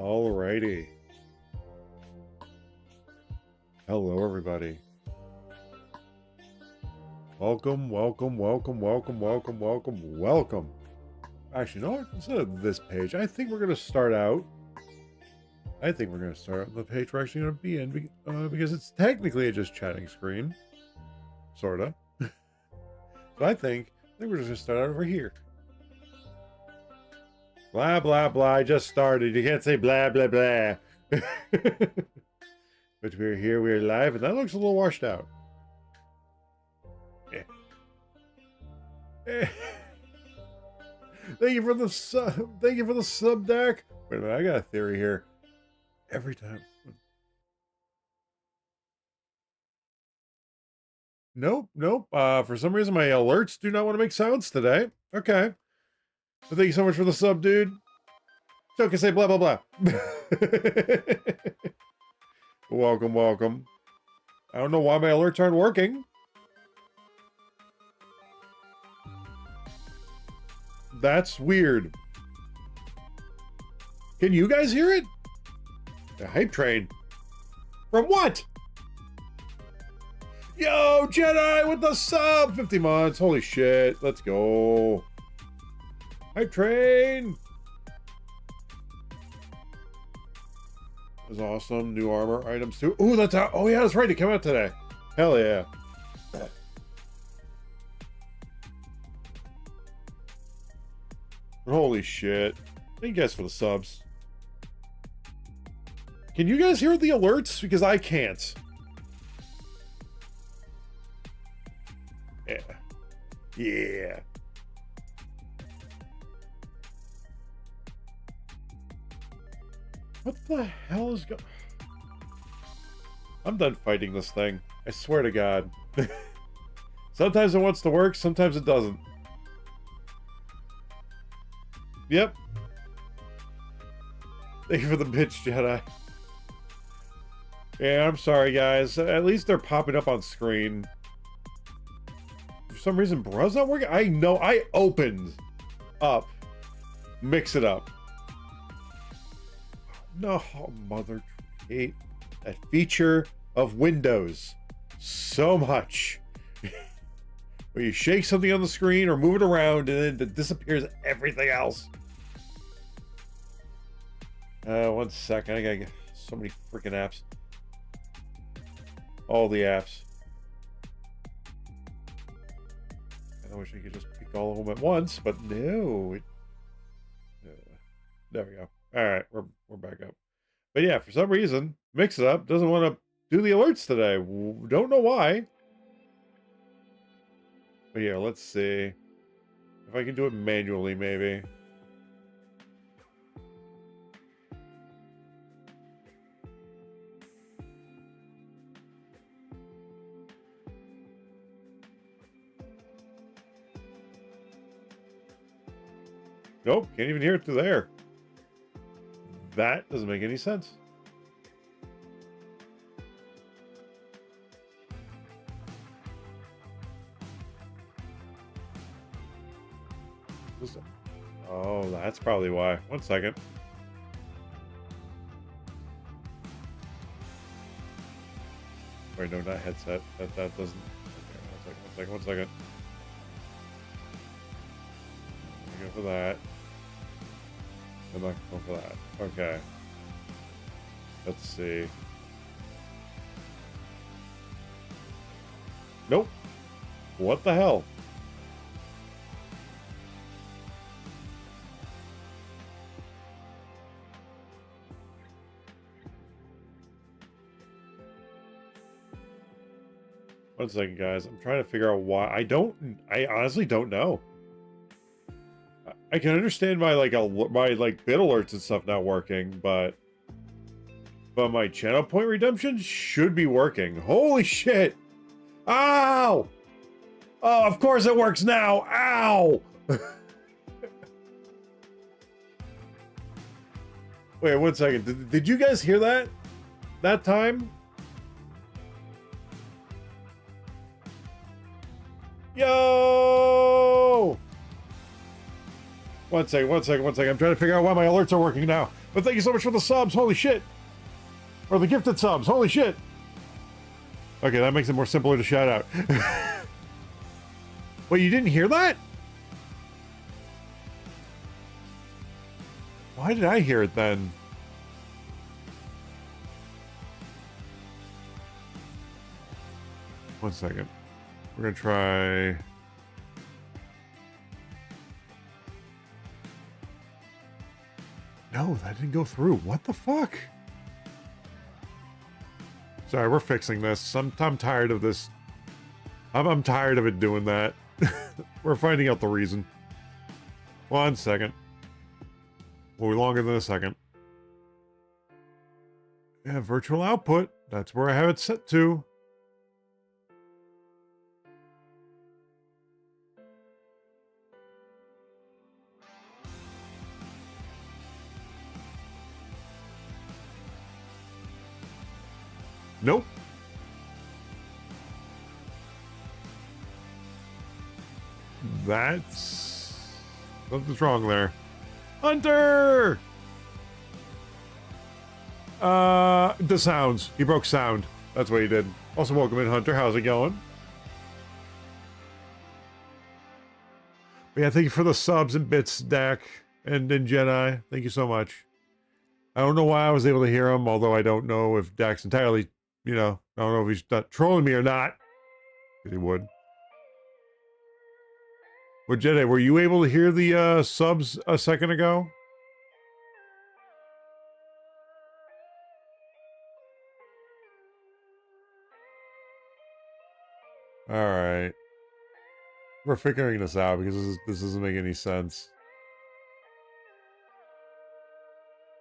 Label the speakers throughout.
Speaker 1: Alrighty. Hello, everybody. Welcome. Actually, no, instead of this page, I think we're going to start out. On the page we're actually going to be in because it's technically a just chatting screen. Sorta. So I think we're just going to start out over here. Blah, blah, blah. I just started. You can't say blah, blah, blah. But we're here, we're live, and that looks a little washed out. Thank you for the sub deck. Wait a minute, I got a theory here. Every time. Nope. For some reason my alerts do not want to make sounds today. Okay. Well, thank you so much for the sub, dude. So I can say blah blah blah. Welcome. I don't know why my alerts aren't working. That's weird. Can you guys hear it? The hype train. From what? Yo, Jedi with the sub! 50 months. Holy shit. Let's go. Hype train. That's awesome. New armor items too. Ooh, that's out. Oh yeah, that's right. It came out today. Hell yeah. Holy shit. Thank you guys for the subs. Can you guys hear the alerts? Because I can't. Yeah. What the hell is going... I'm done fighting this thing. I swear to God. Sometimes it wants to work, sometimes it doesn't. Yep. Thank you for the bitch, Jedi. Yeah, I'm sorry, guys. At least they're popping up on screen. For some reason, Bruh's not working. I know. I opened up. Mix it up. No, mother. Hate that feature of Windows so much. Where you shake something on the screen or move it around and then it disappears everything else. 1 second. I gotta get so many freaking apps. All the apps. I wish I could just pick all of them at once, but no. There we go. All right, we're back up. But yeah, for some reason, Mix It Up doesn't want to do the alerts today. Don't know why. But yeah, let's see if I can do it manually, maybe. Nope, can't even hear it through there. That doesn't make any sense. Oh, that's probably why. 1 second. Wait, no, not headset. That doesn't. Okay, one second. Go for that. I'm not going for that. Okay. Let's see. Nope. What the hell? One second, guys. I'm trying to figure out why. I honestly don't know. I can understand my bit alerts and stuff not working, but my channel point redemption should be working. Holy shit! Ow! Oh, of course it works now. Ow! Wait 1 second. Did you guys hear that? That time? Yo! One second. I'm trying to figure out why my alerts are working now. But thank you so much for the subs. Holy shit. Or the gifted subs. Holy shit. Okay, that makes it more simpler to shout out. Wait, you didn't hear that? Why did I hear it then? One second. We're gonna try... No, that didn't go through. What the fuck? Sorry, we're fixing this. I'm tired of this. I'm tired of it doing that. We're finding out the reason. 1 second. Will be longer than a second. Yeah, virtual output. That's where I have it set to. Nope. That's... Something's wrong there. Hunter! The sounds. He broke sound. That's what he did. Also, welcome in, Hunter. How's it going? But yeah, thank you for the subs and bits, Dak and Jedi. Thank you so much. I don't know why I was able to hear him, although I don't know if Dak's entirely, you know, I don't know if he's not trolling me or not. He would. But Jedi, were you able to hear the subs a second ago? All right. We're figuring this out because this doesn't make any sense.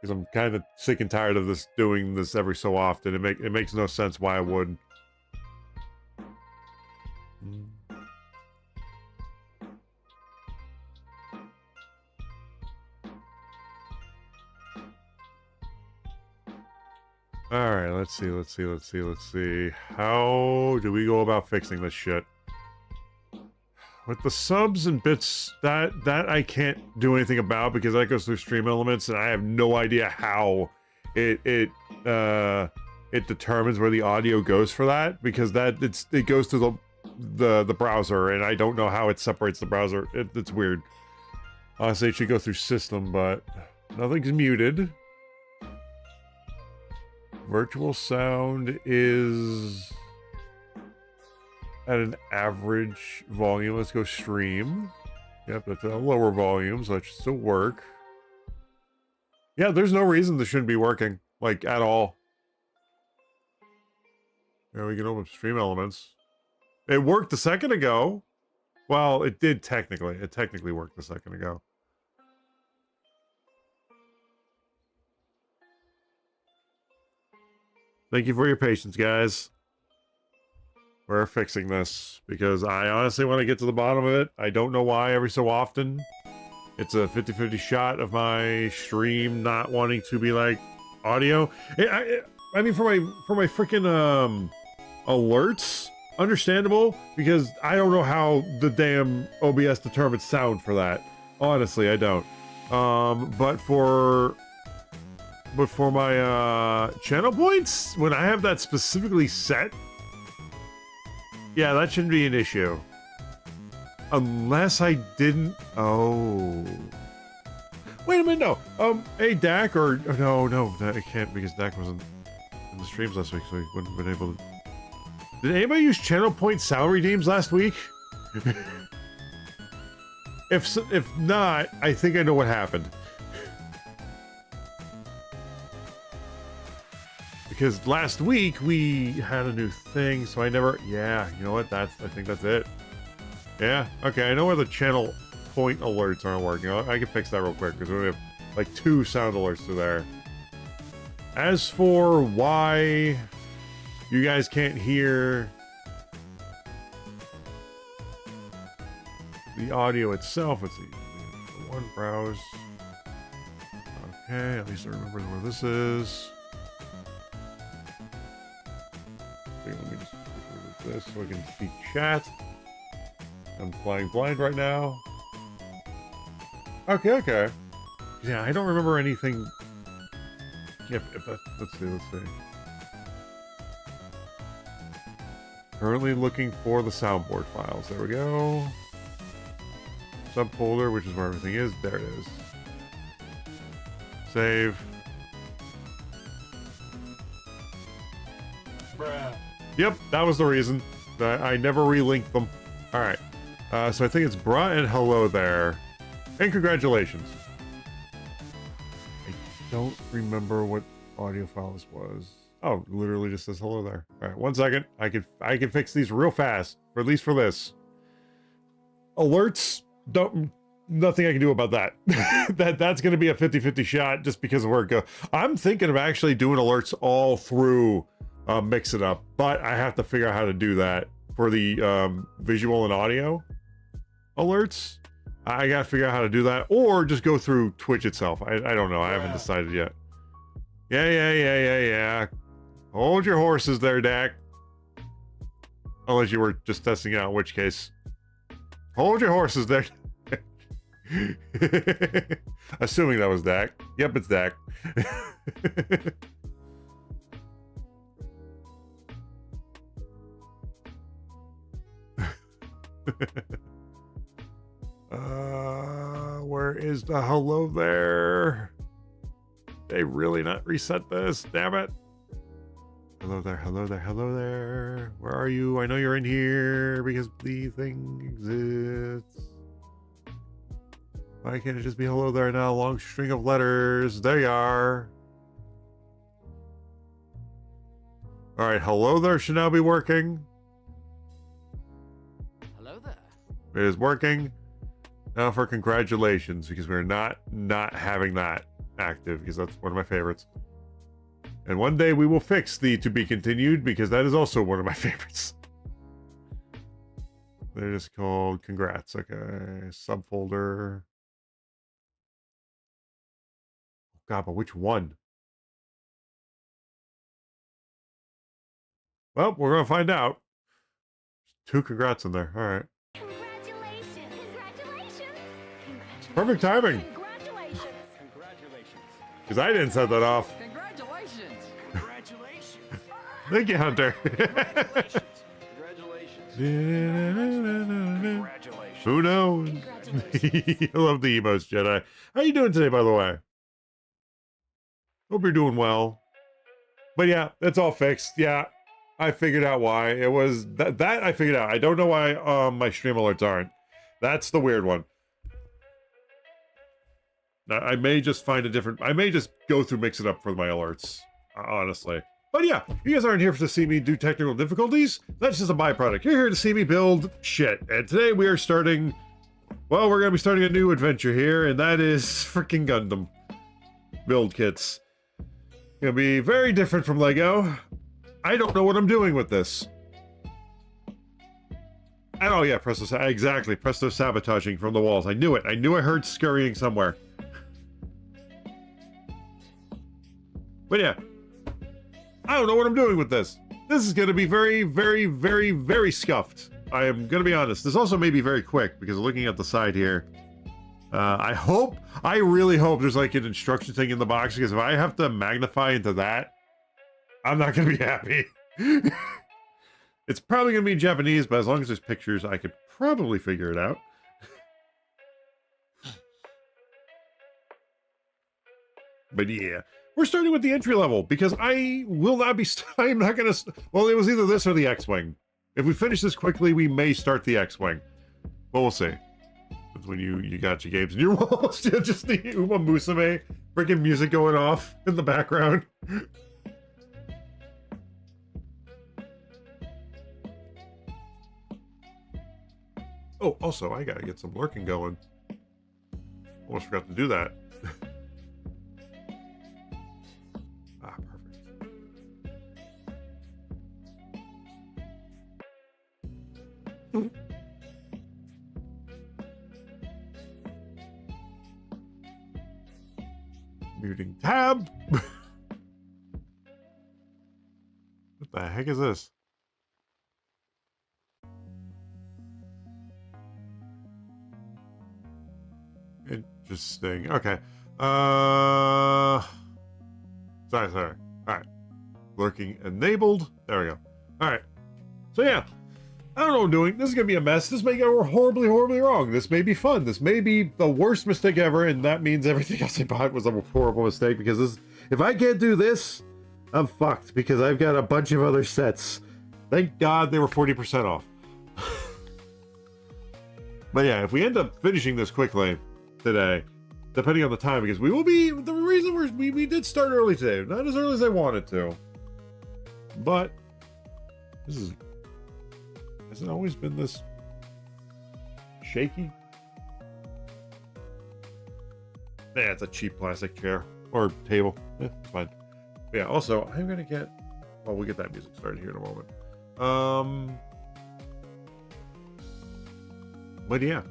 Speaker 1: Because I'm kind of sick and tired of this doing this every so often. It makes no sense why I would. All right, let's see. How do we go about fixing this shit? With the subs and bits, that I can't do anything about because that goes through Stream Elements, and I have no idea how it determines where the audio goes for that, because it goes to the browser, and I don't know how it separates the browser. It's weird. Honestly, it should go through system, but nothing's muted. Virtual sound is at an average volume. Let's go stream. Yep, that's a lower volume, so it should still work. Yeah, there's no reason this shouldn't be working, like, at all. Yeah, we can open Stream Elements. It worked a second ago. Well, it did technically. It technically worked a second ago. Thank you for your patience, guys. We're fixing this because I honestly want to get to the bottom of it. I don't know why every so often it's a 50-50 shot of my stream not wanting to be like audio. I mean, for my freaking alerts, understandable, because I don't know how the damn OBS determines sound for that. Honestly, I don't. But for my channel points, when I have that specifically set, yeah, that shouldn't be an issue. Unless I didn't... Oh. Wait a minute, no. Hey, Dak, or... No, I can't because Dak wasn't in the streams last week, so he wouldn't have been able to... Did anybody use channel point sound redeems last week? If not, I think I know what happened. Because last week we had a new thing, so I never... Yeah, you know what? I think that's it. Yeah, okay, I know where the channel point alerts aren't working. I can fix that real quick, because we have like 2 sound alerts to there. As for why you guys can't hear the audio itself, let's see. One browse. Okay, at least I remember where this is. Okay, let me just do this so I can see chat. I'm flying blind right now. Okay. Yeah, I don't remember anything Let's see. Currently looking for the soundboard files. There we go. Subfolder, which is where everything is. There it is. Save.
Speaker 2: Bruh.
Speaker 1: Yep, that was the reason. I never relinked them. Alright. So I think it's bruh and hello there. And congratulations. I don't remember what audio file this was. Oh, literally just says hello there. Alright, 1 second. I can fix these real fast. Or at least for this. Alerts, nothing I can do about that. That's gonna be a 50-50 shot just because of where it goes. I'm thinking of actually doing alerts all through Mix It Up, but I have to figure out how to do that for the visual and audio alerts. I gotta figure out how to do that, or just go through Twitch itself. I don't know. I haven't decided yet. Yeah. Hold your horses there, Dak. Unless you were just testing out, in which case, hold your horses there. Assuming that was Dak. Yep, it's Dak. Where is the hello there? They really not reset this, damn it. Hello there. Where are you? I know you're in here because the thing exists. Why can't it just be hello there now? Long string of letters. There you are. All right, hello there should now be working.
Speaker 2: Hello there.
Speaker 1: It is working. Now for congratulations, because we're not having that active, because that's one of my favorites. And one day we will fix the to be continued, because that is also one of my favorites. They're just called congrats. Okay, subfolder. God, but which one? Well, we're gonna find out. There's 2 congrats in there. All right. Perfect timing. Because I didn't set that off.
Speaker 2: Congratulations.
Speaker 1: Thank you, Hunter. Who knows? I love the emotes, Jedi. How you doing today, by the way? Hope you're doing well. But yeah, it's all fixed. Yeah, I figured out why. It was that I figured out. I don't know why my stream alerts aren't. That's the weird one. I may just find a different... I may just go through Mix It Up for my alerts, honestly. But yeah, you guys aren't here to see me do technical difficulties. That's just a byproduct. You're here to see me build shit. And today we are starting... Well, we're going to be starting a new adventure here, and that is freaking Gundam build kits. Going to be very different from Lego. I don't know what I'm doing with this. And oh yeah, exactly. Presto sabotaging from the walls. I knew it. I knew I heard scurrying somewhere. But yeah, I don't know what I'm doing with this. This is going to be very scuffed. I am going to be honest. This also may be very quick because looking at the side here, I really hope there's like an instruction thing in the box, because if I have to magnify into that, I'm not going to be happy. It's probably going to be in Japanese, but as long as there's pictures, I could probably figure it out. But yeah. We're starting with the entry level, because I will not be... I'm not going to... Well, it was either this or the X-Wing. If we finish this quickly, we may start the X-Wing. But we'll see. That's when you got your games. And you're almost just the Uma Musume freaking music going off in the background. Oh, also, I got to get some lurking going. Almost forgot to do that. Muting tab. What the heck is this? Interesting. Okay. Sorry. All right. Lurking enabled. There we go. All right. So yeah, I don't know what I'm doing. This is going to be a mess. This may go horribly, horribly wrong. This may be fun. This may be the worst mistake ever, and that means everything else I bought was a horrible mistake, because this, if I can't do this, I'm fucked, because I've got a bunch of other sets. Thank God they were 40% off. But yeah, if we end up finishing this quickly today, depending on the time, because we will be, the reason we did start early today, not as early as I wanted to, but this is, has it always been this shaky? Nah, it's a cheap plastic chair or table. It's fine. But yeah, also, I'm gonna get, well, we'll get that music started here in a moment. But yeah.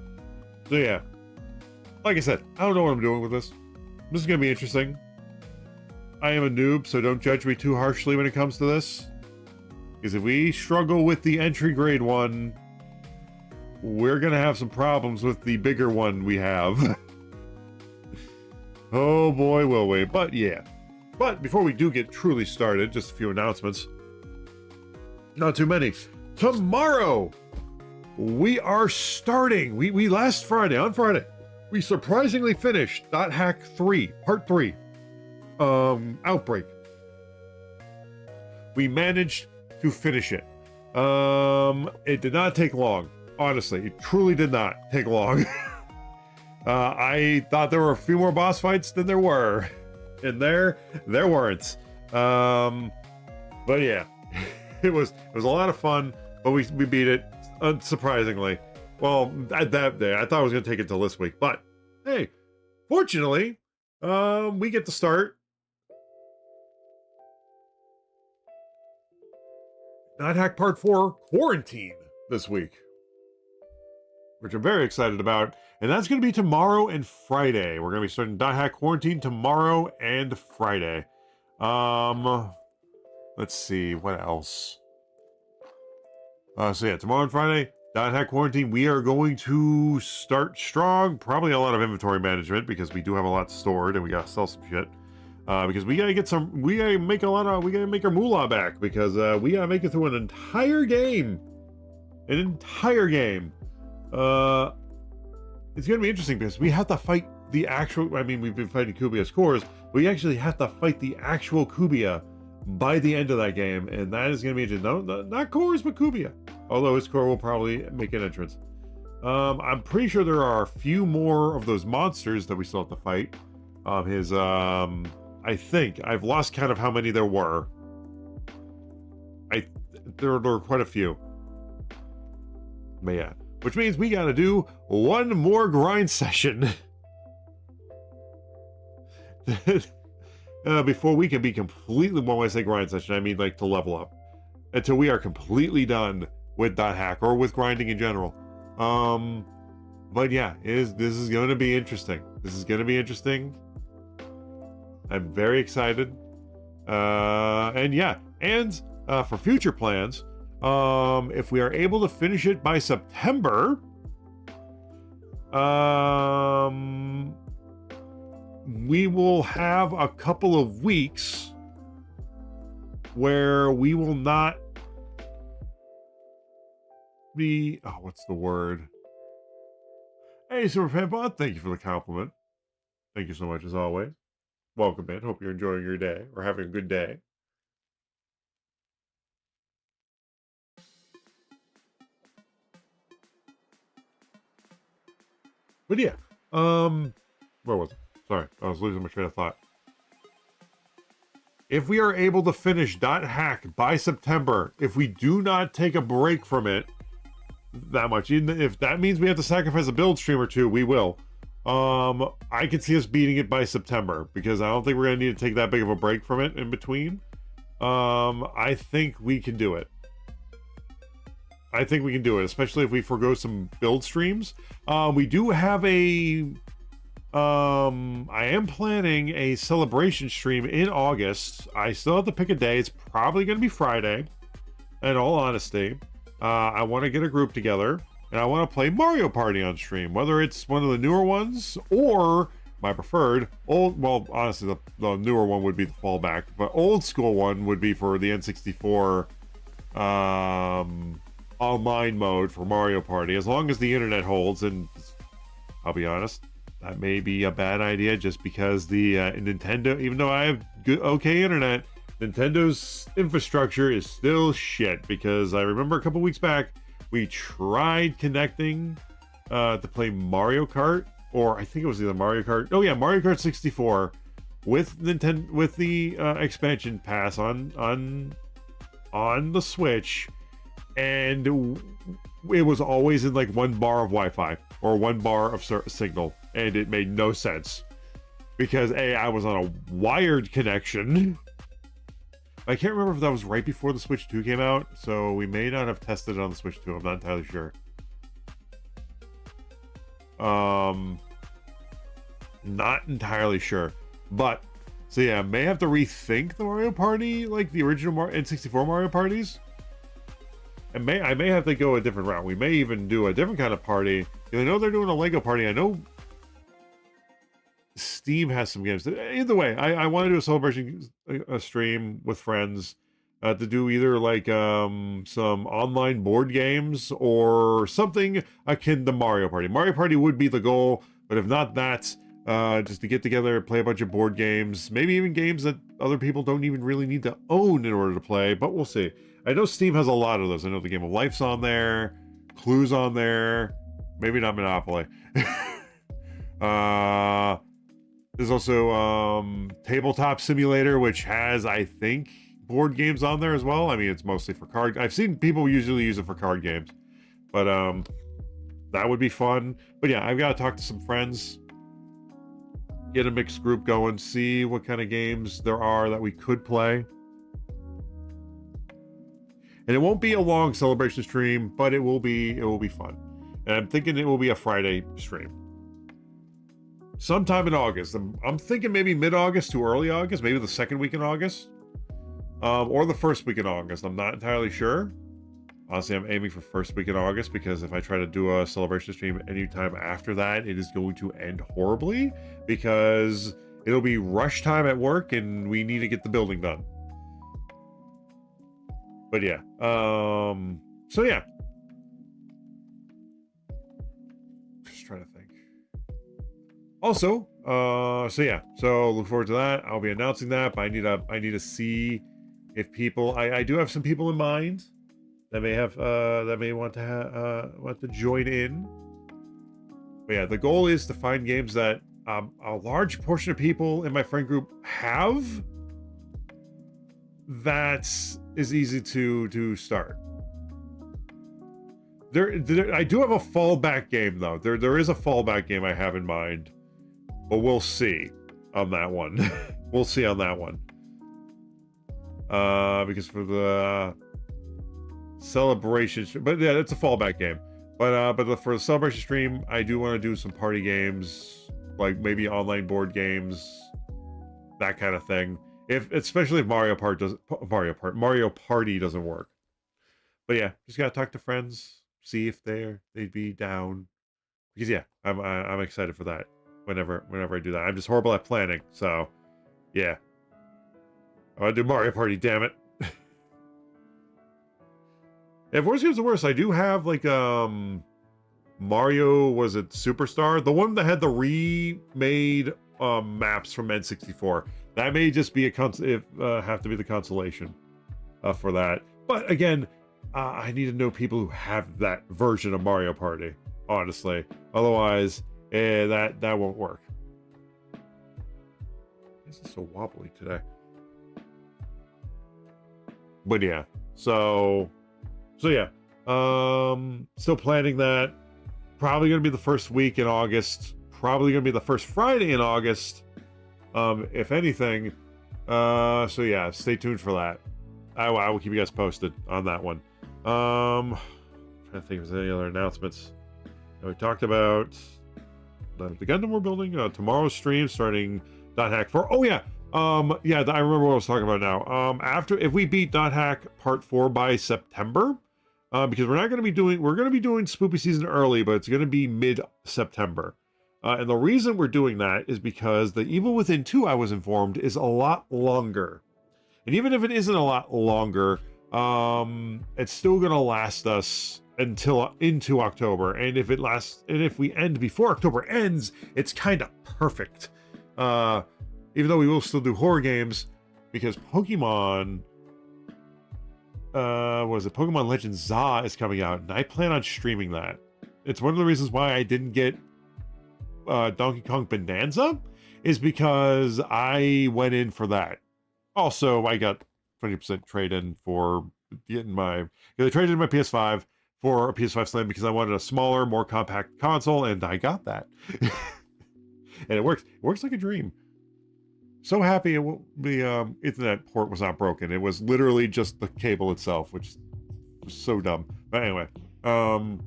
Speaker 1: So yeah. Like I said, I don't know what I'm doing with this. This is gonna be interesting. I am a noob, so don't judge me too harshly when it comes to this. Because if we struggle with the entry grade one, we're gonna have some problems with the bigger one we have. Oh boy, will we. But yeah. But before we do get truly started, just a few announcements. Not too many. Tomorrow, we are starting. We last Friday, on Friday, we surprisingly finished .hack 3, Part 3. Outbreak. We managed to finish it. It did not take long. Honestly, it truly did not take long. I thought there were a few more boss fights than there were. And there weren't. But yeah, it was a lot of fun, but we beat it, unsurprisingly. Well, that day, I thought I was going to take it till this week, but hey, fortunately, we get to start Not Hack Part 4 Quarantine this week, which I'm very excited about. And that's going to be tomorrow and Friday. We're going to be starting .hack Quarantine tomorrow and Friday. Let's see, what else? So yeah, tomorrow and Friday, .hack Quarantine. We are going to start strong. Probably a lot of inventory management, because we do have a lot stored and we got to sell some shit. Because we gotta make our moolah back, because we gotta make it through an entire game. It's gonna be interesting, because we have to fight the actual, I mean, we've been fighting Kubia's cores. We actually have to fight the actual Kubia by the end of that game, and that is gonna be interesting. No, not cores, but Kubia. Although his core will probably make an entrance. I'm pretty sure there are a few more of those monsters that we still have to fight. I think I've lost count of how many there were. There were quite a few. But yeah, which means we gotta do one more grind session before we can be completely, well, when I say grind session, I mean like to level up, until we are completely done with .hack or with grinding in general. But yeah, this is going to be interesting. This is going to be interesting. I'm very excited. And yeah, and for future plans, if we are able to finish it by September, we will have a couple of weeks where we will not be, oh, what's the word? Hey, Superfan Bot, thank you for the compliment. Thank you so much, as always. Welcome in. Hope you're enjoying your day, or having a good day. But yeah, where was it? Sorry, I was losing my train of thought. If we are able to finish .hack by September, if we do not take a break from it that much, even if that means we have to sacrifice a build stream or two, we will. I can see us beating it by September, because I don't think we're going to need to take that big of a break from it in between. I think we can do it. I think we can do it, especially if we forgo some build streams. We do have a... I am planning a celebration stream in August. I still have to pick a day. It's probably going to be Friday, in all honesty. I want to get a group together, and I want to play Mario Party on stream, whether it's one of the newer ones or my preferred. Well, honestly, the newer one would be the fallback, but old school one would be for the N64 online mode for Mario Party, as long as the internet holds. And I'll be honest, that may be a bad idea, just because the Nintendo, even though I have okay internet, Nintendo's infrastructure is still shit. Because I remember a couple weeks back, we tried connecting to play Mario Kart, or I think it was either Mario Kart. Oh yeah, Mario Kart 64 with Nintendo, with the expansion pass on the Switch, and it was always in like 1 bar of Wi-Fi or 1 bar of signal, and it made no sense because I was on a wired connection. I can't remember if that was right before the Switch 2 came out, so we may not have tested it on the Switch 2. I'm not entirely sure. Not entirely sure, but so yeah, may have to rethink the Mario Party, like the original N64 Mario parties. And I may have to go a different route. We may even do a different kind of party. I know they're doing a Lego party. I know Steam has some games. Either way, I want to do a celebration stream with friends to do either like some online board games or something akin to Mario Party. Mario Party would be the goal, but if not that, just to get together, play a bunch of board games, maybe even games that other people don't even really need to own in order to play, but we'll see. I know Steam has a lot of those. I know the Game of Life's on there, Clue's on there, maybe not Monopoly. There's also Tabletop Simulator, which has, I think, board games on there as well. I mean, it's mostly for card. I've seen people usually use it for card games, but that would be fun. But yeah, I've got to talk to some friends, get a mixed group going, see what kind of games there are that we could play. And it won't be a long celebration stream, but it will be fun. And I'm thinking it will be a Friday stream. Sometime in August. I'm thinking maybe mid-August to early August, maybe the second week in August. Or the first week in August. I'm not entirely sure. Honestly, I'm aiming for first week in August, because if I try to do a celebration stream anytime after that, it is going to end horribly, because it'll be rush time at work and we need to get the building done. But yeah, so yeah. Just trying to think. Also, so yeah, so look forward to that. I'll be announcing that, but I need to see if people, I do have some people in mind that may have, that may want to join in. But yeah, the goal is to find games that a large portion of people in my friend group have, that is easy to start. I do have a fallback game though. There is a fallback game I have in mind, but we'll see on that one. We'll see on that one. Because for the celebration, but yeah, it's a fallback game. But for the celebration stream, I do want to do some party games, like maybe online board games, that kind of thing. Especially if Mario Party doesn't work. But yeah, just gotta talk to friends, see if they'd be down. Because yeah, I'm excited for that. Whenever I do that, I'm just horrible at planning. So yeah, I want to do Mario Party. Damn it! If worse comes to worse, I do have like Mario, was it Superstar, the one that had the remade maps from N64. That may just be have to be the consolation for that. But again, I need to know people who have that version of Mario Party, honestly. Otherwise, that won't work. This is so wobbly today. But yeah, so yeah, still planning that. Probably gonna be the first week in August. Probably gonna be the first Friday in August. If anything. So yeah, stay tuned for that. I will keep you guys posted on that one. Trying to think if there's any other announcements that we talked about. The Gundam we're building. Tomorrow's stream starting .hack 4. Oh yeah. Yeah, I remember what I was talking about now. If we beat .hack Part 4 by September, because we're going to be doing Spoopy Season early, but it's going to be mid-September. And the reason we're doing that is because the Evil Within 2, I was informed, is a lot longer. And even if it isn't a lot longer, it's still going to last us until into October. And if it lasts, and if we end before October ends, it's kind of perfect. Even though we will still do horror games, because Pokemon, what is it? Pokemon Legends ZA is coming out, and I plan on streaming that. It's one of the reasons why I didn't get Donkey Kong Bonanza, is because I went in for that. Also, I got 20% trade-in for getting my... I traded in my PS5 for a PS5 Slim because I wanted a smaller, more compact console, and I got that. And it works. It works like a dream. So happy the Ethernet port was not broken. It was literally just the cable itself, which was so dumb. But anyway, so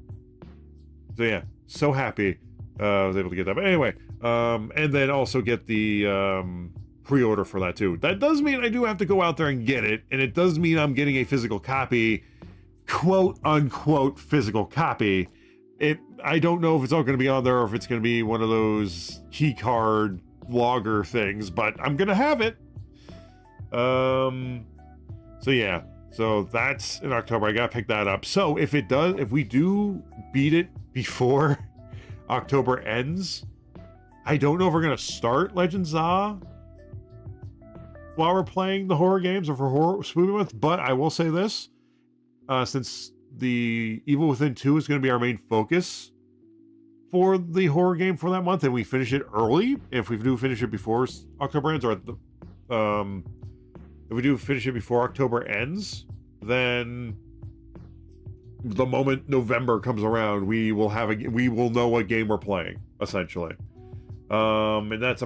Speaker 1: yeah, so happy I was able to get that. But anyway, and then also get the pre-order for that too. That does mean I do have to go out there and get it, and it does mean I'm getting a physical copy, quote unquote physical copy. I don't know if it's all going to be on there or if it's going to be one of those key card logger things, but I'm gonna have it. So yeah, so that's in October. I gotta pick that up. So if we do beat it before October ends, I don't know if we're gonna start Legends ZA while we're playing the horror games or for horror spoopy month. But I will say this, since the Evil Within 2 is going to be our main focus for the horror game for that month, and we finish it early, if we do finish it before October ends, or if we do finish it before October ends, then the moment November comes around, we will know what game we're playing, essentially. And that's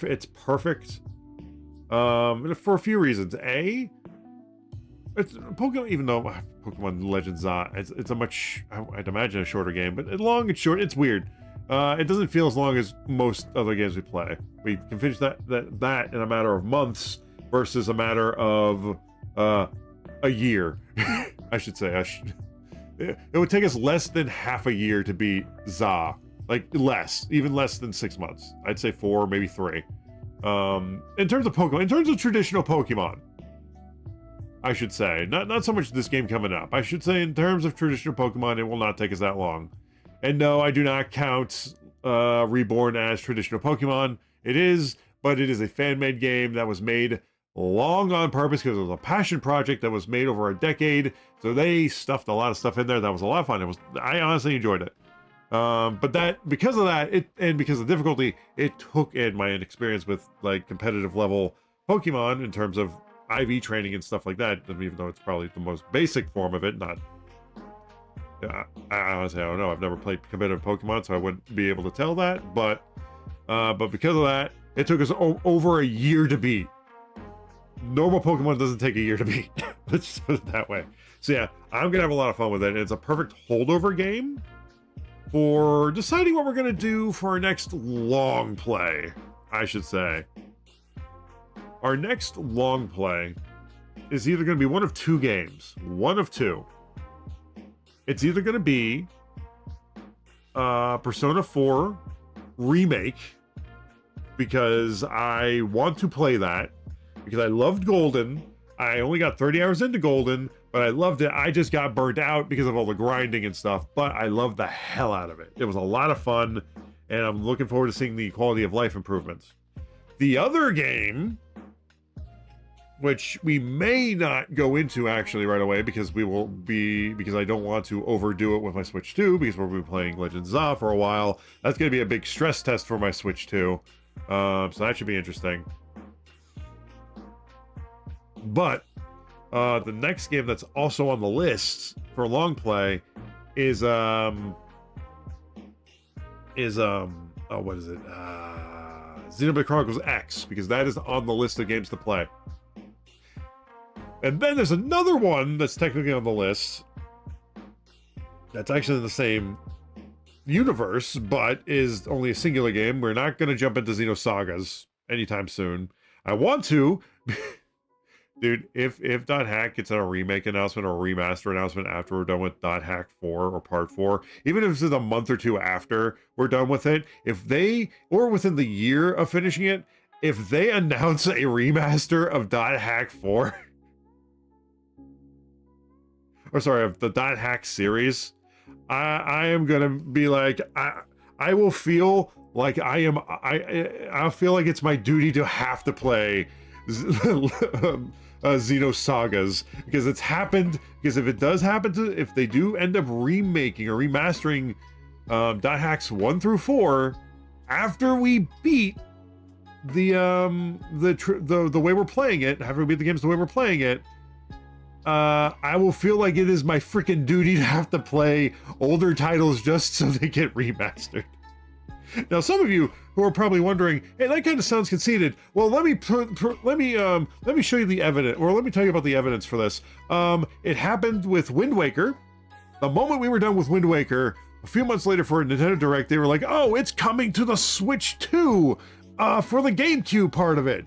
Speaker 1: it's perfect. For a few reasons. It's Pokemon, even though Pokemon Legends ZA, it's a much, I'd imagine, a shorter game, but long and short, it's weird. It doesn't feel as long as most other games we play. We can finish that in a matter of months versus a matter of a year. I should say. It would take us less than half a year to beat ZA. Like even less than 6 months. I'd say 4, maybe 3. In terms of Pokemon, in terms of traditional Pokemon, I should say. Not so much this game coming up. I should say in terms of traditional Pokemon, it will not take us that long. And no, I do not count Reborn as traditional Pokemon. It is, but it is a fan-made game that was made long on purpose because it was a passion project that was made over a decade. So they stuffed a lot of stuff in there. That was a lot of fun. I honestly enjoyed it. But because of that, and because of the difficulty, it took in my inexperience with like competitive level Pokemon in terms of IV training and stuff like that, even though it's probably the most basic form of it. I honestly, I don't know. I've never played competitive Pokemon, so I wouldn't be able to tell that. But because of that, it took us over a year to beat. Normal Pokemon doesn't take a year to beat. Let's just put it that way. So yeah, I'm gonna have a lot of fun with it. And it's a perfect holdover game for deciding what we're gonna do for our next long play, I should say. Our next long play is either going to be one of two games. One of two. It's either going to be Persona 4 Remake, because I want to play that, because I loved Golden. I only got 30 hours into Golden, but I loved it. I just got burnt out because of all the grinding and stuff, but I loved the hell out of it. It was a lot of fun, and I'm looking forward to seeing the quality of life improvements. The other game, which we may not go into actually right away because I don't want to overdo it with my Switch 2, because we'll be playing Legends ZA for a while. That's going to be a big stress test for my Switch 2. So that should be interesting. But the next game that's also on the list for long play is what is it? Xenoblade Chronicles X, because that is on the list of games to play. And then there's another one that's technically on the list that's actually in the same universe, but is only a singular game. We're not going to jump into Xenosagas anytime soon. I want to, Dude, if Dot Hack gets a remake announcement or a remaster announcement after we're done with Dot Hack 4 or Part 4, even if it's a month or two after we're done with it, if they, or within the year of finishing it, if they announce a remaster of Dot Hack 4, or sorry, of the Dot Hack series, I am gonna be like, I will feel like I feel like it's my duty to have to play Xenosagas, because it's happened. Because if it does happen to, if they do end up remaking or remastering Dot Hacks 1 through 4 after we beat the way we're playing it, after we beat the games the way we're playing it, I will feel like it is my freaking duty to have to play older titles just so they get remastered. Now, some of you who are probably wondering, "Hey, that kind of sounds conceited." Well, let me show you the evidence, or let me tell you about the evidence for this. It happened with Wind Waker. The moment we were done with Wind Waker, a few months later for a Nintendo Direct, they were like, "Oh, it's coming to the Switch too, for the GameCube part of it."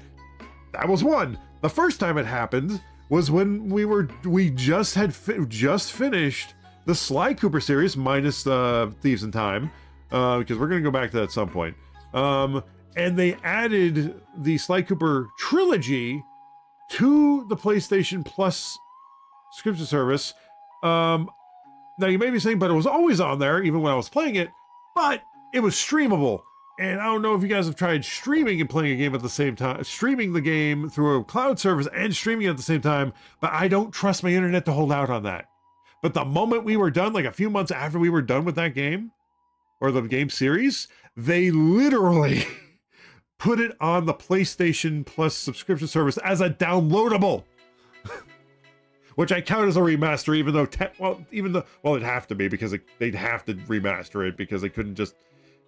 Speaker 1: That was one. The first time it happened was when we just finished the Sly Cooper series minus Thieves in Time. Because we're going to go back to that at some point. And they added the Sly Cooper trilogy to the PlayStation Plus subscription service. Now, you may be saying, but it was always on there, even when I was playing it, but it was streamable. And I don't know if you guys have tried streaming and playing a game at the same time, streaming the game through a cloud service and streaming it at the same time, but I don't trust my internet to hold out on that. But the moment we were done, like a few months after we were done with that game, or the game series, they literally put it on the PlayStation Plus subscription service as a downloadable, which I count as a remaster, even though, it'd have to be, because they'd have to remaster it, because they couldn't just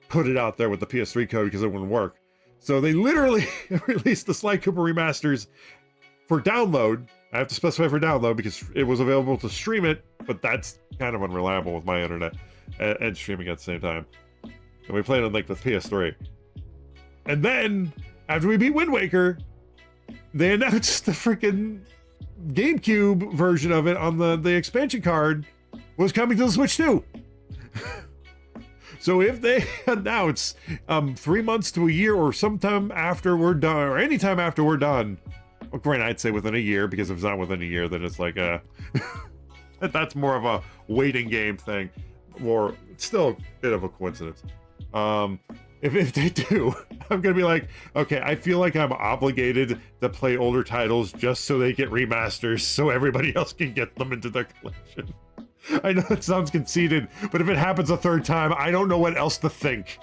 Speaker 1: put it out there with the PS3 code, because it wouldn't work. So they literally released the Sly Cooper remasters for download. I have to specify for download because it was available to stream it, but that's kind of unreliable with my internet and streaming at the same time. And we played on like the PS3. And then, after we beat Wind Waker, they announced the freaking GameCube version of it on the expansion card was coming to the Switch too. So if they announce 3 months to a year, or sometime after we're done, or anytime after we're done, well, granted, I'd say within a year, because if it's not within a year, then it's like that's more of a waiting game thing. Or it's still a bit of a coincidence. If they do, I'm gonna be like, okay, I feel like I'm obligated to play older titles just so they get remasters, so everybody else can get them into their collection. I know it sounds conceited, but if it happens a third time, I don't know what else to think.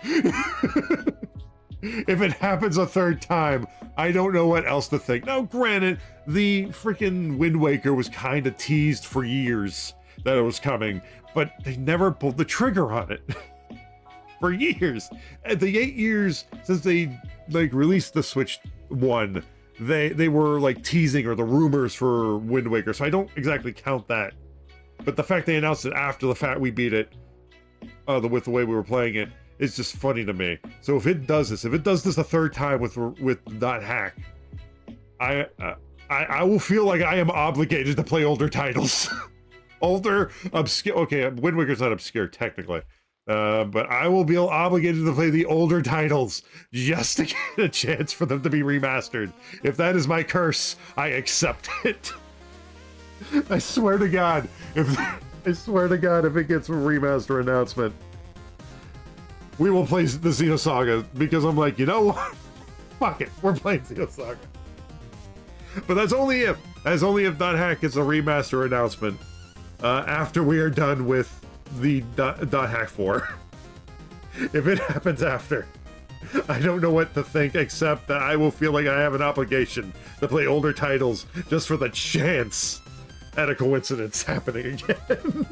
Speaker 1: If it happens a third time, I don't know what else to think. Now, granted, the freaking Wind Waker was kind of teased for years that it was coming, but they never pulled the trigger on it. For years. At the 8 years since they released the Switch 1, they were like teasing, or the rumors for Wind Waker, so I don't exactly count that. But the fact they announced it after the fact we beat it, with the way we were playing it, is just funny to me. So if it does this a third time with Dot Hack, I will feel like I am obligated to play older titles. Older, obscure. Okay, Wind Waker's not obscure technically, but I will be obligated to play the older titles just to get a chance for them to be remastered. If that is my curse, I accept it. I swear to God, if it gets a remaster announcement, we will play the Xenosaga, because I'm like, you know what? Fuck it, we're playing Xenosaga. But that's only if Dot Hack gets a remaster announcement after we are done with the Dot Hack 4. If it happens after, I don't know what to think, except that I will feel like I have an obligation to play older titles just for the chance at a coincidence happening again.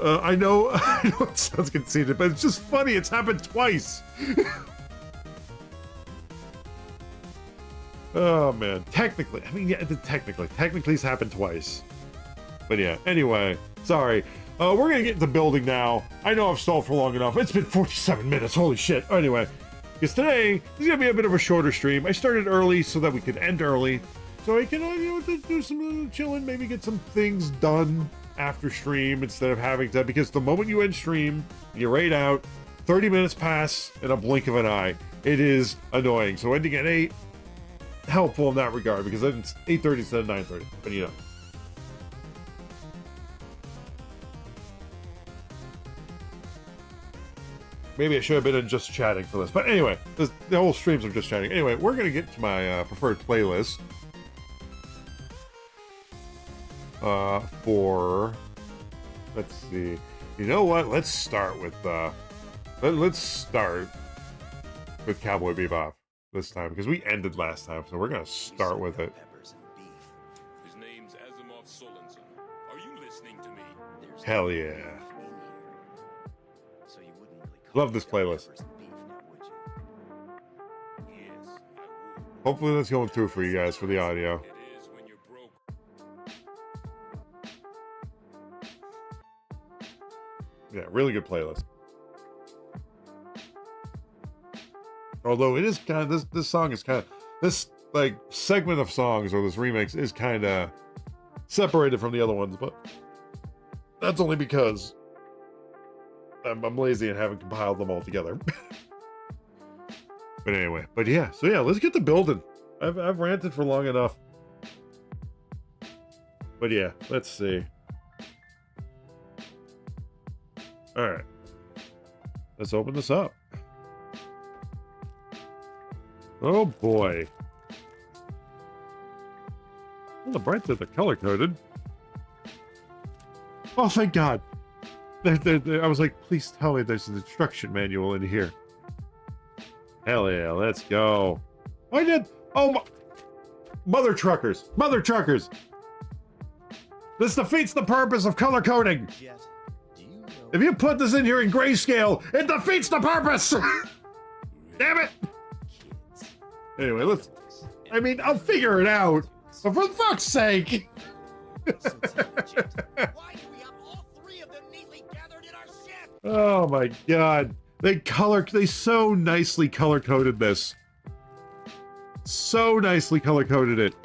Speaker 1: I know it sounds conceited, but it's just funny. It's happened twice. Oh man, technically, I mean, yeah, technically it's happened twice. But yeah, anyway, sorry. We're gonna get into building now. I know I've stalled for long enough. It's been 47 minutes. Holy shit. Anyway, Because today is going to be a bit of a shorter stream. I started early so that we could end early. So I can do some chilling, maybe get some things done after stream instead of having to, because the moment you end stream, you raid out, 30 minutes pass in a blink of an eye. It is annoying. So ending at 8, helpful in that regard, because then it's 8:30 instead of 9:30. But you know. Maybe I should have been in just chatting for this. But anyway, the whole streams are just chatting. Anyway, we're going to get to my preferred playlist. For, let's see. You know what? Let's start with, let's start with Cowboy Bebop this time, because we ended last time, so we're going to start with it.
Speaker 2: His name's Asimov Solensen. Are you listening to me?
Speaker 1: Hell yeah. Love this playlist. Hopefully that's going through for you guys for the audio. Yeah, really good playlist. Although it is kind of, this song is kind of, this like segment of songs, or this remix, is kind of separated from the other ones, but that's only because I'm lazy and haven't compiled them all together. But anyway, but yeah, so yeah, let's get to building. I've ranted for long enough. But yeah, let's see. All right, let's open this up. Oh boy. Well, the brights are color coded. Oh, thank God. I was like, please tell me there's an instruction manual in here. Hell yeah, let's go. I did. Oh, my. Mother truckers. Mother truckers. This defeats the purpose of color coding. If you put this in here in grayscale, it defeats the purpose. Damn it. Anyway, let's. I mean, I'll figure it out. But for fuck's sake. Oh my God. They so nicely color coded this. So nicely color coded it.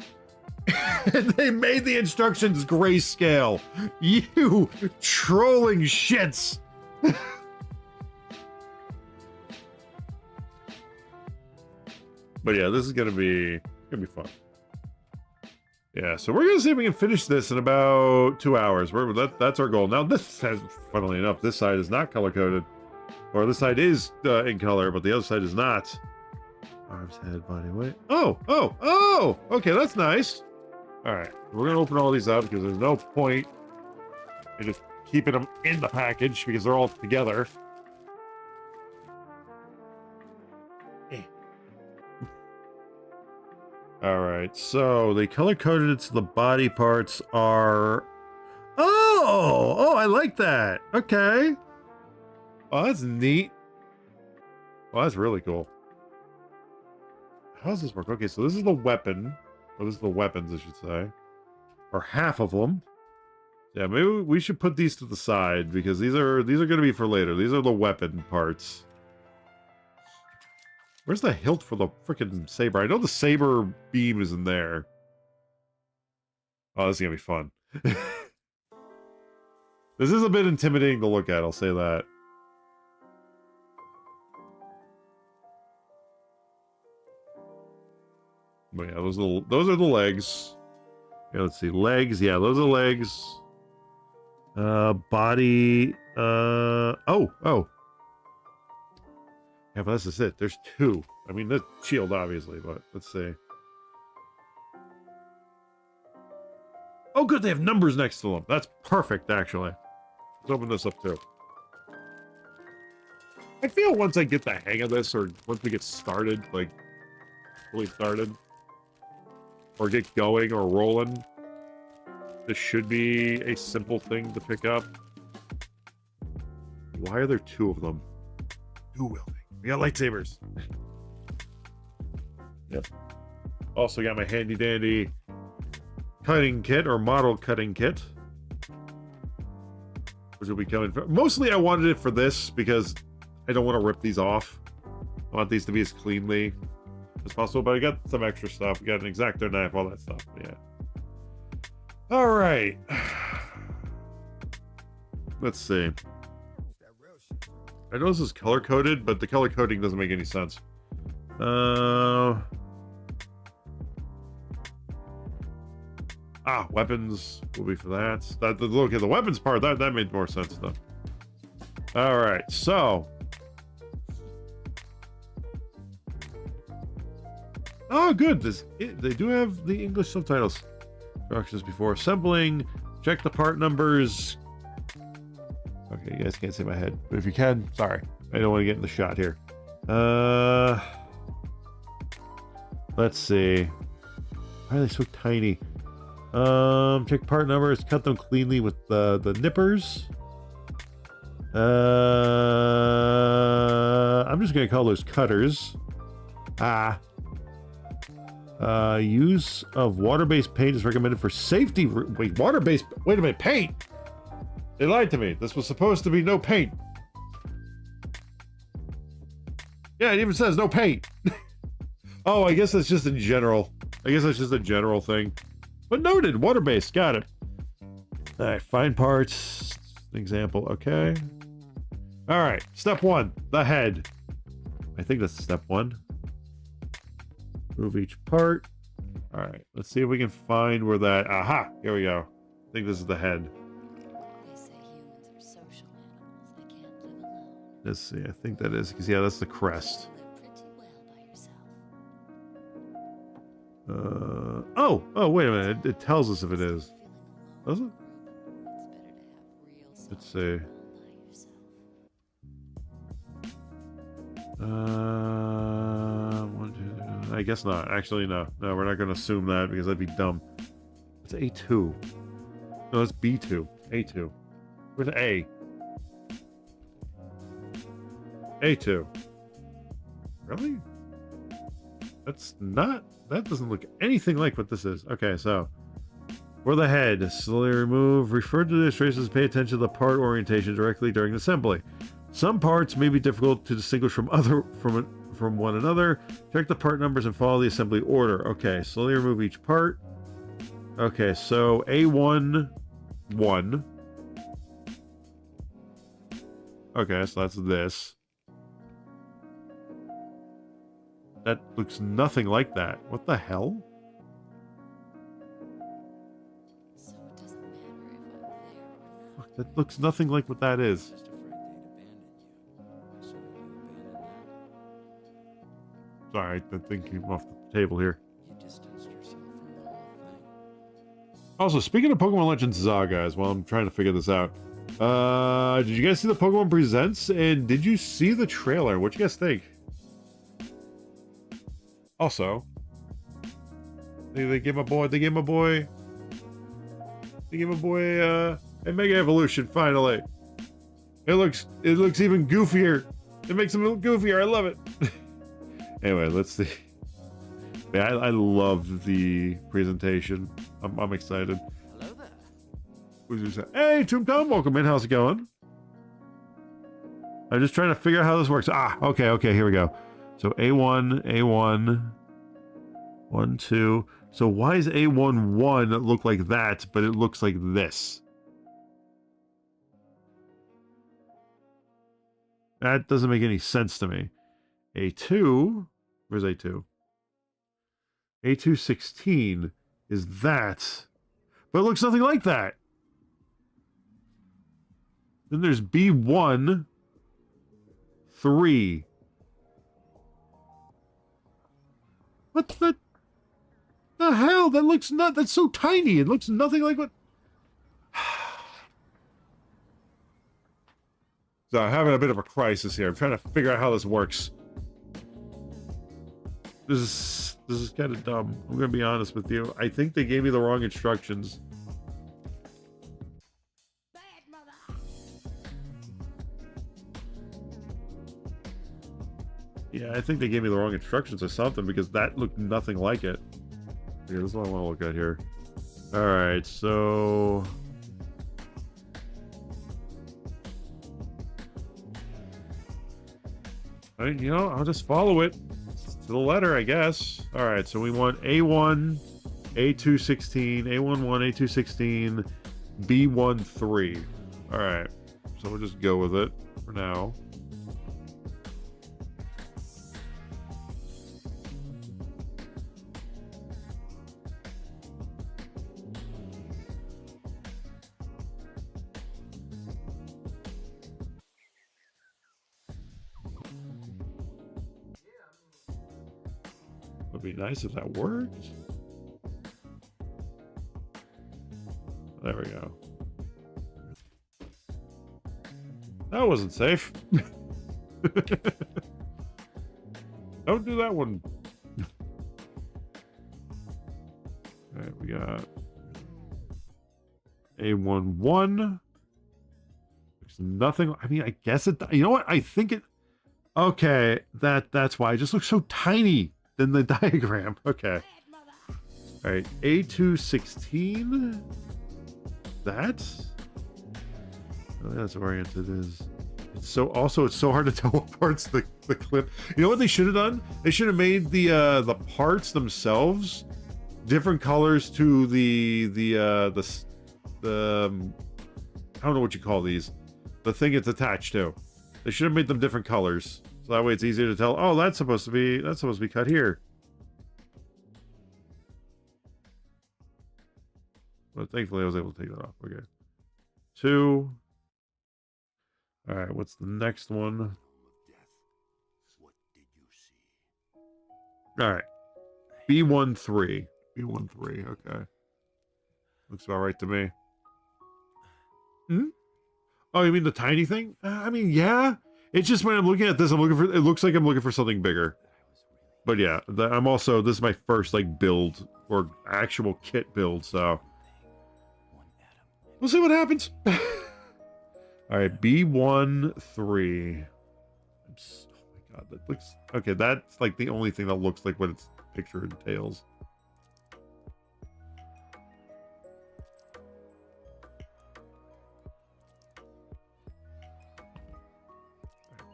Speaker 1: And they made the instructions grayscale. You trolling shits. But yeah, this is gonna be fun. Yeah, so we're gonna see if we can finish this in about 2 hours. That's our goal. Now, this has, funnily enough, this side is not color coded, or this side is in color, but the other side is not. Arms, head, body, weight. Oh! Okay, that's nice. All right, we're gonna open all these up because there's no point in just keeping them in the package because they're all together. All right, so they color-coded it so the body parts are... Oh, I like that. Okay. Oh, that's neat. Well, that's really cool. How does this work? Okay, so this is the weapon. Or this is the weapons, I should say. Or half of them. Yeah, maybe we should put these to the side because these are going to be for later. These are the weapon parts. Where's the hilt for the freaking saber? I know the saber beam is in there. Oh, this is going to be fun. This is a bit intimidating to look at, I'll say that. But yeah, those are the legs. Yeah, let's see. Legs, yeah, those are legs. Body, oh. Yeah, but that's just it. There's two. I mean, the shield, obviously, but let's see. Oh, good, they have numbers next to them. That's perfect, actually. Let's open this up, too. I feel once I get the hang of this, or once we get started, like, fully started, or get going or rolling, this should be a simple thing to pick up. Why are there two of them? Dual wielding. We got lightsabers. Yep. Also got my handy dandy cutting kit, or model cutting kit, which will be coming for. Mostly I wanted it for this because I don't want to rip these off. I want these to be as cleanly as possible, but I got some extra stuff. We got an X-Acto knife, all that stuff. Yeah. All right. Let's see. I know this is color coded, but the color coding doesn't make any sense. Weapons will be for that. Look at the weapons part. That made more sense though. All right, so. Oh, good. They do have the English subtitles. Instructions before assembling. Check the part numbers. Okay, you guys can't see my head, but if you can, sorry. I don't want to get in the shot here. Let's see. Why are they so tiny? Check part numbers. Cut them cleanly with the nippers. I'm just gonna call those cutters. Use of water-based paint is recommended for safety. Wait, water-based? Wait a minute, paint? They lied to me. This was supposed to be no paint. Yeah, it even says no paint. Oh, I guess that's just in general. I guess that's just a general thing. But noted, water-based. Got it. All right, fine parts. Example. Okay. All right, step one, the head. I think that's step one. Move each part. All right, let's see if we can find where that. Aha! Here we go. I think this is the head.
Speaker 3: They say humans are social animals. They can't live alone.
Speaker 1: Let's see. I think that is because yeah, that's the crest.
Speaker 3: You live pretty well by yourself.
Speaker 1: Oh, wait a minute. It tells us if it is. Does it?
Speaker 3: It's better to have real
Speaker 1: Let's
Speaker 3: solitude
Speaker 1: see.
Speaker 3: all by yourself.
Speaker 1: One, two, I guess not. Actually, no. No, we're not going to assume that because that'd be dumb. It's A2. No, it's B2. A2. Where's A? A2. Really? That's not... That doesn't look anything like what this is. Okay, so... For the head, slowly remove. Refer to the traces. Pay attention to the part orientation directly during assembly. Some parts may be difficult to distinguish from one another. Check the part numbers and follow the assembly order. Okay, slowly remove each part. Okay, so A1, 1. Okay, so that's this. That looks nothing like that. What the hell?
Speaker 3: So it doesn't matter if I'm there.
Speaker 1: Fuck, that looks nothing like what that is.
Speaker 4: Just afraid they'd abandon you. So you abandoned them.
Speaker 1: Sorry, that thing came off the table here.
Speaker 4: You distanced yourself from the whole thing.
Speaker 1: Also, speaking of Pokemon Legends ZA, guys, while I'm trying to figure this out, did you guys see the Pokemon Presents? And did you see the trailer? What you guys think? Also, they gave my boy a Mega Evolution finally. It looks even goofier. It makes him look goofier. I love it. Anyway, let's see. Yeah, I love the presentation. I'm excited.
Speaker 4: Hello there.
Speaker 1: Who's this? Hey, Toom Tom, welcome in. How's it going? I'm just trying to figure out how this works. Okay, here we go. So A1, 1, 2. So why is A1, 1 look like that, but it looks like this? That doesn't make any sense to me. A2, where's A2? A2, 16 is that, but it looks nothing like that. Then there's B1, 3. What the hell? That looks not. That's so tiny. It looks nothing like what. So I'm having a bit of a crisis here. I'm trying to figure out how this works. This is kind of dumb. I'm gonna be honest with you. I think they gave me the wrong instructions. Yeah, I think they gave me the wrong instructions or something because that looked nothing like it. Yeah, this is what I want to look at here. Alright, so... I'll just follow it to the letter, I guess. All right, so we want A1, A216, A11, A216, B13. All right, so we'll just go with it for now. Would be nice if that worked. There we go. That wasn't safe. Don't do that one. All right, we got A11. There's nothing. I mean, I guess it. You know what? I think it. Okay, that's why it just looks so tiny in the diagram. Okay. All right, A216. That's oriented is. It's so hard to tell what parts the clip. You know what they should have done? They should have made the parts themselves different colors to the I don't know what you call these. The thing it's attached to. They should have made them different colors. So that way it's easier to tell, oh, that's supposed to be cut here. But thankfully I was able to take that off. Okay. 2. All right, what's the next one? All right. B13. B13, okay. Looks about right to me. Hmm? Oh, you mean the tiny thing? I mean, yeah. It's just when I'm looking at this, it looks like I'm looking for something bigger. But yeah, this is my first like build or actual kit build, so we'll see what happens. All right, B13. Oh my god, that looks okay. That's like the only thing that looks like what its picture entails.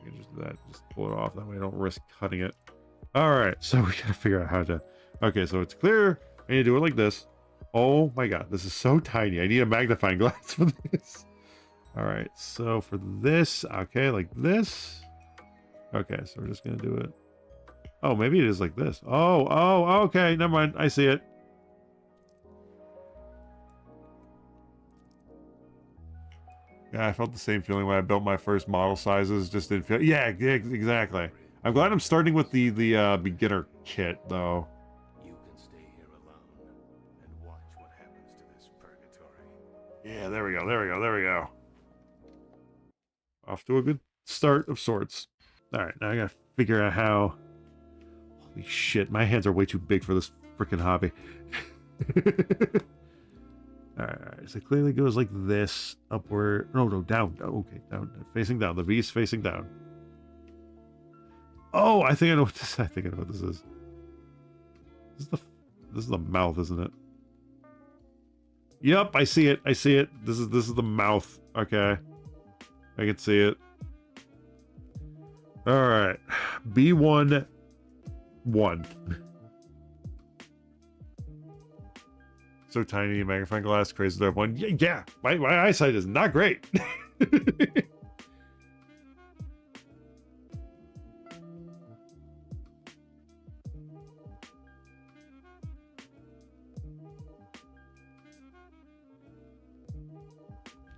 Speaker 1: You can just do that, just pull it off. That way I don't risk cutting it. All right, so we gotta figure out how to. Okay, so it's clear. I need to do it like this. Oh my god, this is so tiny. I need a magnifying glass for this. All right, so for this, okay, like this. Okay, so we're just gonna do it. Oh, maybe it is like this. Oh, okay, never mind. I see it. Yeah, I felt the same feeling when I built my first model sizes. Just didn't feel. Yeah, exactly. I'm glad I'm starting with the beginner kit though.
Speaker 2: You can stay here alone and watch what happens to this purgatory.
Speaker 1: Yeah, there we go. Off to a good start of sorts. All right, now I gotta figure out how. Holy shit, my hands are way too big for this freaking hobby. All right, so it clearly goes like this, upward. No, down. Okay, down, facing down. The V's facing down. Oh, I think I know what this. I think I know what this is. This is the mouth, isn't it? Yep, I see it. This is the mouth. Okay, I can see it. All right, B1. So tiny, magnifying glass, crazy there. One. Yeah, my eyesight is not great.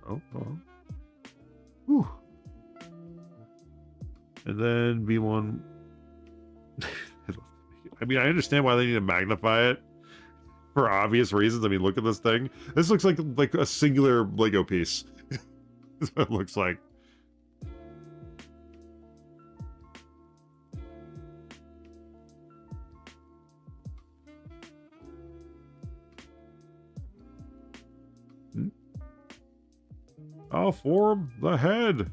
Speaker 1: Oh. Whew. And then B1. I mean, I understand why they need to magnify it for obvious reasons. I mean, look at this thing. This looks like a singular Lego piece. That's what it looks like. I'll form the head.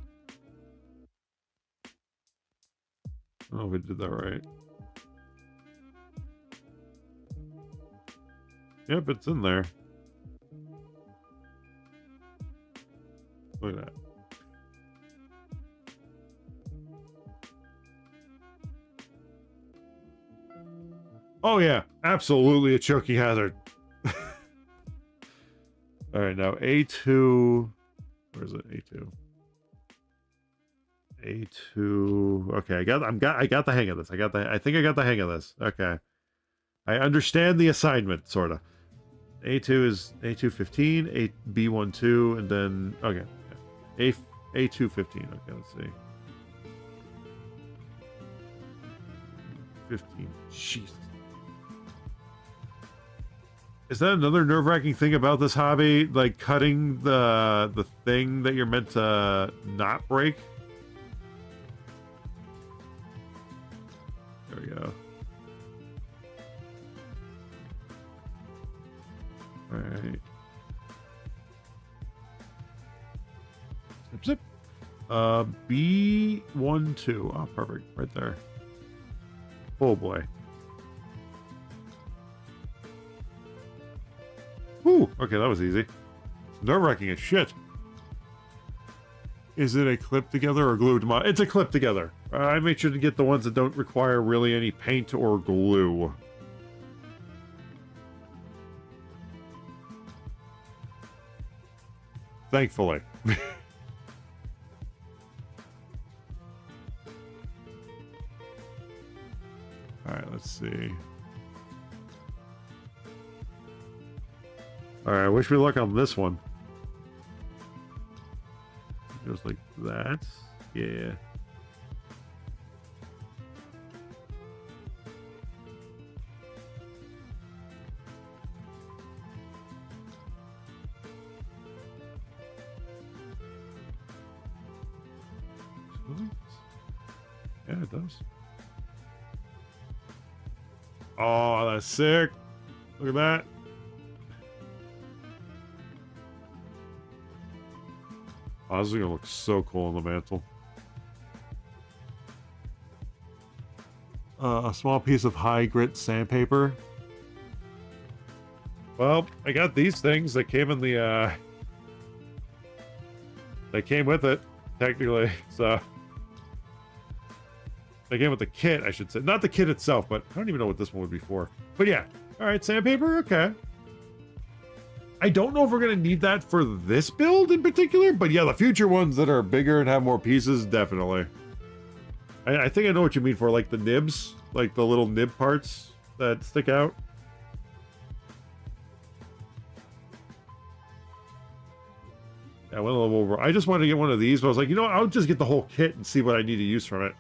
Speaker 1: Oh, we did that right. Yep, it's in there. Look at that. Oh yeah, absolutely a choking hazard. All right, now A2. Where is it? A2. A2. Okay, I got the hang of this. I think I got the hang of this. Okay. I understand the assignment, sorta. A2 is A215, A B12, and then okay. A215. Okay, let's see. 15. Jesus. Is that another nerve-wracking thing about this hobby? Like cutting the thing that you're meant to not break? There we go. Alright. Zip zip. B12. Oh, perfect. Right there. Oh boy. Whew. Okay, that was easy. Nerve-wracking as shit. Is it a clip together or glued? It's a clip together. I made sure to get the ones that don't require really any paint or glue. Thankfully. Alright, let's see. Alright, wish me luck on this one. It goes like that. Yeah. Yeah, it does. Oh, that's sick. Look at that. Oh, this is gonna look so cool on the mantle. A small piece of high grit sandpaper. Well, I got these things that came in the they came with it, technically, so they came with the kit, I should say. Not the kit itself, but I don't even know what this one would be for. But yeah. Alright, sandpaper, okay. I don't know if we're going to need that for this build in particular, but yeah, the future ones that are bigger and have more pieces, definitely. I think I know what you mean for, like, the nibs. Like, the little nib parts that stick out. Yeah, one level over. I just wanted to get one of these, but I was like, you know what? I'll just get the whole kit and see what I need to use from it.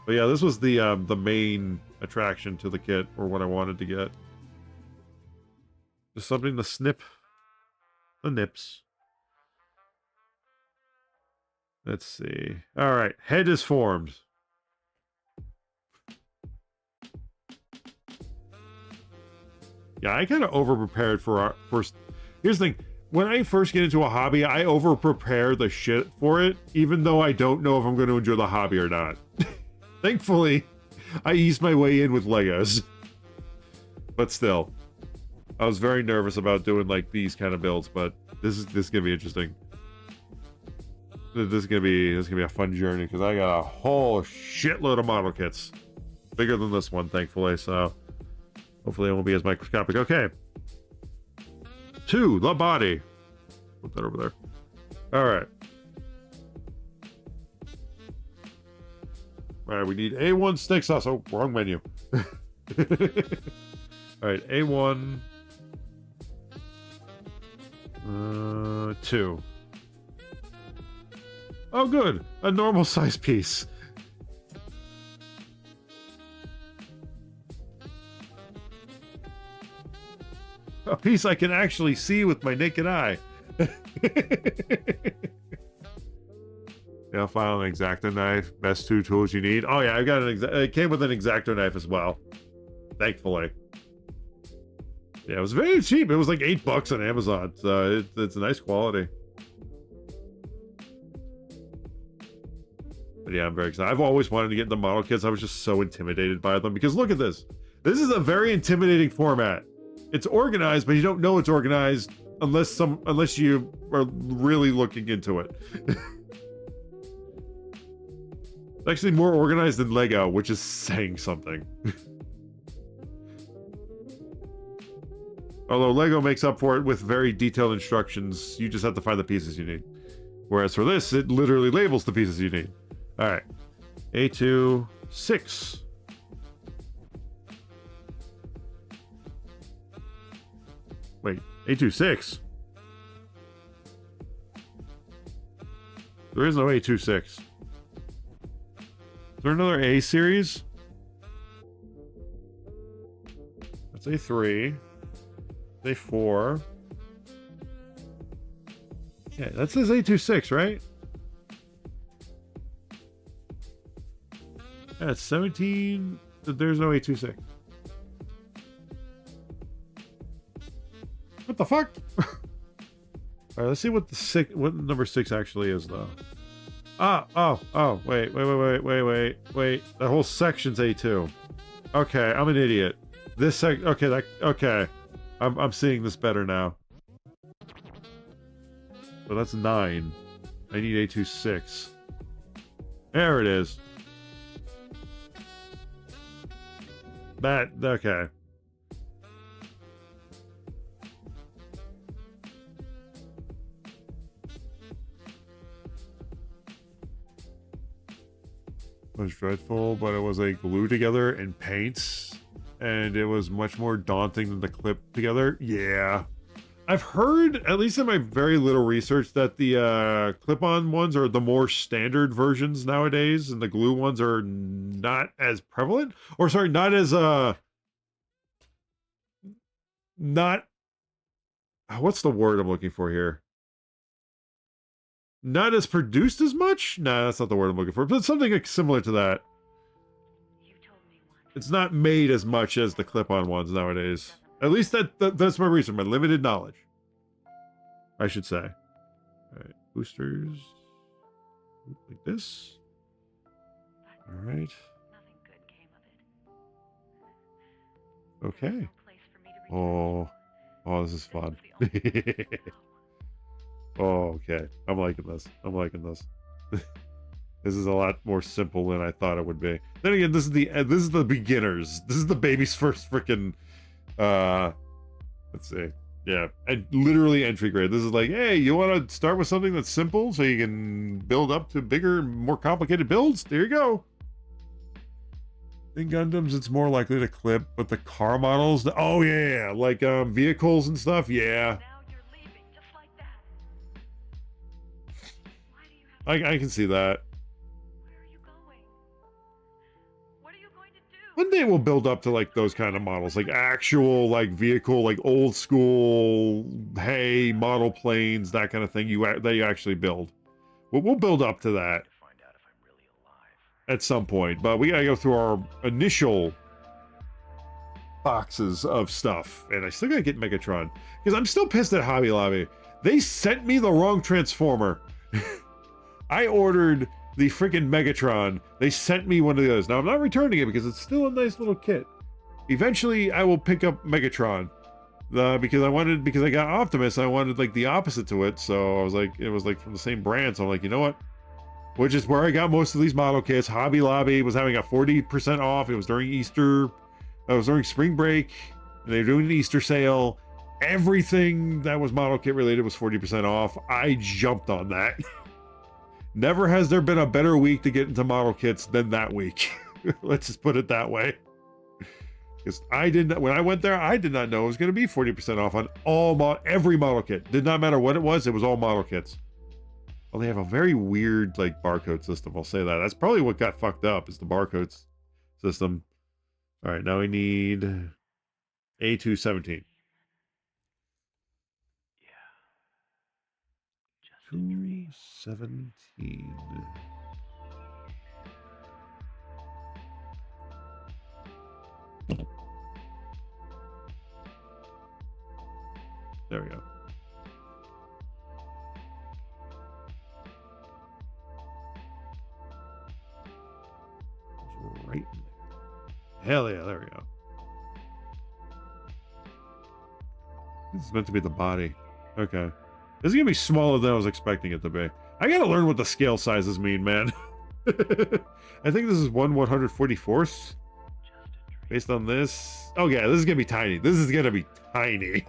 Speaker 1: But yeah, this was the main attraction to the kit, or what I wanted to get. Just something to snip the nips. Let's see. All right, head is formed. Yeah, I kind of over-prepared for our first. Here's the thing. When I first get into a hobby, I over-prepare the shit for it, even though I don't know if I'm going to enjoy the hobby or not. Thankfully, I eased my way in with Legos. But still, I was very nervous about doing like these kind of builds, but this is gonna be interesting. This is gonna be a fun journey because I got a whole shitload of model kits, bigger than this one, thankfully. So hopefully it won't be as microscopic. Okay, 2, the body. Put that over there. All right. All right, we need A1 steak sauce. Oh, wrong menu. All right, A1. 2. Oh, good. A normal size piece. A piece I can actually see with my naked eye. Yeah, file an X-Acto knife. Best 2 tools you need. Oh yeah, I got an it came with an X-Acto knife as well. Thankfully. Yeah, it was very cheap. It was like $8 on Amazon. So it's a nice quality. But yeah, I'm very excited. I've always wanted to get the model kits. I was just so intimidated by them because look at this. This is a very intimidating format. It's organized, but you don't know it's organized unless you are really looking into it. It's actually more organized than Lego, which is saying something. Although Lego makes up for it with very detailed instructions, you just have to find the pieces you need. Whereas for this, it literally labels the pieces you need. All right, A2 6. Wait, A2 6. There is no A2 6. Is there another A series? That's A3. A4. Yeah, that says A26, right? Yeah, it's 17. There's no A26. What the fuck? Alright, let's see what what number 6 actually is, though. Wait. That whole section's A2. Okay, I'm an idiot. This okay. I'm seeing this better now. So that's 9. I need A2 6. There it is. Okay. It was dreadful, but it was like glued together in paints, and it was much more daunting than the clip together. Yeah. I've heard, at least in my very little research, that the clip-on ones are the more standard versions nowadays, and the glue ones are not as prevalent. Or sorry, not as not what's the word I'm looking for here? Not as produced as much? Nah, that's not the word I'm looking for. But something like similar to that. It's not made as much as the clip-on ones nowadays. At least that's my reason, my limited knowledge, I should say. All right, boosters. Like this. All right. Okay. Oh, this is fun. Oh, okay. I'm liking this. This is a lot more simple than I thought it would be. Then again, this is the beginners. This is the baby's first freaking let's see. Yeah, and literally entry grade. This is like, hey, you want to start with something that's simple so you can build up to bigger, more complicated builds? There you go. In Gundams, it's more likely to clip, but the car models, oh yeah, like vehicles and stuff, yeah. I can see that. One day we'll build up to like those kind of models, like actual like vehicle, like old school, hey, model planes, that kind of thing. That you actually build. We'll build up to that at some point, but we gotta go through our initial boxes of stuff, and I still gotta get Megatron because I'm still pissed at Hobby Lobby. They sent me the wrong Transformer. I ordered the freaking Megatron. They sent me one of those. Now I'm not returning it because it's still a nice little kit. Eventually I will pick up Megatron because I got Optimus. I wanted like the opposite to it, so I was like, it was like from the same brand, so I'm like, you know what, which is where I got most of these model kits. Hobby Lobby was having a 40% off. It was during Easter. It was during spring break, and they were doing an Easter sale. Everything that was model kit related was 40% off. I jumped on that. Never has there been a better week to get into model kits than that week. Let's just put it that way. Because when I went there, I did not know it was going to be 40% off on every model kit. Did not matter what it was all model kits. Well, they have a very weird like barcode system, I'll say that. That's probably what got fucked up, is the barcodes system. All right, now we need A217. 217. There we go. It's right in there. Hell yeah, there we go. This is meant to be the body. Okay. This is gonna be smaller than I was expecting it to be. I gotta learn what the scale sizes mean, man. I think this is 1/144th. Based on this. Oh yeah, this is gonna be tiny. This is gonna be tiny.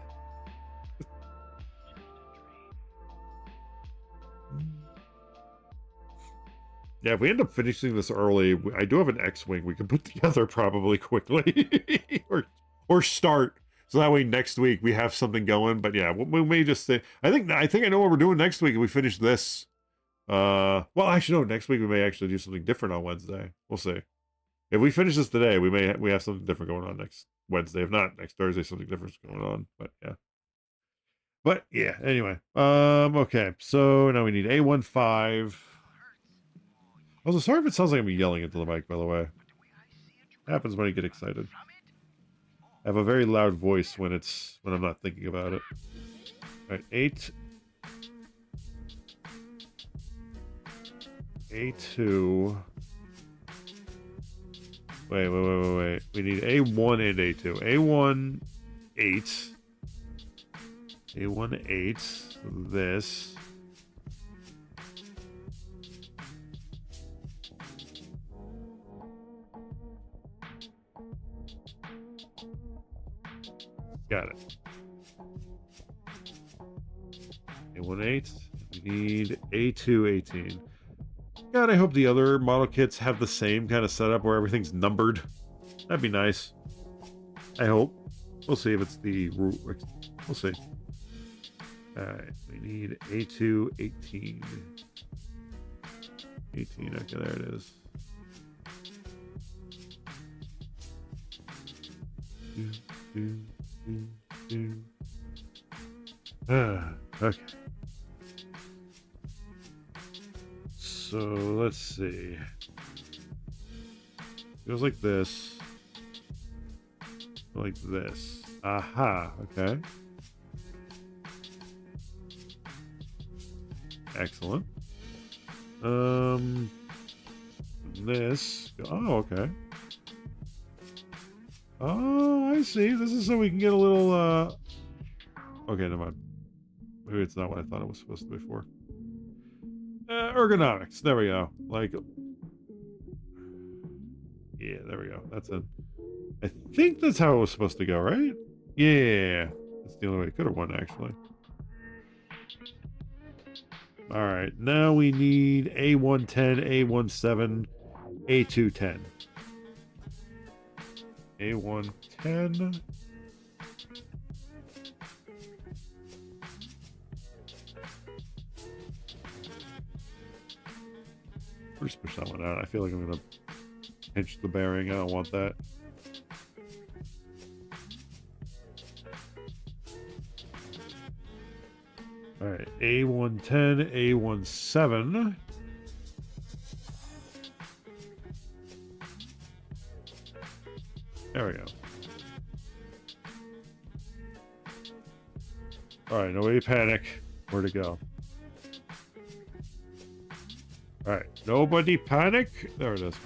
Speaker 1: Yeah, if we end up finishing this early, I do have an X-wing we can put together probably quickly, or start, so that way next week we have something going. But yeah, we may just say. I think I know what we're doing next week if we finish this. Well, actually, no. Next week we may actually do something different on Wednesday. We'll see. If we finish this today, we have something different going on next Wednesday. If not, next Thursday something different is going on. But yeah. But yeah. Anyway. Okay. So now we need A15. Also, sorry if it sounds like I'm yelling into the mic, by the way. Happens when I get excited. I have a very loud voice when I'm not thinking about it. Alright, 8. A2. Wait. We need A1 and A2. A1, 8. A1, 8. This. Got it. A1, 8. We need A2, 18. God, I hope the other model kits have the same kind of setup where everything's numbered. That'd be nice. I hope. We'll see if it's the... We'll see. Alright, we need A2, 18. 18, okay, there it is. Okay. So let's see. Goes like this. Like this. Aha, okay. Excellent. This. Oh, okay. Oh, I see. This is so we can get a little, okay, never mind. Maybe it's not what I thought it was supposed to be for. Ergonomics. There we go. Like, yeah, there we go. That's it. I think that's how it was supposed to go, right? Yeah. That's the only way it could have won, actually. All right. Now we need A110, A17, A210. A110. Just push that one out. I feel like I'm going to pinch the bearing. I don't want that. All right. A110, A17. There we go. All right. Nobody panic. Where to go? All right, nobody panic. There it is.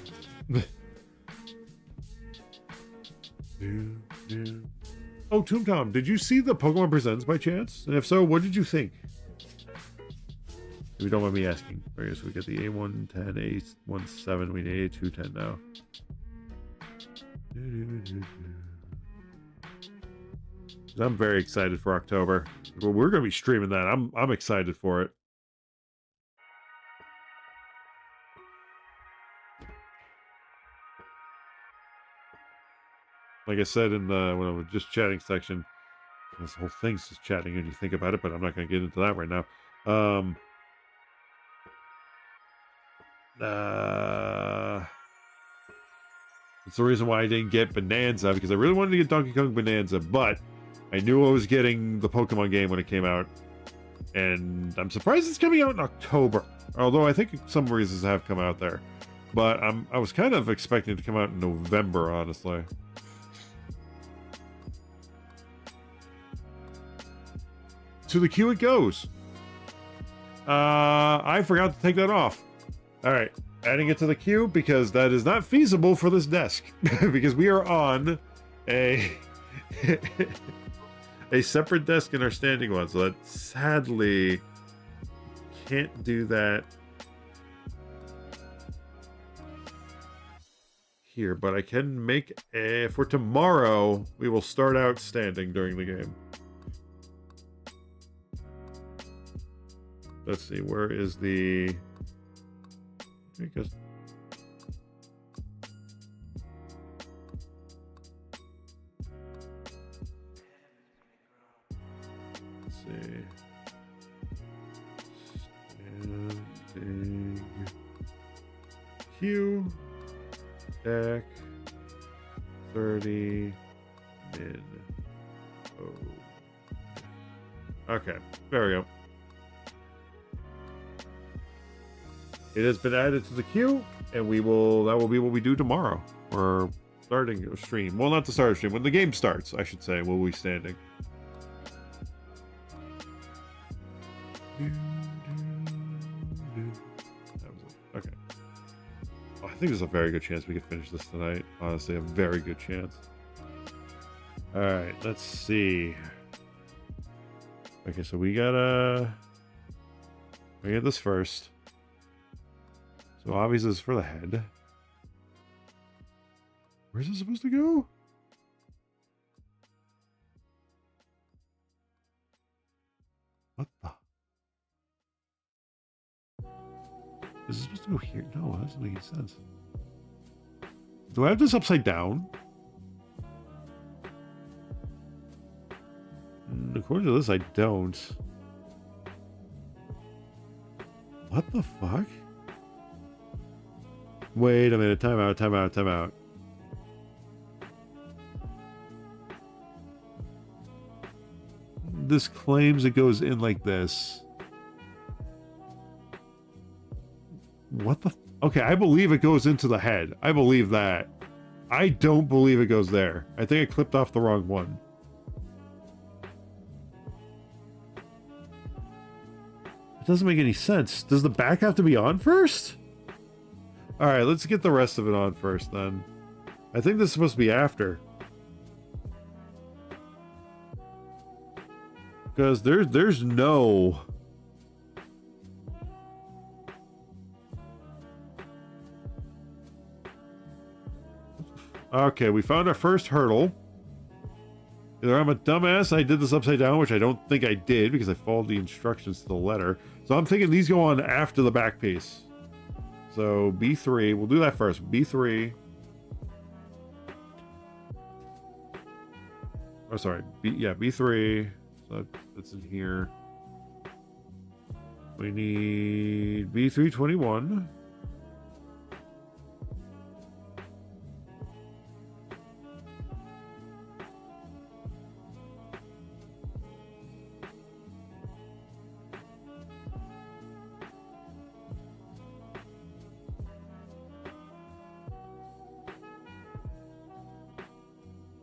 Speaker 1: Oh, Toom Tom, did you see the Pokemon Presents by chance? And if so, what did you think? If you don't mind me asking. All right, so we get the A110, A17, we need A210 now. I'm very excited for October. Well, we're going to be streaming that. I'm excited for it. Like I said in the when I was just chatting section, this whole thing's just chatting when you think about it, but I'm not going to get into that right now. It's the reason why I didn't get Bonanza, because I really wanted to get Donkey Kong Bonanza, but I knew I was getting the Pokemon game when it came out, and I'm surprised it's coming out in October. Although I think some reasons have come out there, but I was kind of expecting it to come out in November, honestly. To the queue it goes. I forgot to take that off. All right, adding it to the queue because that is not feasible for this desk because we are on a a separate desk in our standing one, so that sadly can't do that here. But I can make a for tomorrow. We will start out standing during the game. Let's see, where is the There he goes. Let's see. Standing Q. Deck. 30. Min. Oh. Okay. There we go. It has been added to the queue, and that will be what we do tomorrow. Or starting a stream. Well, not the start of stream. When the game starts, I should say, we'll be standing. That was it. Okay. Oh, I think there's a very good chance we could finish this tonight. Honestly, a very good chance. Alright, let's see. Okay, so we get this first. So obviously this is for the head. Where's it supposed to go? What the? Is it supposed to go here? No, that doesn't make any sense. Do I have this upside down? According to this, I don't. What the fuck? Wait a minute. Time out, time out, time out. This claims it goes in like this. What the... Okay, I believe it goes into the head. I believe that. I don't believe it goes there. I think I clipped off the wrong one. It doesn't make any sense. Does the back have to be on first? Alright, let's get the rest of it on first then. I think this is supposed to be after. Because there's no... Okay, we found our first hurdle. Either I'm a dumbass, I did this upside down, which I don't think I did because I followed the instructions to the letter. So I'm thinking these go on after the back piece. So B3, we'll do that first. B3. Oh, sorry. B3. So that's in here. We need B321.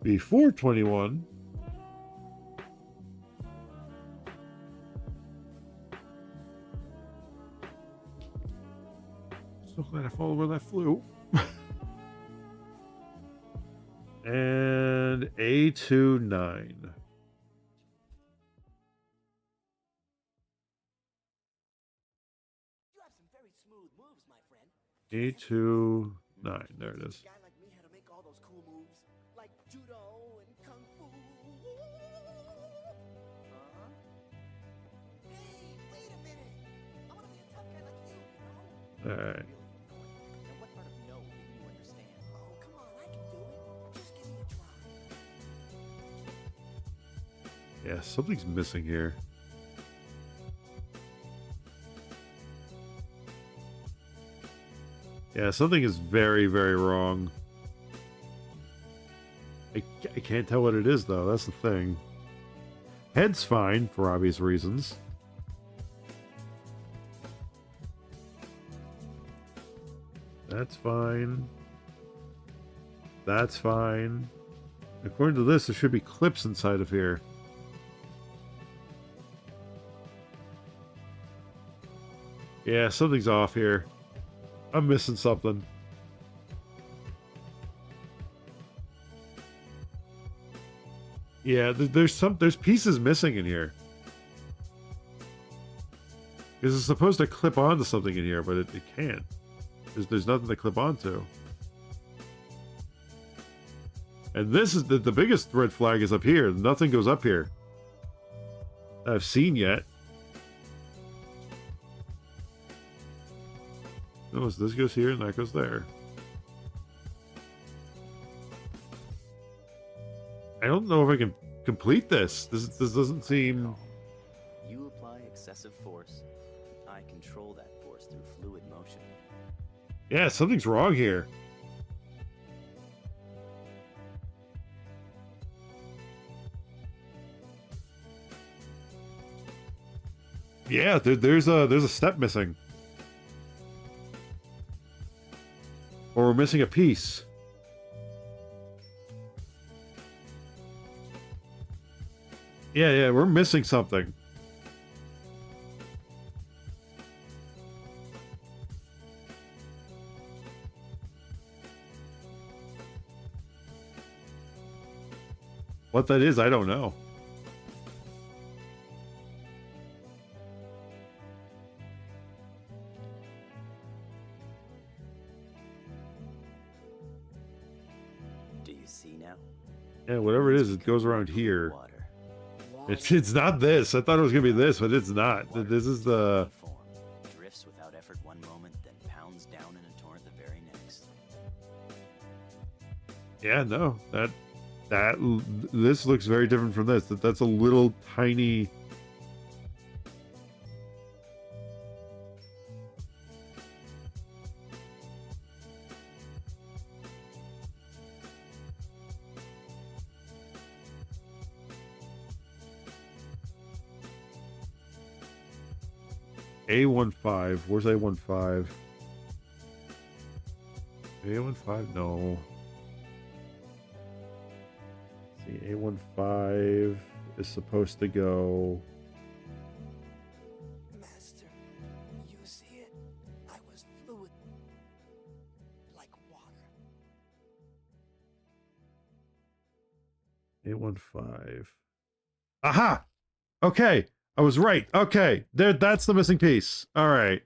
Speaker 1: B421. So glad I followed where that flew. And A29.
Speaker 5: You have some very smooth moves, my friend.
Speaker 1: A29. There it is.
Speaker 5: A guy like me had to make all those cool moves, like judo and kung fu. Hey, wait a minute! I want to be a tough guy like you, you know?
Speaker 1: All right.
Speaker 5: And what part of no didn't you understand? Oh, come on, I can do it. Just give me a try.
Speaker 1: Yeah, something's missing here. Yeah, something is very, very wrong. I can't tell what it is, though. That's the thing. Head's fine, for obvious reasons. That's fine. That's fine. According to this, there should be clips inside of here. Yeah, something's off here. I'm missing something. Yeah, there's pieces missing in here. Because it's supposed to clip onto something in here, but it can't. There's nothing to clip onto. And this is the biggest red flag is up here. Nothing goes up here that I've seen yet. No, so this goes here and that goes there. I don't know if I can complete this. This doesn't seem...
Speaker 5: You apply excessive force. I control that force through fluid motion.
Speaker 1: Yeah, something's wrong here. Yeah, there's a step missing. Or we're missing a piece. Yeah, we're missing something. What that is, I don't know.
Speaker 5: Do you see now?
Speaker 1: Yeah, whatever it is, it goes around here.
Speaker 5: Water.
Speaker 1: It's not this. I thought it was gonna be this, but it's not. This is the...
Speaker 5: Form. Drifts without effort one moment, then pounds down in a torrent the very next.
Speaker 1: Yeah, no, this looks very different from this. That's a little tiny... A15. Where's A15? A15? No. See, A15 is supposed to go...
Speaker 5: Master, you see it? I was fluid. Like water.
Speaker 1: A15. Aha! Okay, I was right. Okay, that's the missing piece. All right,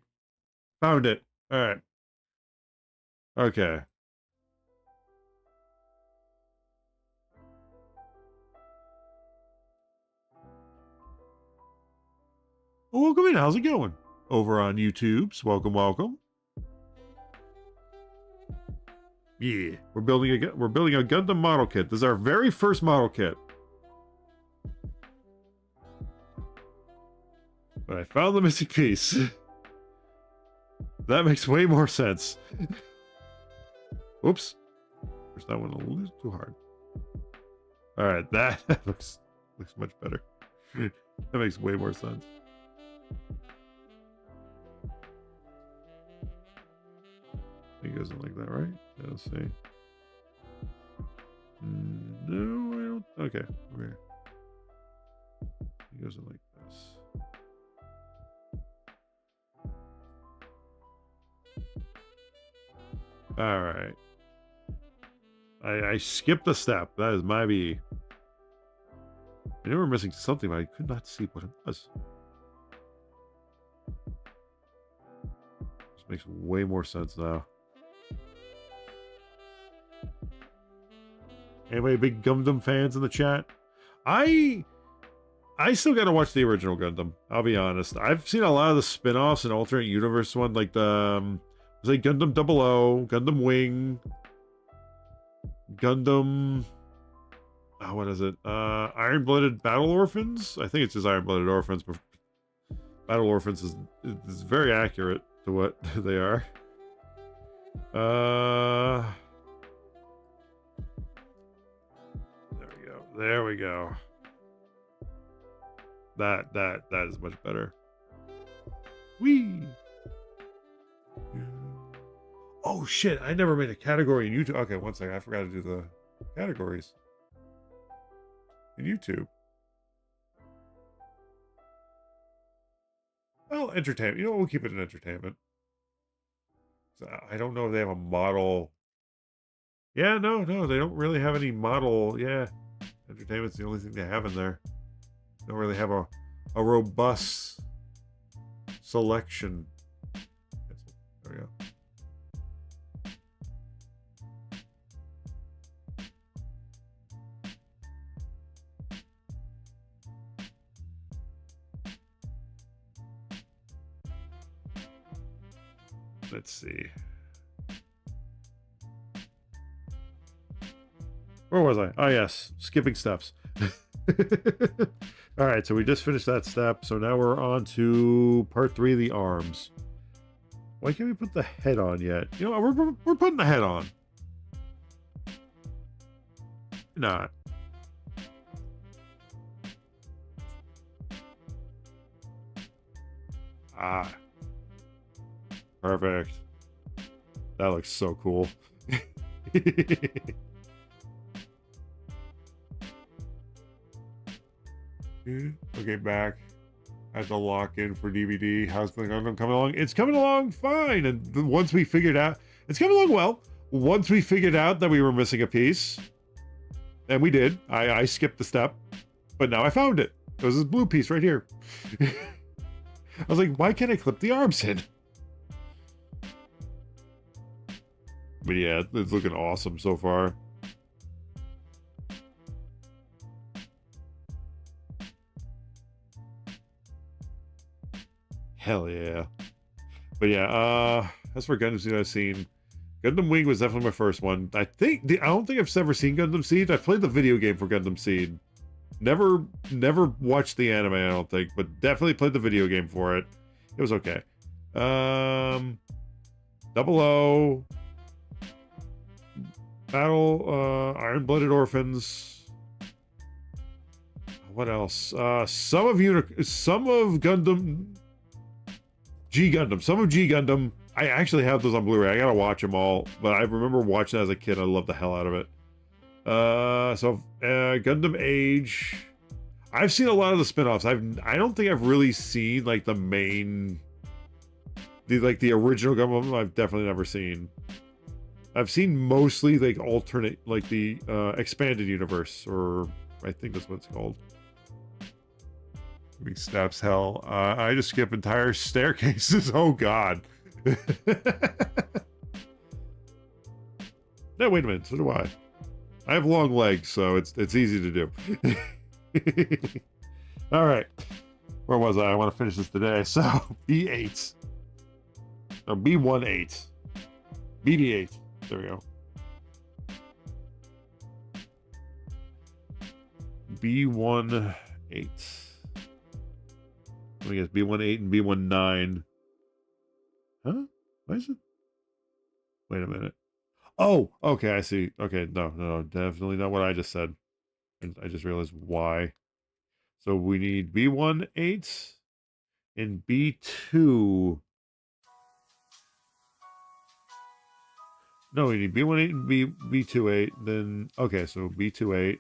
Speaker 1: found it. All right. Okay. Well, welcome in. How's it going? Over on YouTube's. Welcome. Yeah, we're building a Gundam model kit. This is our very first model kit. But I found the missing piece. That makes way more sense. Whoops. There's that one a little too hard. All right, that looks much better. That makes way more sense. It goes in like that, right? Yeah, let's see. No, I don't. Okay, over here. It goes in like this. All right. I skipped a step. That is my B. I knew we were missing something, but I could not see what it was. This makes way more sense now. Anybody big Gundam fans in the chat? I still gotta watch the original Gundam. I'll be honest. I've seen a lot of the spin-offs and alternate universe one, like the was like Gundam 00, Gundam Wing, Gundam. Oh, what is it? Iron-Blooded Battle Orphans. I think it's just Iron-Blooded Orphans, but Battle Orphans is very accurate to what they are. There we go. That is much better. Whee! Oh shit, I never made a category in YouTube. Okay, one second, I forgot to do the categories in YouTube. Well, entertainment. You know what, we'll keep it in entertainment. So I don't know if they have a model. Yeah, no, they don't really have any model. Yeah. Entertainment's the only thing they have in there. Don't really have a robust selection. There we go. Let's see. Where was I? Oh, yes. Skipping steps. All right, so we just finished that step. So now we're on to part 3 of the arms. Why can't we put the head on yet? You know, we're putting the head on. Not. Ah. Perfect. That looks so cool. Okay, back at the lock-in for DVD. How's the Gundam coming along? It's coming along fine. And once we figured out, it's coming along well. Once we figured out that we were missing a piece, and we did. I skipped the step, but now I found it. It was this blue piece right here. I was like, why can't I clip the arms in? But yeah, it's looking awesome so far. Hell yeah. But yeah, that's for Gundam Seed I've seen. Gundam Wing was definitely my first one. I don't think I've ever seen Gundam Seed. I played the video game for Gundam Seed. Never watched the anime, I don't think, but definitely played the video game for it. It was okay. 00, Battle, Iron-Blooded Orphans. What else? Some of Gundam, G Gundam. Some of G Gundam. I actually have those on Blu-ray. I gotta watch them all, but I remember watching it as a kid. I loved the hell out of it. Gundam Age. I've seen a lot of the spin-offs. I don't think I've really seen like the main, the original Gundam. I've definitely never seen. I've seen mostly like alternate, like the expanded universe, or I think that's what it's called. Big steps, hell. I just skip entire staircases. Oh God. No, wait a minute. So do I. I have long legs, so it's easy to do. All right. Where was I? I want to finish this today. So B8. No, B18. BB8. There we go. B18. Let me guess. B18 and B19. Huh? Why is it? Wait a minute. Oh, okay, I see. Okay, no, definitely not what I just said. And I just realized why. So we need B18 and B2. No, we need B18 and B28. Then, okay, so B28.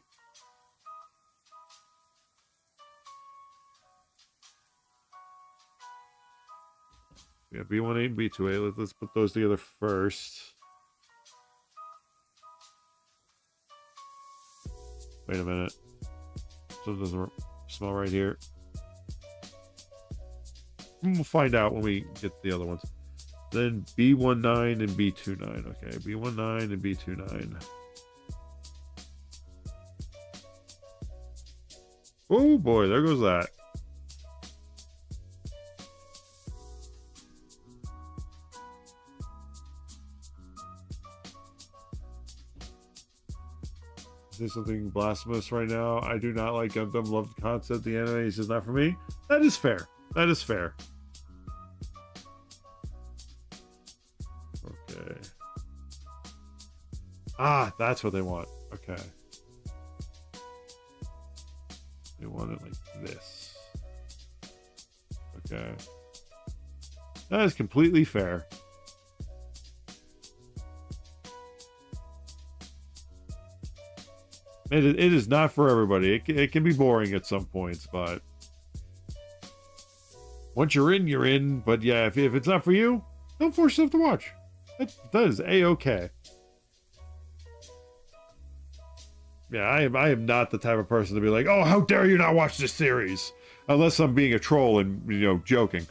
Speaker 1: We have B18 and B28. Let's put those together first. Wait a minute. Something doesn't smell right here. We'll find out when we get the other ones. Then B19 and B29. Okay, B19 and B29. Oh boy, there goes that. Say something blasphemous right now. I do not like Gundam. Love the concept. The anime is just not for me. That is fair. That is fair. Okay. Ah, that's what they want. Okay. They want it like this. Okay. That is completely fair. It is not for everybody. It can be boring at some points, but once you're in, you're in. But yeah, if it's not for you, don't force yourself to watch. That is A-okay. Yeah, I am not the type of person to be like, oh, how dare you not watch this series? Unless I'm being a troll and, you know, joking.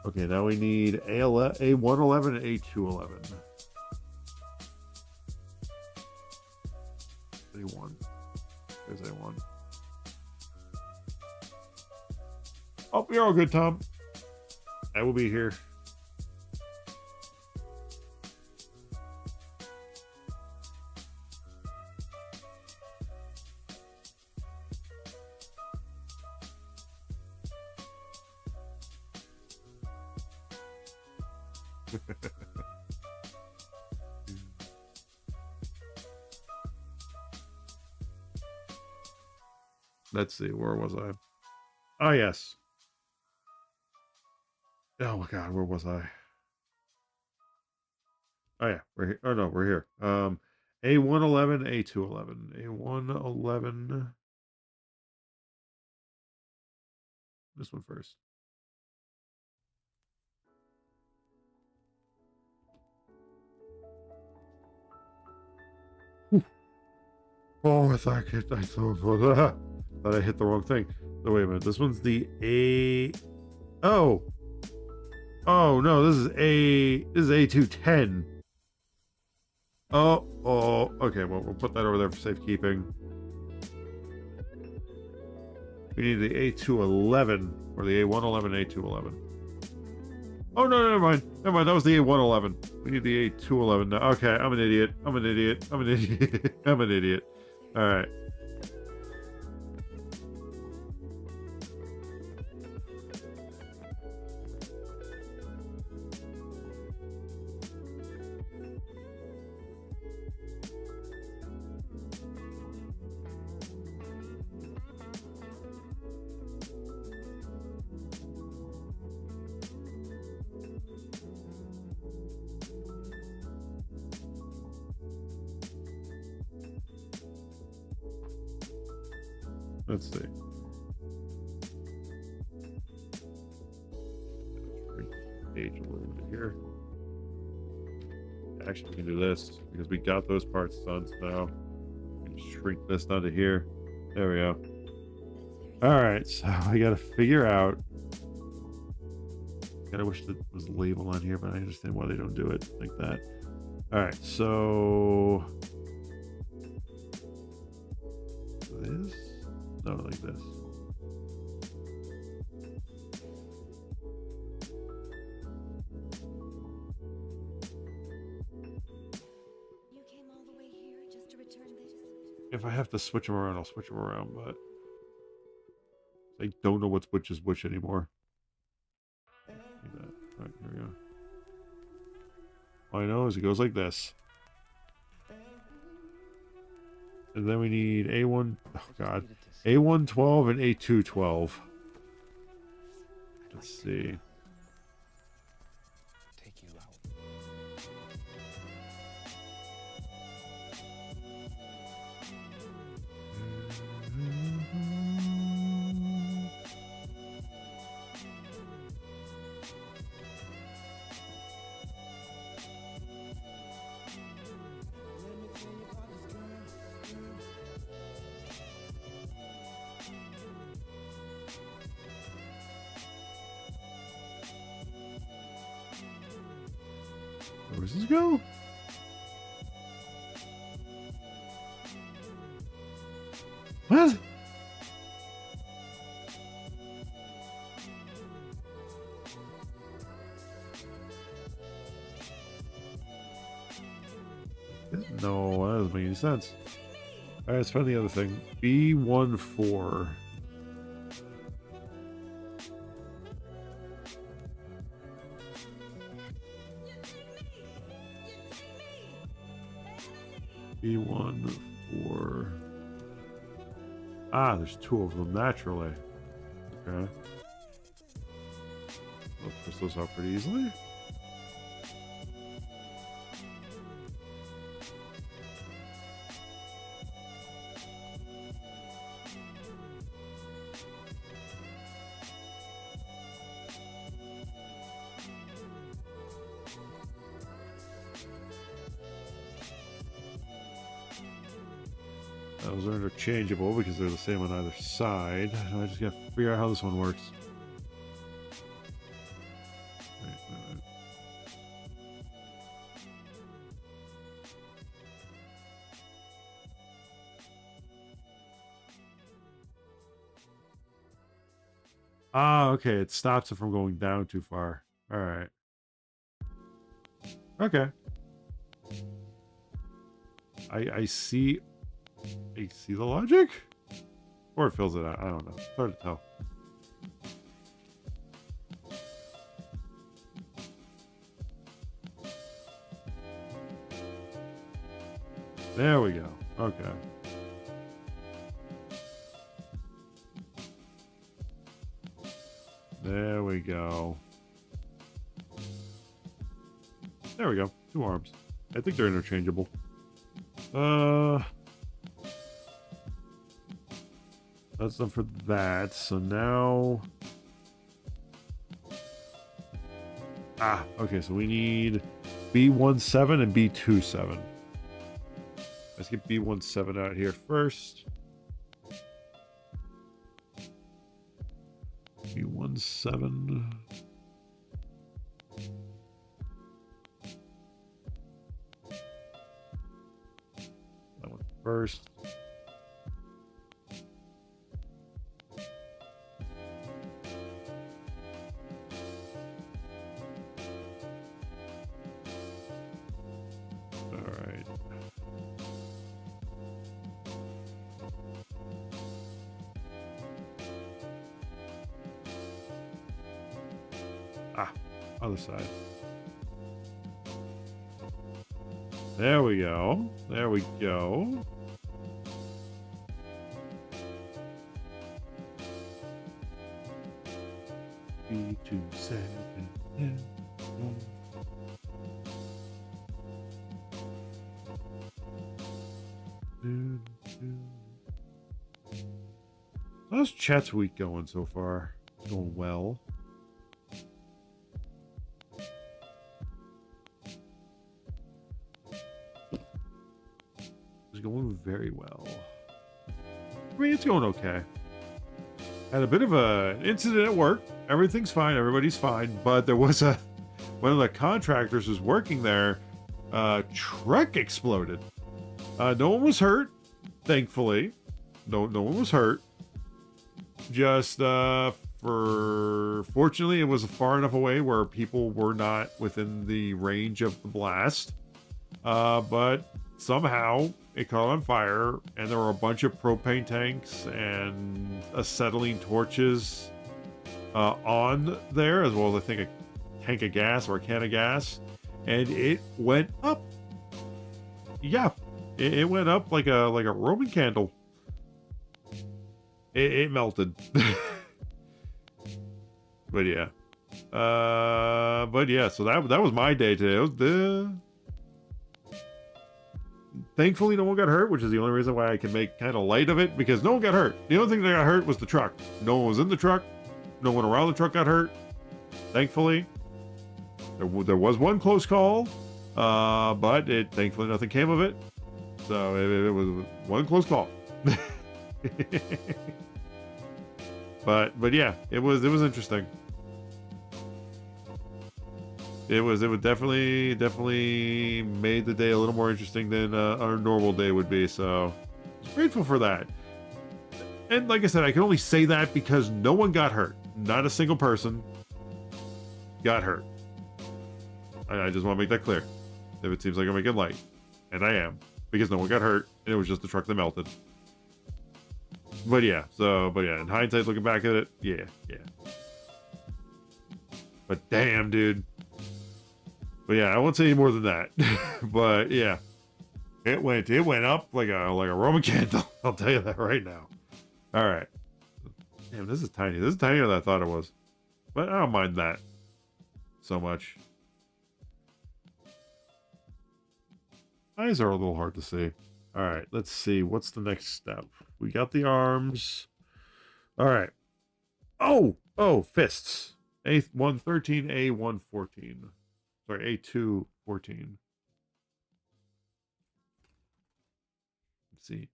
Speaker 1: Okay, now we need A111 and A211. A1. There's A1. Oh, you're all good, Tom. I will be here. Let's see, where was I? Oh, yes. Oh my God, where was I? Oh yeah, we're here. Oh no, we're here. A111, A211, A111. This one first. Oh, I thought I hit the wrong thing. So wait a minute. This one's the A. Oh. Oh no, this is A210. Oh. Okay, well we'll put that over there for safekeeping. We need the A211 or the A111, A211. Oh no, never mind. Never mind. That was the A111. We need the A211 now. Okay, I'm an idiot. I'm an idiot. I'm an idiot. I'm an idiot. All right. Let's see. Shrink the page a little bit here. Actually, we can do this because we got those parts done. So now we can shrink this down to here. There we go. All right, so I got to figure out. I wish there was a label on here, but I understand why they don't do it like that. All right, so this. No, like this.
Speaker 3: You came all the way here just to return this?
Speaker 1: If I have to switch them around, I'll switch them around, but I don't know which is which anymore. All right, here we go. All I know is it goes like this. And then we need A1, oh God, A112 and A212. Let's see.
Speaker 4: Take you out.
Speaker 1: Where does this go? What? No, that doesn't make any sense. All right, let's find the other thing. B14. B14. Ah, there's two of them naturally. Okay. I'll twist those out pretty easily. Those are interchangeable because they're the same on either side. I just gotta figure out how this one works. Wait. Ah, okay. It stops it from going down too far. All right. Okay. I see. I see the logic, or it fills it out. I don't know. It's hard to tell. There we go. Okay. There we go. There we go. 2 arms. I think they're interchangeable. That's done for that. So now... Ah, okay. So we need B17 and B27. Let's get B17 out here first. B17. That one first. All right. Ah, other side. There we go. There we go. B27. How's chat's week going so far? It's going well. It's going very well. I mean, it's going okay. Had a bit of an incident at work. Everything's fine. Everybody's fine. But there was one of the contractors who's working there. Truck exploded. No one was hurt, thankfully. No one was hurt. Just fortunately, it was far enough away where people were not within the range of the blast. But somehow it caught on fire, and there were a bunch of propane tanks and acetylene torches on there, as well as I think a tank of gas or a can of gas, and it went up. Yeah, it went up like a Roman candle. It melted. But yeah. So that was my day today. It was thankfully no one got hurt, which is the only reason why I can make kind of light of it, because no one got hurt. The only thing that got hurt was the truck. No one was in the truck. No one around the truck got hurt. Thankfully. There was one close call, but thankfully nothing came of it. So it was one close call. But yeah, it was interesting. It was definitely made the day a little more interesting than our normal day would be. So I was grateful for that. And like I said, I can only say that because no one got hurt. Not a single person got hurt. I just want to make that clear. If it seems like I'm making light, and I am, because no one got hurt, and it was just the truck that melted. But yeah, in hindsight, looking back at it, yeah. But damn, dude. But yeah, I won't say any more than that. But yeah, it went up like a Roman candle. I'll tell you that right now. All right. Damn, this is tiny. This is tinier than I thought it was. But I don't mind that so much. Eyes are a little hard to see. All right, let's see. What's the next step? We got the arms. All right. Oh, fists. A113, A114. Sorry, A214. Let's see.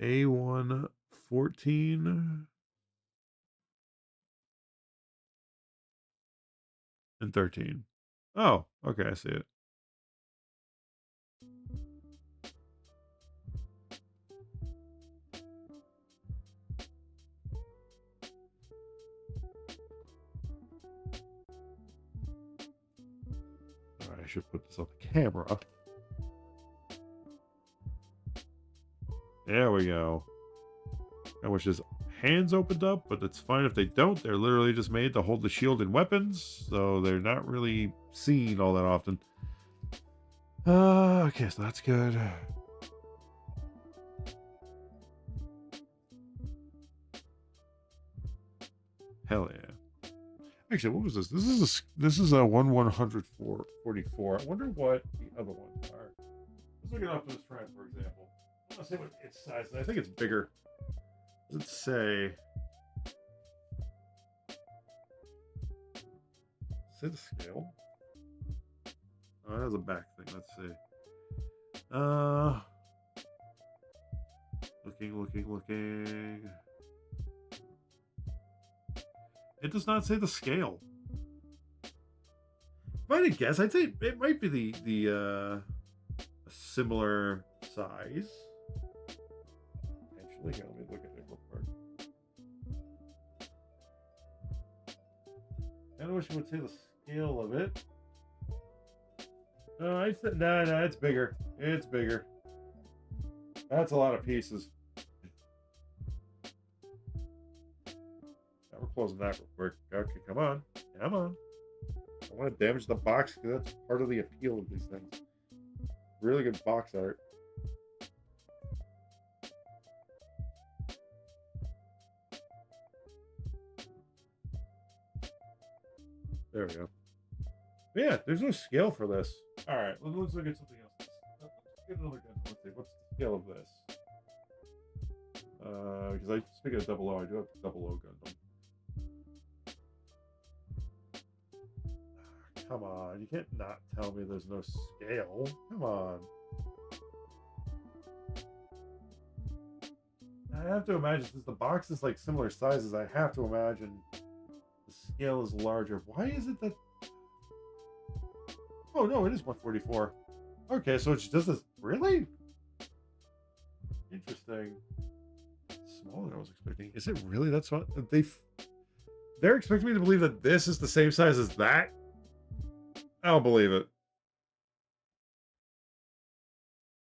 Speaker 1: A114 and 13. Oh, okay, I see it. I should put this on the camera. There we go. I wish his hands opened up, but it's fine if they don't. They're literally just made to hold the shield and weapons, so they're not really seen all that often. Okay, so that's good. Hell yeah. Actually, what was this? This is a 1/144. I wonder what the other ones are. Let's look at Optimus Prime, for example. Let's see what its size is. I think it's bigger. Does it say? Say the scale? Oh, it has a back thing. Let's see. Looking. It does not say the scale. If I had to guess, I'd say it might be the a similar size. Potentially, here, let me look at it real quick. I wish I would say the scale of it. No, I said no, it's bigger. It's bigger. That's a lot of pieces. Now we're closing that real quick. Okay, come on. I don't want to damage the box because that's part of the appeal of these things. Really good box art. There we go. But yeah, there's no scale for this. All right, let's look at something else. Let's get another gun. Let's see, what's the scale of this? Because speaking of 00, I do have 00 Gundam. Come on, you can't not tell me there's no scale. Come on. I have to imagine, since the box is like similar sizes, I have to imagine the scale is larger. Why is it that... Oh no, it is 144. Okay, so it does this... Really? Interesting. Smaller than I was expecting. Is it really? That's what... They're expecting me to believe that this is the same size as that? I don't believe it.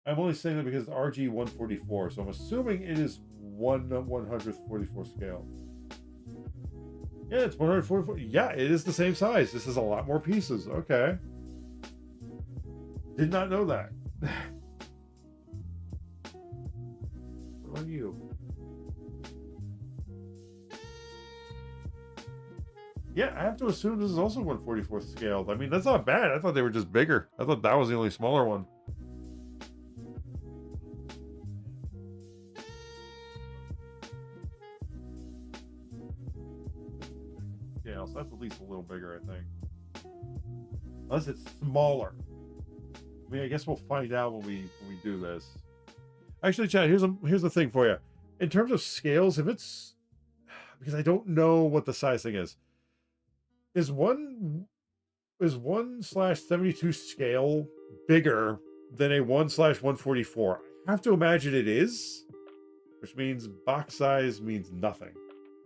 Speaker 1: I'm only saying that because it's RG 144, so I'm assuming it is 1/144 scale. Yeah, it's 144. Yeah, it is the same size. This is a lot more pieces. Okay. Did not know that. What about you? Yeah, I have to assume this is also 1/44 scaled. I mean, that's not bad. I thought they were just bigger. I thought that was the only smaller one. Yeah, so that's at least a little bigger, I think. Unless it's smaller. I mean, I guess we'll find out when we do this. Actually, Chad, here's the thing for you. In terms of scales, if it's... Because I don't know what the size thing is. Is 1/72 scale bigger than a 1/144? I have to imagine it is, which means box size means nothing.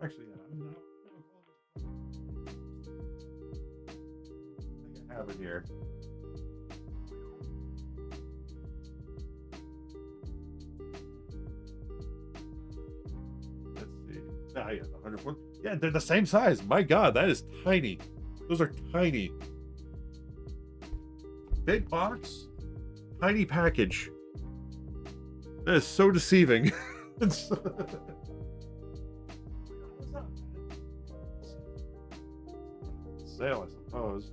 Speaker 1: Actually, yeah, I can have it here. Let's see. Ah, yeah, 104. Yeah, they're the same size. My God, that is tiny. Those are tiny. Big box, tiny package. That is so deceiving. Sale, I suppose.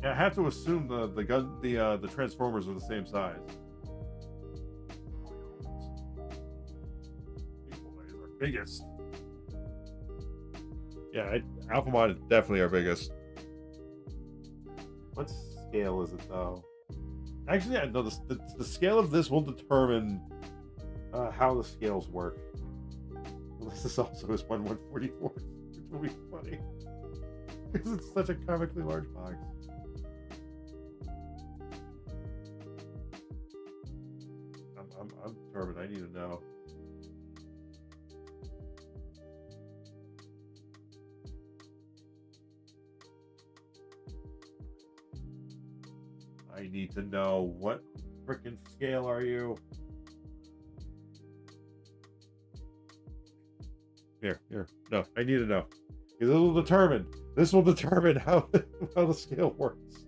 Speaker 1: Yeah, I have to assume the Transformers are the same size. Our biggest. Yeah, Alphamon is definitely our biggest. What scale is it though? Actually, I know the scale of this will determine how the scales work. Unless this also is 1/144, which will be funny because it's such a comically large box. I'm determined. I need to know. I need to know what freaking scale are you? Here. No, I need to know. This will determine how the scale works.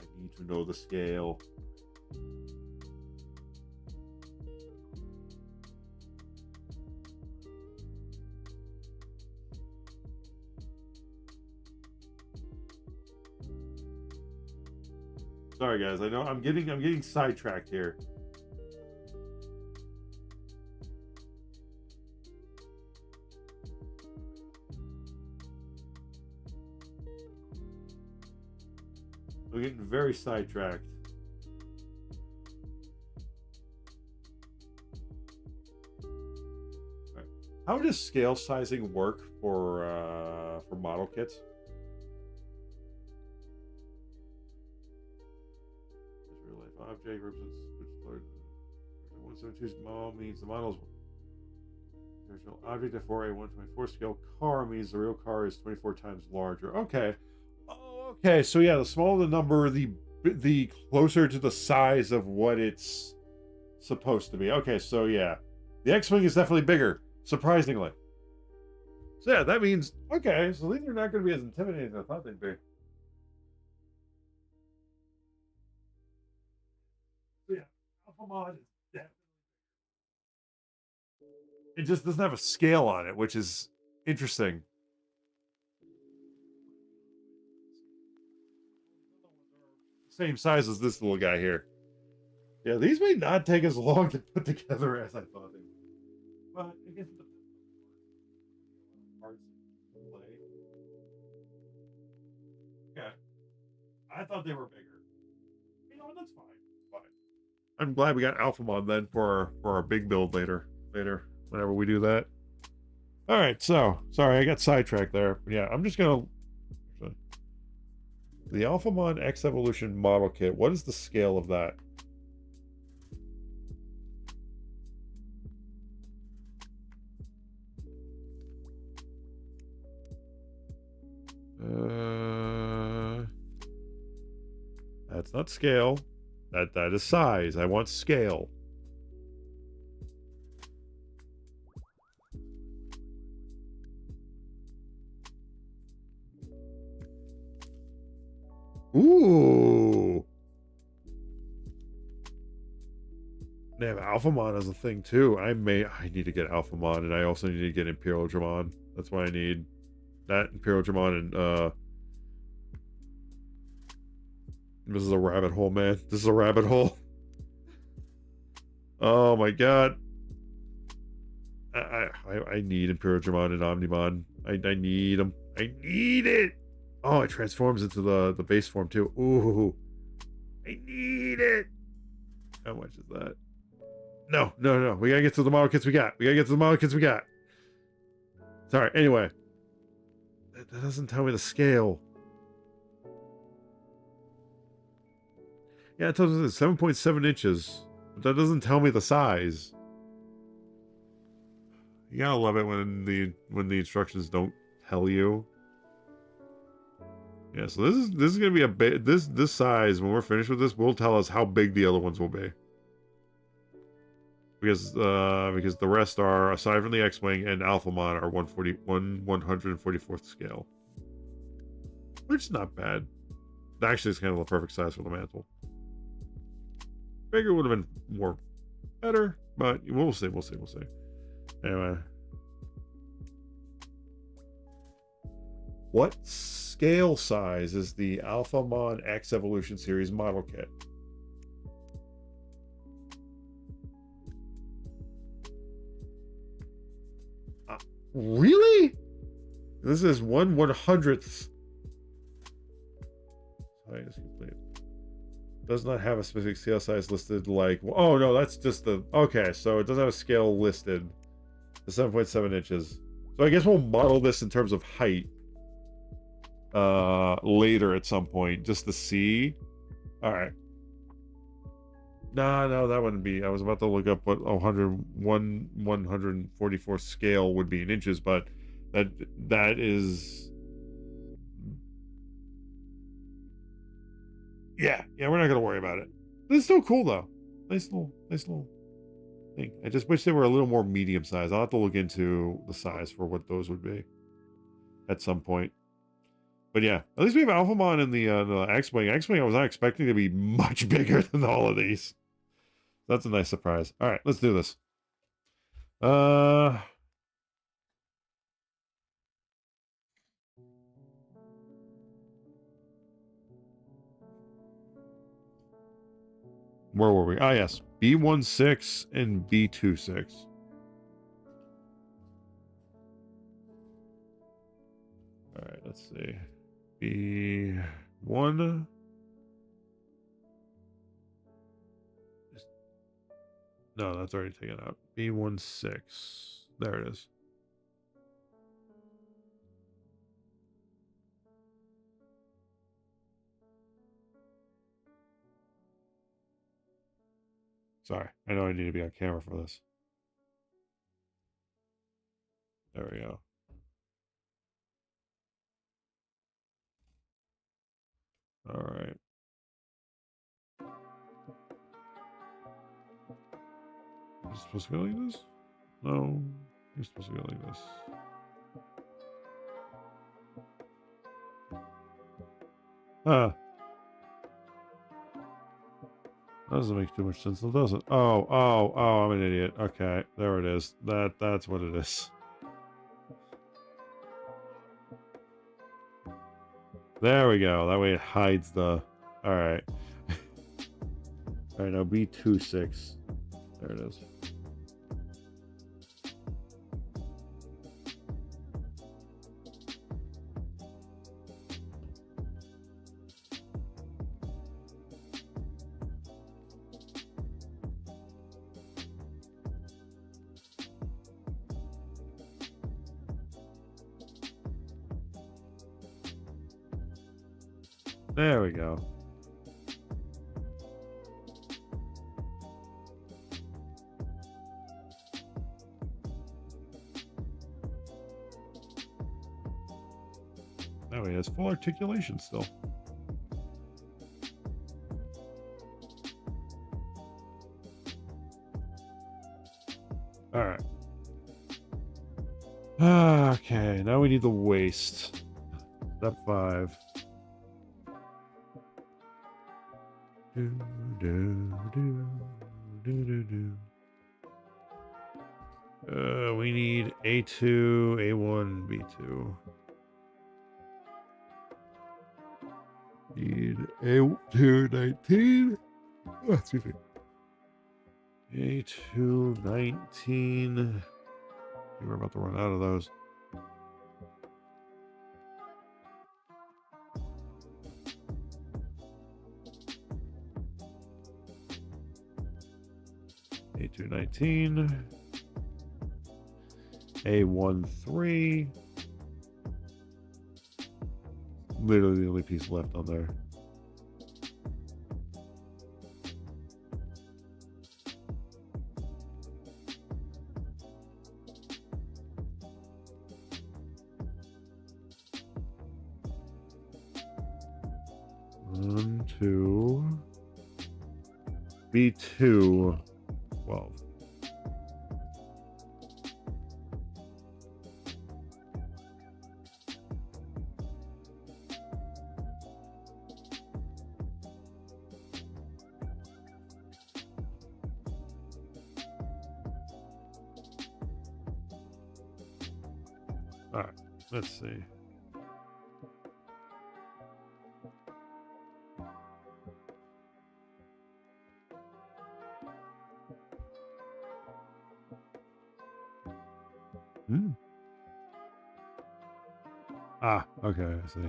Speaker 1: I need to know the scale. Sorry guys, I know I'm getting sidetracked here. I'm getting very sidetracked. Right. How does scale sizing work for model kits? Real life object represents which large 172 small means the model's original object. Therefore, a 124 scale car means the real car is 24 times larger. Okay. Okay, so yeah, the smaller the number, the closer to the size of what it's supposed to be. Okay, so yeah, the X-Wing is definitely bigger, surprisingly. So yeah, that means, okay, so these are not going to be as intimidating as I thought they'd be. So yeah, Alpha Mod is definitely bigger. It just doesn't have a scale on it, which is interesting. Same size as this little guy here. Yeah, these may not take as long to put together as I thought they would. But I guess it depends on parts you play. Okay. I thought they were bigger. You know, that's fine. Fine. I'm glad we got Alpha Mod then for our big build later, whenever we do that. All right, so sorry I got sidetracked there. But yeah, I'm just gonna. The AlphaMon X Evolution model kit, what is the scale of that? That's not scale. That is size. I want scale. Ooh. Damn, Alphamon is a thing too. I need to get Alphamon, and I also need to get Imperial Dramon. That's why I need that Imperial Dramon and this is a rabbit hole, man. This is a rabbit hole. Oh my god. I need Imperial Dramon and Omnimon. I need them. I need it. Oh, it transforms into the base form too. Ooh, I need it. How much is that? No. We gotta get to the model kits we got. Sorry. Anyway, that doesn't tell me the scale. Yeah, it tells me it's 7.7 inches, but that doesn't tell me the size. You gotta love it when the instructions don't tell you. Yeah, so this is gonna be a bit this size. When we're finished with this, will tell us how big the other ones will be. Because the rest are, aside from the X-Wing and Alphamon, are 144th scale. Which is not bad. Actually, it's kind of the perfect size for the mantle. Bigger would have been better, but we'll see. Anyway. What scale size is the AlphaMon X Evolution Series model kit? Really? This is 1/100th. Size complete. Does not have a specific scale size listed like... Oh, no, that's just the... Okay, so it doesn't have a scale listed. The 7.7 inches. So I guess we'll model this in terms of height. Later at some point, just to see. Alright. No, that wouldn't be... I was about to look up what 144 scale would be in inches, but that is... Yeah, we're not gonna worry about it. This is still cool though. Nice little thing. I just wish they were a little more medium size. I'll have to look into the size for what those would be at some point. But yeah, at least we have Alphamon in the X-Wing. X-Wing I was not expecting to be much bigger than all of these. That's a nice surprise. All right, let's do this. Where were we? Ah, yes. B16 and B26. All right, let's see. B1. No, that's already taken out. B16. There it is. Sorry, I know I need to be on camera for this. There we go. All right. Is it supposed to go like this? No, you're supposed to go like this. Ah, that doesn't make too much sense, does it? Oh, I'm an idiot. Okay, there it is. That's what it is. There we go. That way it hides the. All right. All right, now B26. There it is. There we go. That way it has full articulation still. All right. Okay, now we need the waist. Step 5. We need A2, A1, B2. Need A219. Oh, excuse me. A219. We're about to run out of those. A219. A13. Literally the only piece left on there. One, two. B2. 12. All right, let's see. Ah, okay, I see.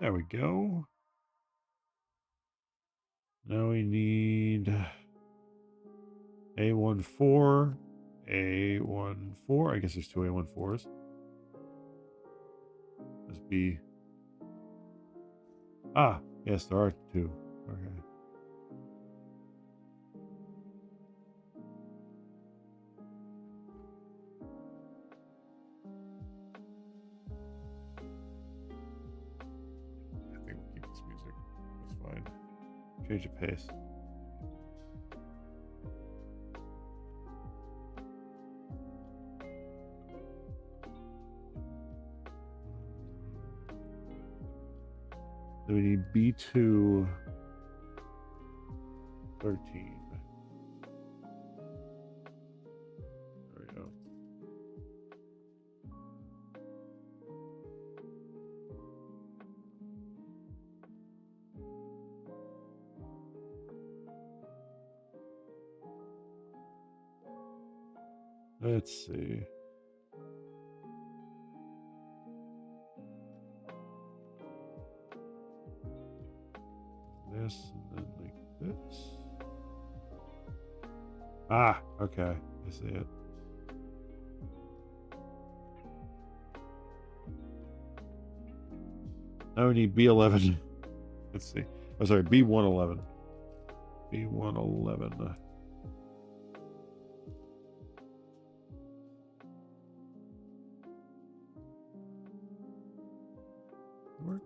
Speaker 1: There we go. Now we need A14, A14. I guess there's two A14s. Let's be. Ah, yes, there are two. Okay. Change of pace. Then we need B2 13. There we go. Let's see. This and then like this. Ah, okay. I see it. Now we need B11. Let's see. Oh, sorry, B111. B111. Works?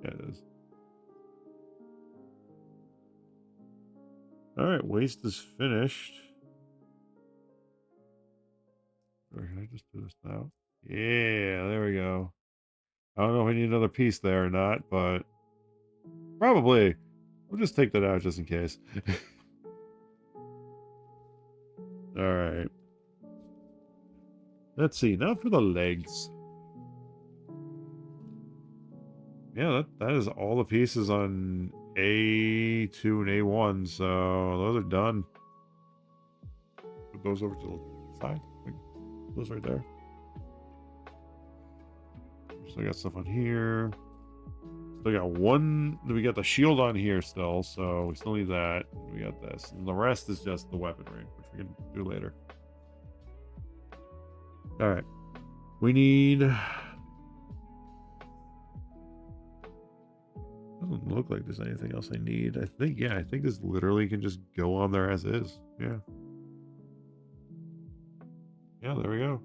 Speaker 1: Yeah, it is. All right, waste is finished. Or can I just do this now? Yeah, there we go. I don't know if I need another piece there or not, but probably. We'll just take that out just in case. All right. Let's see. Now for the legs. Yeah, that is all the pieces on A2 and A1, so those are done. Put those over to the side. Those right there. Still got stuff on here. Still got one. We got the shield on here still, so we still need that. We got this. And the rest is just the weaponry, which we can do later. All right. We need... Doesn't look like there's anything else I need. I think this literally can just go on there as is. Yeah. Yeah, there we go.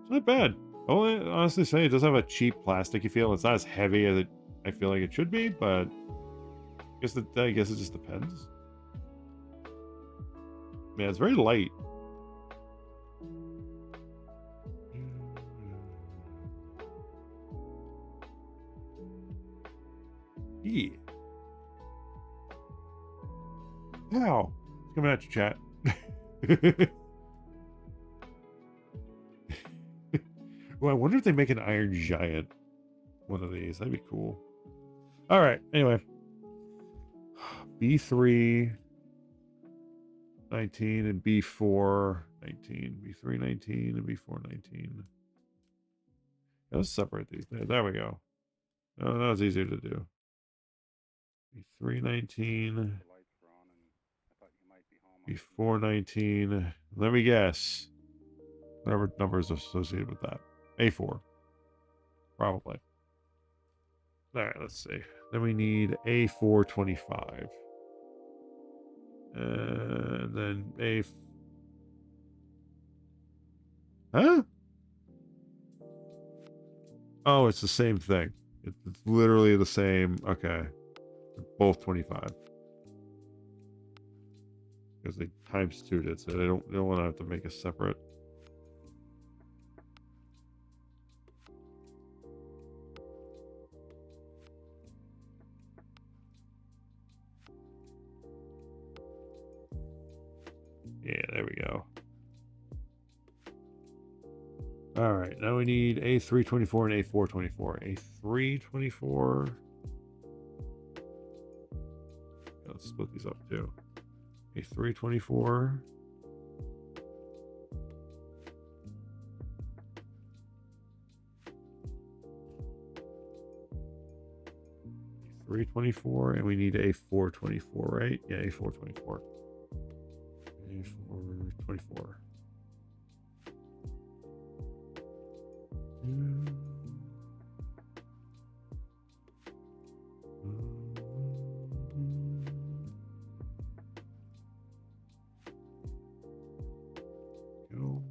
Speaker 1: It's not bad. I'll honestly say it does have a cheap plasticky feel. It's not as heavy as I feel like it should be, but I guess it just depends. Man, it's very light. Yeah. Wow. It's coming at you, chat. Well, I wonder if they make an Iron Giant one of these. That'd be cool. All right. Anyway. B3 19 and B4 19. B3 19 and B4 19. Let's separate these. There we go. Oh, that was easier to do. B3 19. B4 19. Let me guess. Whatever number is associated with that. A4. Probably. All right, let's see. Then we need A425. And then Huh? Oh, it's the same thing. It's literally the same. Okay. They're both 25. Because they times 2'd it, so they don't want to have to make a separate. Yeah, there we go. All right, now we need A324 and A424. A324. Let's split these up too. A324. A324, and we need A424, right? Yeah, A424. A424. Go.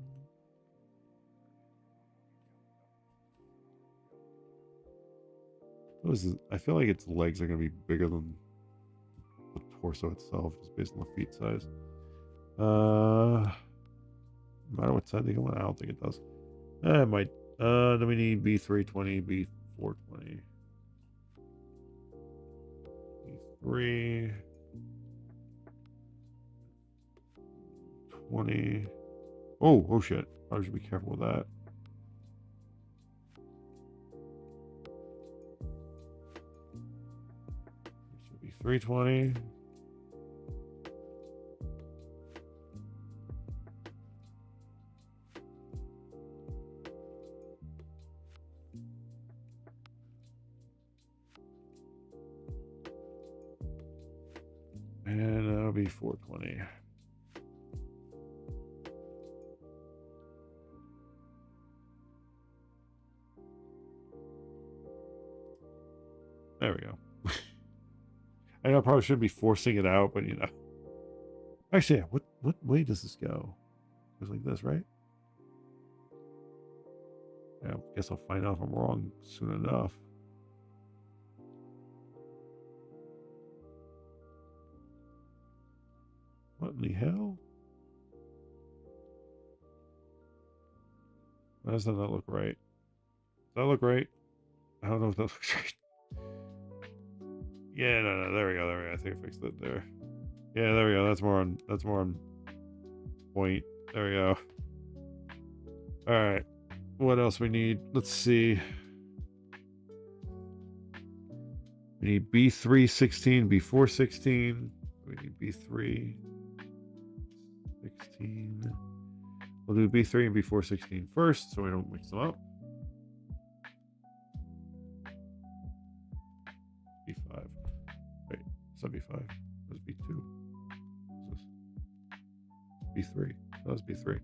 Speaker 1: I feel like its legs are going to be bigger than the torso itself, just based on the feet size. No matter what side they go on, I don't think it does. It might. Then we need B320, B420. B3. 20. Oh shit. I should be careful with that. This should be 320. And that'll be 420. There we go. I know I probably shouldn't be forcing it out, but you know. Actually, yeah, what way does this go? It goes like this, right? Yeah, I guess I'll find out if I'm wrong soon enough. What in the hell? Why does that not look right? Does that look right? I don't know if that looks right. Yeah, no, there we go, there we go. I think I fixed it there. Yeah, there we go. That's more on point. There we go. Alright. What else we need? Let's see. We need B316, B416. We need B316. We'll do B3 and B416 first so we don't mix them up. B5. Wait, it's not B5. It was B2. B3. That was B3. So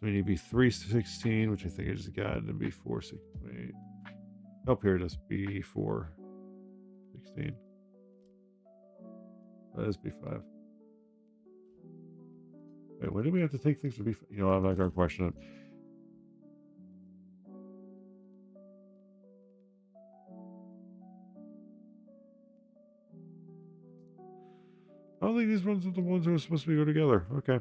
Speaker 1: we need B316, which I think I just got, and then B416. Wait. Oh, here it is. B416. That is B5. Wait, when did we have to take things to B5? You know, I'm not going to question it. I don't think these ones are the ones that are supposed to go together. Okay.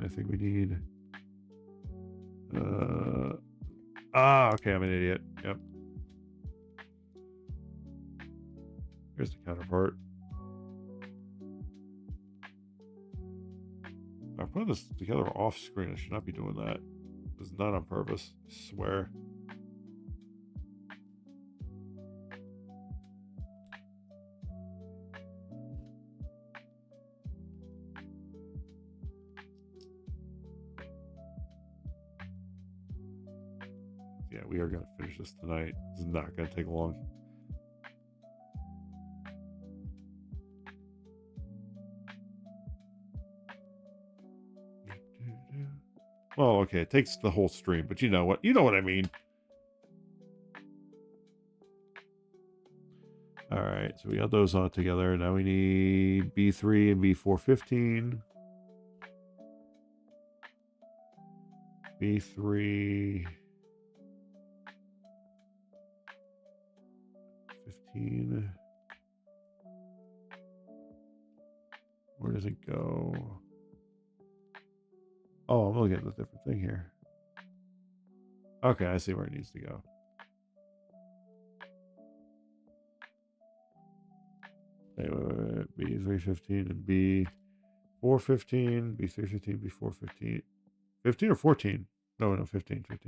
Speaker 1: I think we need... okay, I'm an idiot. Yep. Here's the counterpart. I'm putting this together off screen. I should not be doing that. This is not on purpose. I swear. Yeah, we are going to finish this tonight. This is not going to take long. Well, okay, it takes the whole stream, but you know what? You know what I mean. All right, so we got those all together. Now we need B3 and B415. B3... 15. Where does it go? Oh, I'm looking at a different thing here. Okay, I see where it needs to go. Wait. B315 and B415. B315, B415. 15 or 14? No, 15. There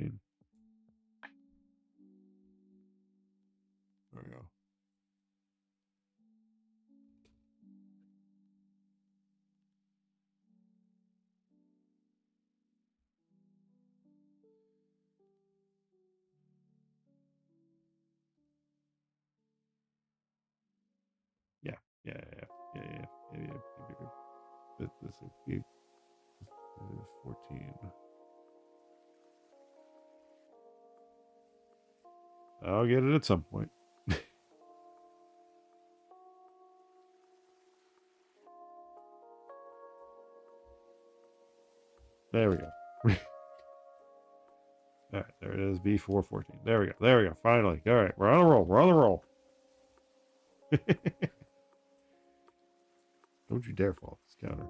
Speaker 1: we go. Yeah. This would be 14. I'll get it at some point. There we go. All right, there it is. B414. There we go. There we go. Finally. All right. We're on a roll. We're on a roll. Don't you dare fall off this counter.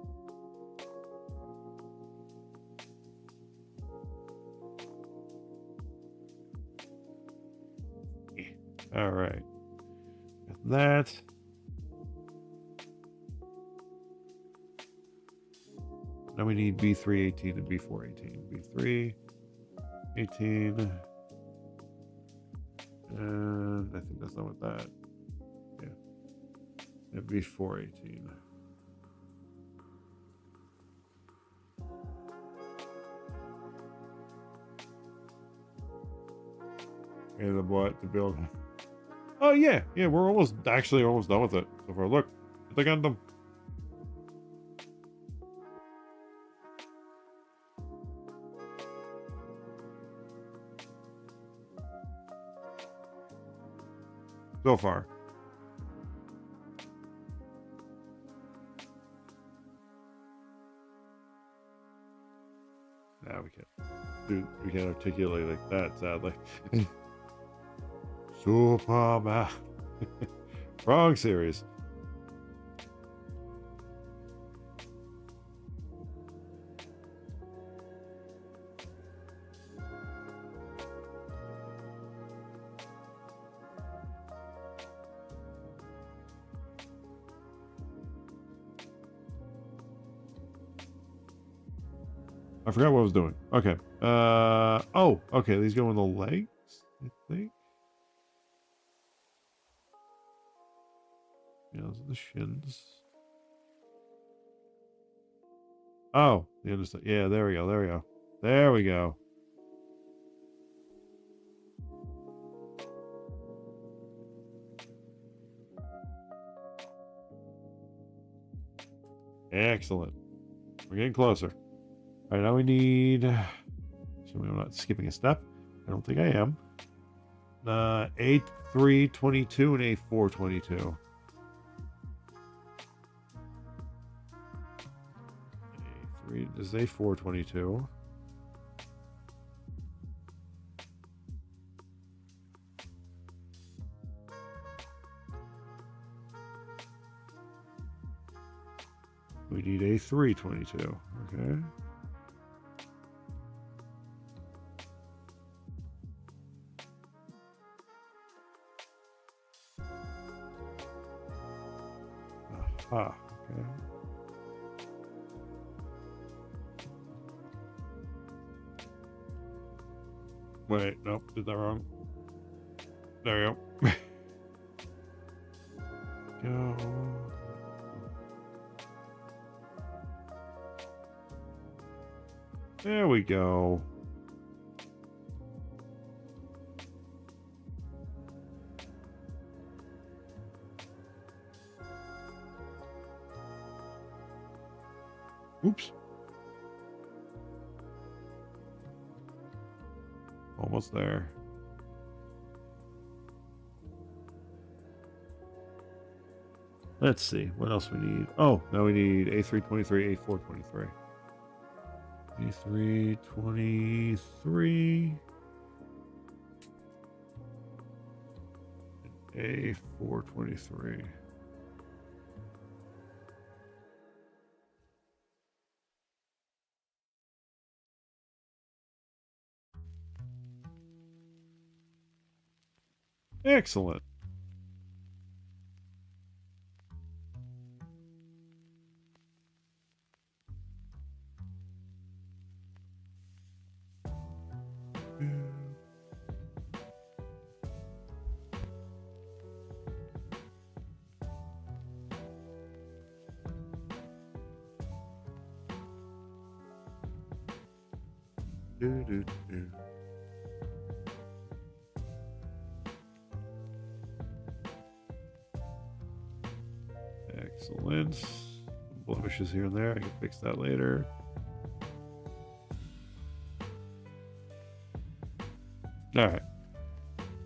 Speaker 1: All right. Got that. Now we need B318 and B418. B318. And I think that's not with that. Yeah. And B418. And the what to build. Oh yeah, yeah, we're almost done with it so far. Look, the Gundam. So far. Nah, we can't. Dude, we can't articulate like that, sadly. Superman. Wrong series. I forgot what I was doing. Okay. Oh, okay. These go in the legs, I think. Yeah, those are the shins. Oh, the other side. Yeah, there we go. There we go. There we go. Excellent. We're getting closer. All right, now we need. So I'm not skipping a step. I don't think I am. A322 and A422. A3 this is A422. We need A322. Okay. Aha. Okay. Wait, nope, did that wrong. There we go. Go. There we go. Oops. Almost there. Let's see. What else we need? Oh, now we need A323, A423. A323. A423. Excellent. Do, do, do. Excellent. Some blemishes here and there. I can fix that later. All right.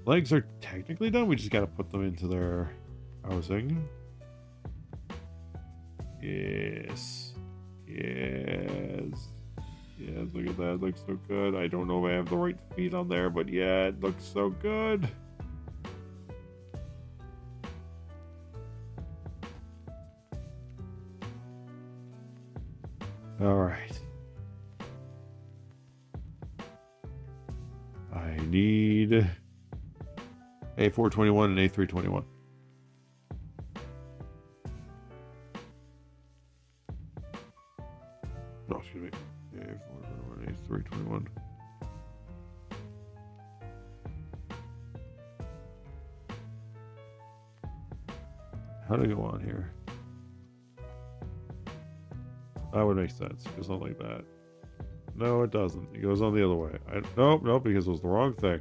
Speaker 1: Legs are technically done. We just got to put them into their housing. Yes. Yes. Yeah, look at that. It looks so good. I don't know if I have the right feet on there, but yeah, it looks so good. All right. I need A421 and A321. No, excuse me. A421, A321. How do I go on here? That would make sense. It's not like that. No, it doesn't. It goes on the other way. Nope, because it was the wrong thing.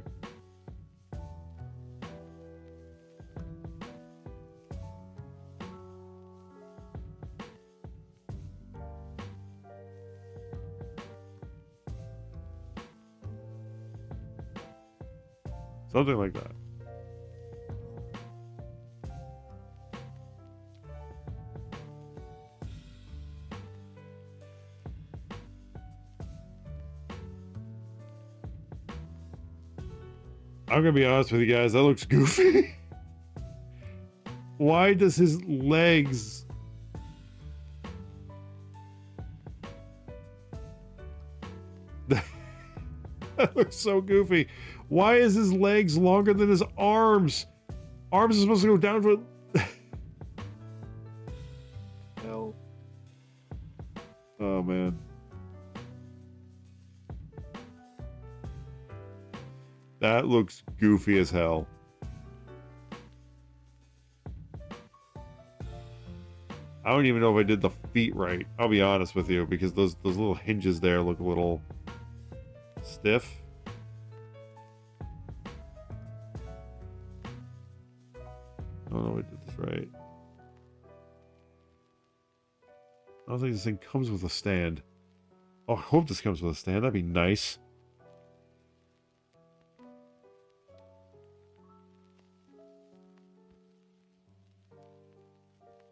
Speaker 1: Something like that. I'm gonna be honest with you guys, that looks goofy. Why does his legs... That looks so goofy. Why is his legs longer than his arms? Arms are supposed to go down to it. Hell. Oh man. That looks goofy as hell. I don't even know if I did the feet right. I'll be honest with you, because those little hinges there look a little stiff. I don't know if I did this right. I don't think this thing comes with a stand. Oh, I hope this comes with a stand. That'd be nice.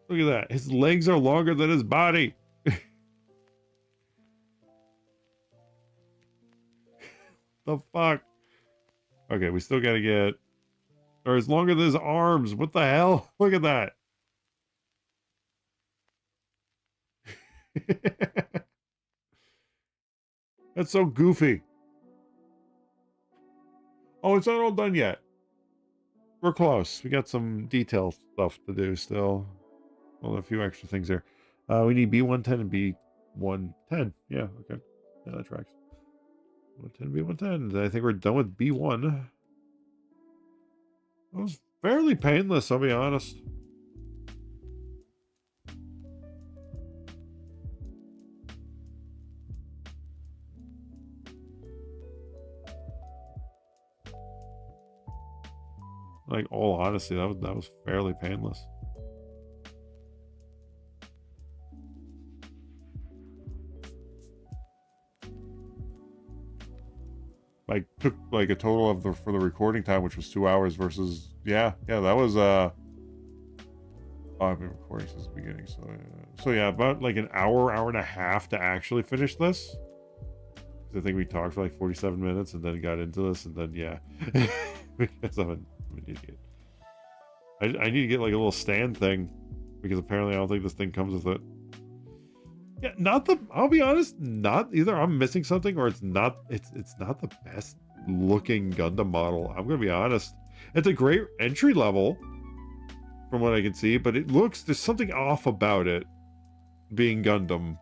Speaker 1: Look at that. His legs are longer than his body. The fuck? Okay, we still gotta get... Or it's longer than his arms. What the hell? Look at that. That's so goofy. Oh, it's not all done yet. We're close. We got some detail stuff to do still. Well, a few extra things there. We need B110 and B110. Yeah, okay. Yeah, that tracks. 110, B110. I think we're done with B1. It was fairly painless, I'll be honest. Like, all honesty, that was fairly painless. Like, took like a total of for the recording time, which was 2 hours versus yeah, that was oh, I've been recording since the beginning, so yeah, about like an hour and a half to actually finish this. I think we talked for like 47 minutes and then got into this, and then yeah, because I'm an idiot. I need to get like a little stand thing, because apparently I don't think this thing comes with it. Yeah, I'll be honest, not either I'm missing something, or it's not the best looking Gundam model. I'm gonna be honest. It's a great entry level from what I can see, but there's something off about it being Gundam.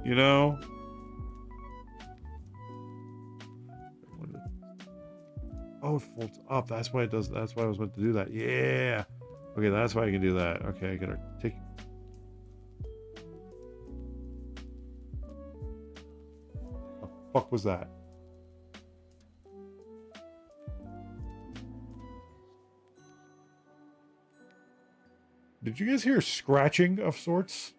Speaker 1: You know? Oh, it folds up. That's why it does. That's why I was meant to do that. Yeah. Okay, that's why I can do that. Okay, I gotta take... What the fuck was that? Did you guys hear scratching of sorts?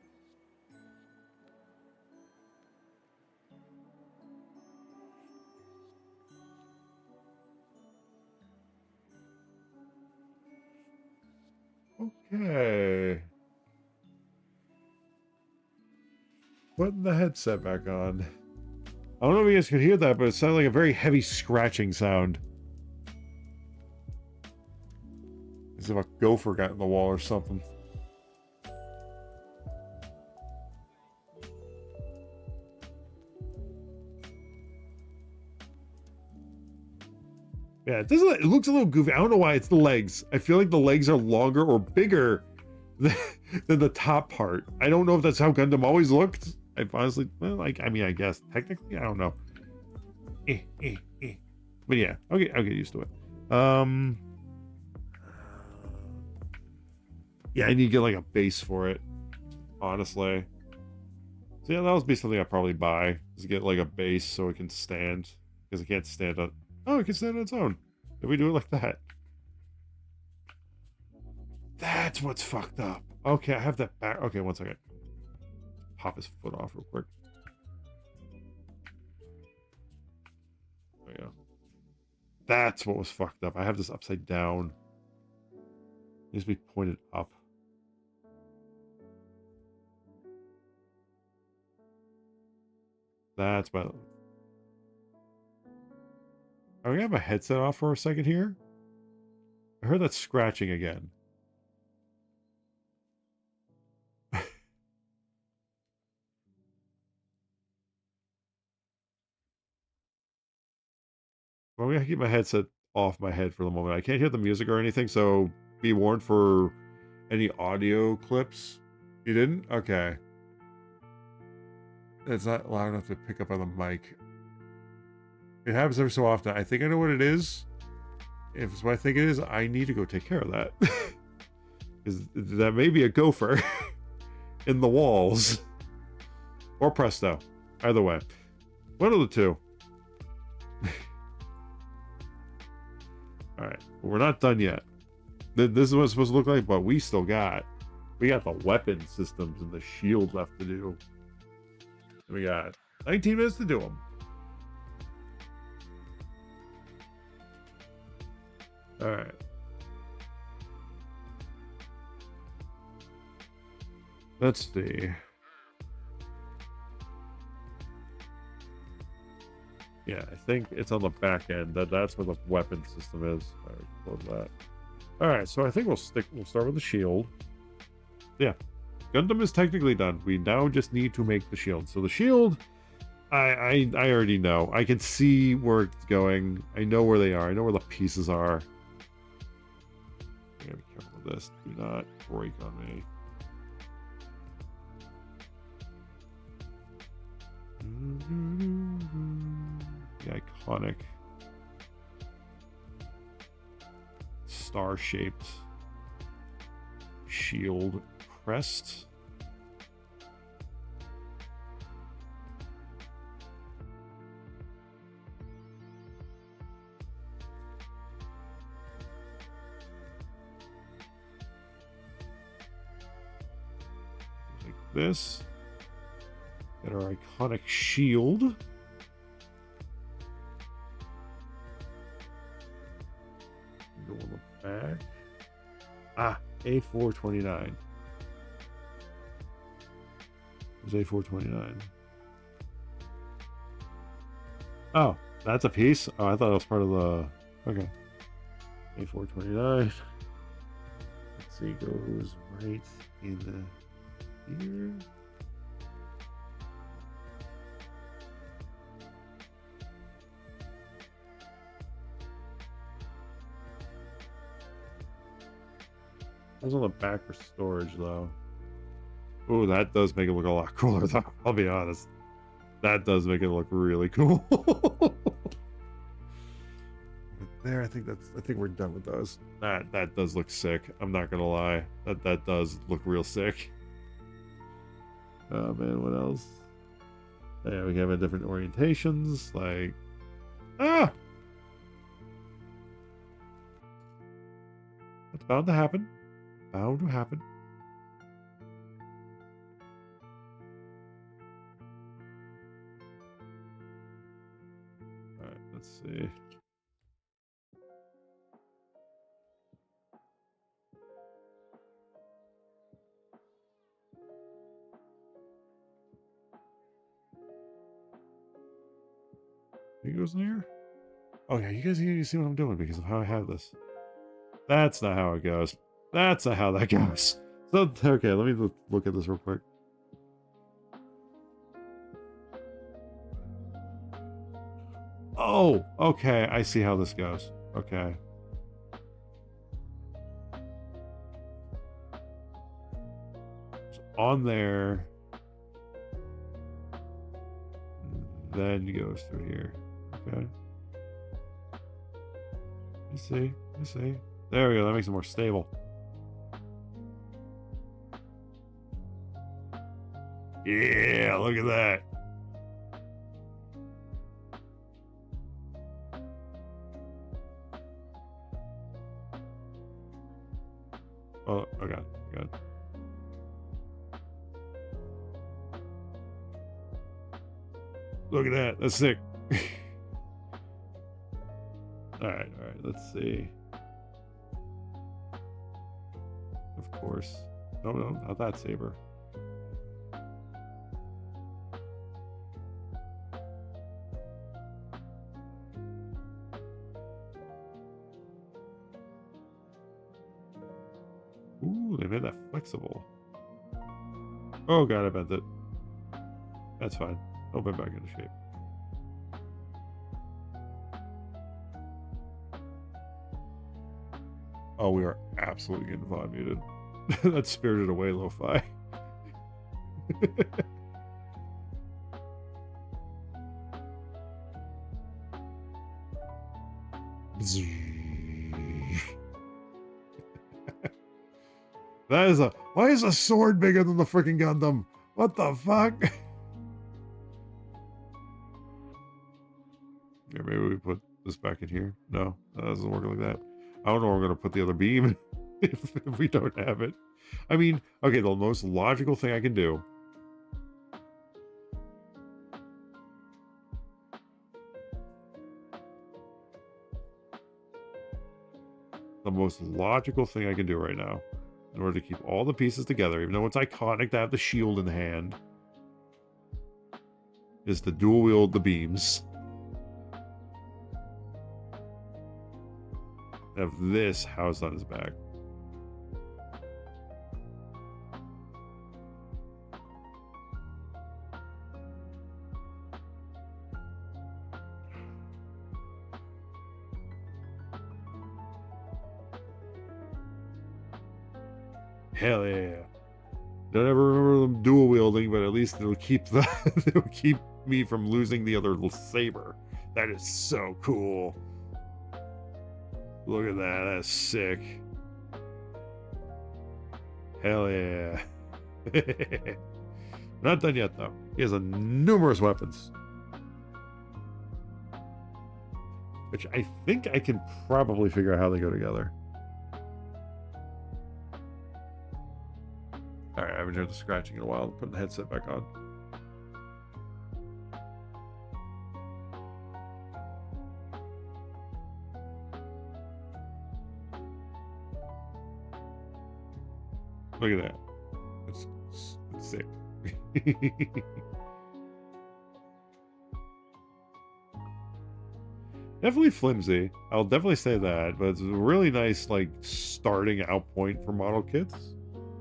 Speaker 1: Okay. putting the headset back on. I don't know if you guys could hear that, but it sounded like a very heavy scratching sound. As if a gopher got in the wall or something. Yeah, it doesn't. It looks a little goofy. I don't know why. It's the legs. I feel like the legs are longer or bigger than the top part. I don't know if that's how Gundam always looked. I honestly, well, like, I mean, I guess technically, I don't know. But yeah, okay, I'll get used to it. Yeah, I need to get like a base for it, honestly. So yeah, that would be something I'd probably buy. Is get like a base so it can stand. Because it can't stand on. Oh, it can stand on its own. If we do it like that. That's what's fucked up. Okay, I have that back. Okay, one second. Pop his foot off real quick. There we go. That's what was fucked up. I have this upside down. It needs to be pointed up. That's my... I'm gonna have my headset off for a second here. I heard that scratching again. Well, I'm gonna keep my headset off my head for the moment. I can't hear the music or anything, so be warned for any audio clips. You didn't? Okay. It's not loud enough to pick up on the mic. It happens every so often. I think I know what it is. If it's what I think it is, I need to go take care of that. Because that may be a gopher in the walls. Or Presto. Either way. One of the two. Alright. We're not done yet. This is what it's supposed to look like, but we still got... We got the weapon systems and the shield left to do. We got 19 minutes to do them. Alright. Let's see. Yeah, I think it's on the back end. That's where the weapon system is. Alright, close that. Alright, so I think we'll start with the shield. Yeah. Gundam is technically done. We now just need to make the shield. So the shield, I already know. I can see where it's going. I know where they are. I know where the pieces are. I gotta be careful with this. Do not break on me. The iconic star-shaped shield crest. Like this. Get our iconic shield. Go on the back. Ah, A429. There's A429. Oh, that's a piece? Oh, I thought it was part of the... Okay. A429. Let's see, goes right in the... here. Those on the back for storage, though. Oh, that does make it look a lot cooler, though. I'll be honest. That does make it look really cool. There, I think we're done with those. That does look sick. I'm not gonna lie. That does look real sick. Oh man, what else? Yeah, we have different orientations, like That's bound to happen. Bound to happen. Alright, let's see. goes in here? Oh yeah, you guys need to see what I'm doing because of how I have this. That's not how it goes. That's not how that goes. So, okay, let me look at this real quick. Oh, okay, I see how this goes. Okay. So on there, then it goes through here. Okay. I see. I see. There we go. That makes it more stable. Yeah, look at that. Oh, okay. Good. Look at that. That's sick. All right. Let's see. Of course. No, not that saber. Ooh, they made that flexible. Oh god, I bent it. That's fine. I'll be back into shape. Oh, we are absolutely getting VOD muted. That's Spirited Away lo-fi. That is a... Why is a sword bigger than the freaking Gundam? What the fuck? Yeah, maybe we put this back in here. No, that doesn't work like that. I don't know where we're going to put the other beam if we don't have it. I mean, okay, the most logical thing I can do. The most logical thing I can do right now, in order to keep all the pieces together, even though it's iconic to have the shield in the hand, is to dual wield the beams. Have this housed on his back. Hell yeah. Don't ever remember them dual wielding, but at least it'll keep the it'll keep me from losing the other little saber. That is so cool. Look at that. That's sick. Hell yeah. Not done yet, though. He has numerous weapons. Which I think I can probably figure out how they go together. Alright, I haven't heard the scratching in a while. I'm putting the headset back on. Look at that. It's sick. Definitely flimsy. I'll definitely say that, but it's a really nice, like, starting out point for model kits,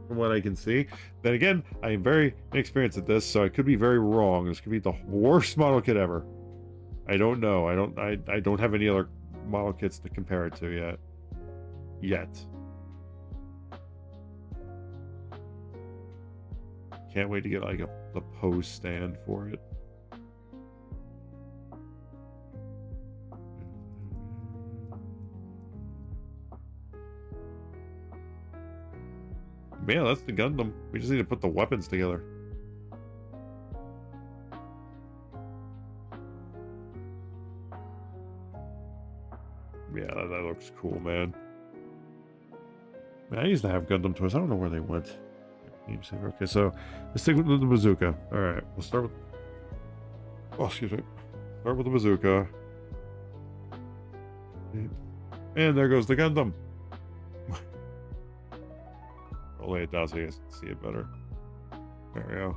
Speaker 1: from what I can see. Then again, I am very inexperienced at this, so I could be very wrong. This could be the worst model kit ever. I don't know. I don't have any other model kits to compare it to yet. Can't wait to get like the pose stand for it. Man, that's the Gundam. We just need to put the weapons together. Yeah, that looks cool, man. Man, I used to have Gundam toys. I don't know where they went. Okay, so let's stick with the bazooka. All right, we'll start with. Oh, excuse me. Start with the bazooka. And there goes the Gundam. I'll lay it down so you guys can see it better. There we go.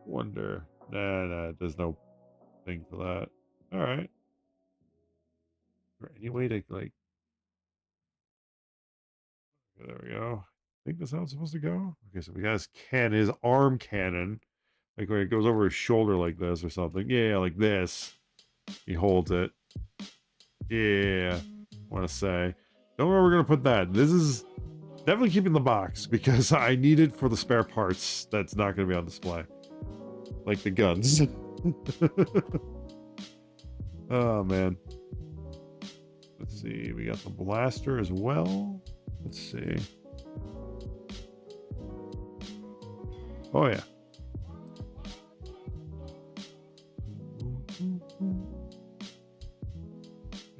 Speaker 1: wonder. Nah, there's no thing for that. All right. Is there any way to like? There we go. I think that's how it's supposed to go. Okay, so we got his arm cannon, like when it goes over his shoulder like this or something. Yeah, like this. He holds it. Yeah, I want to say. Don't know where we're gonna put that. This is definitely keeping the box because I need it for the spare parts. That's not gonna be on display, like the guns. Oh man. Let's see. We got the blaster as well. Let's see. Oh yeah.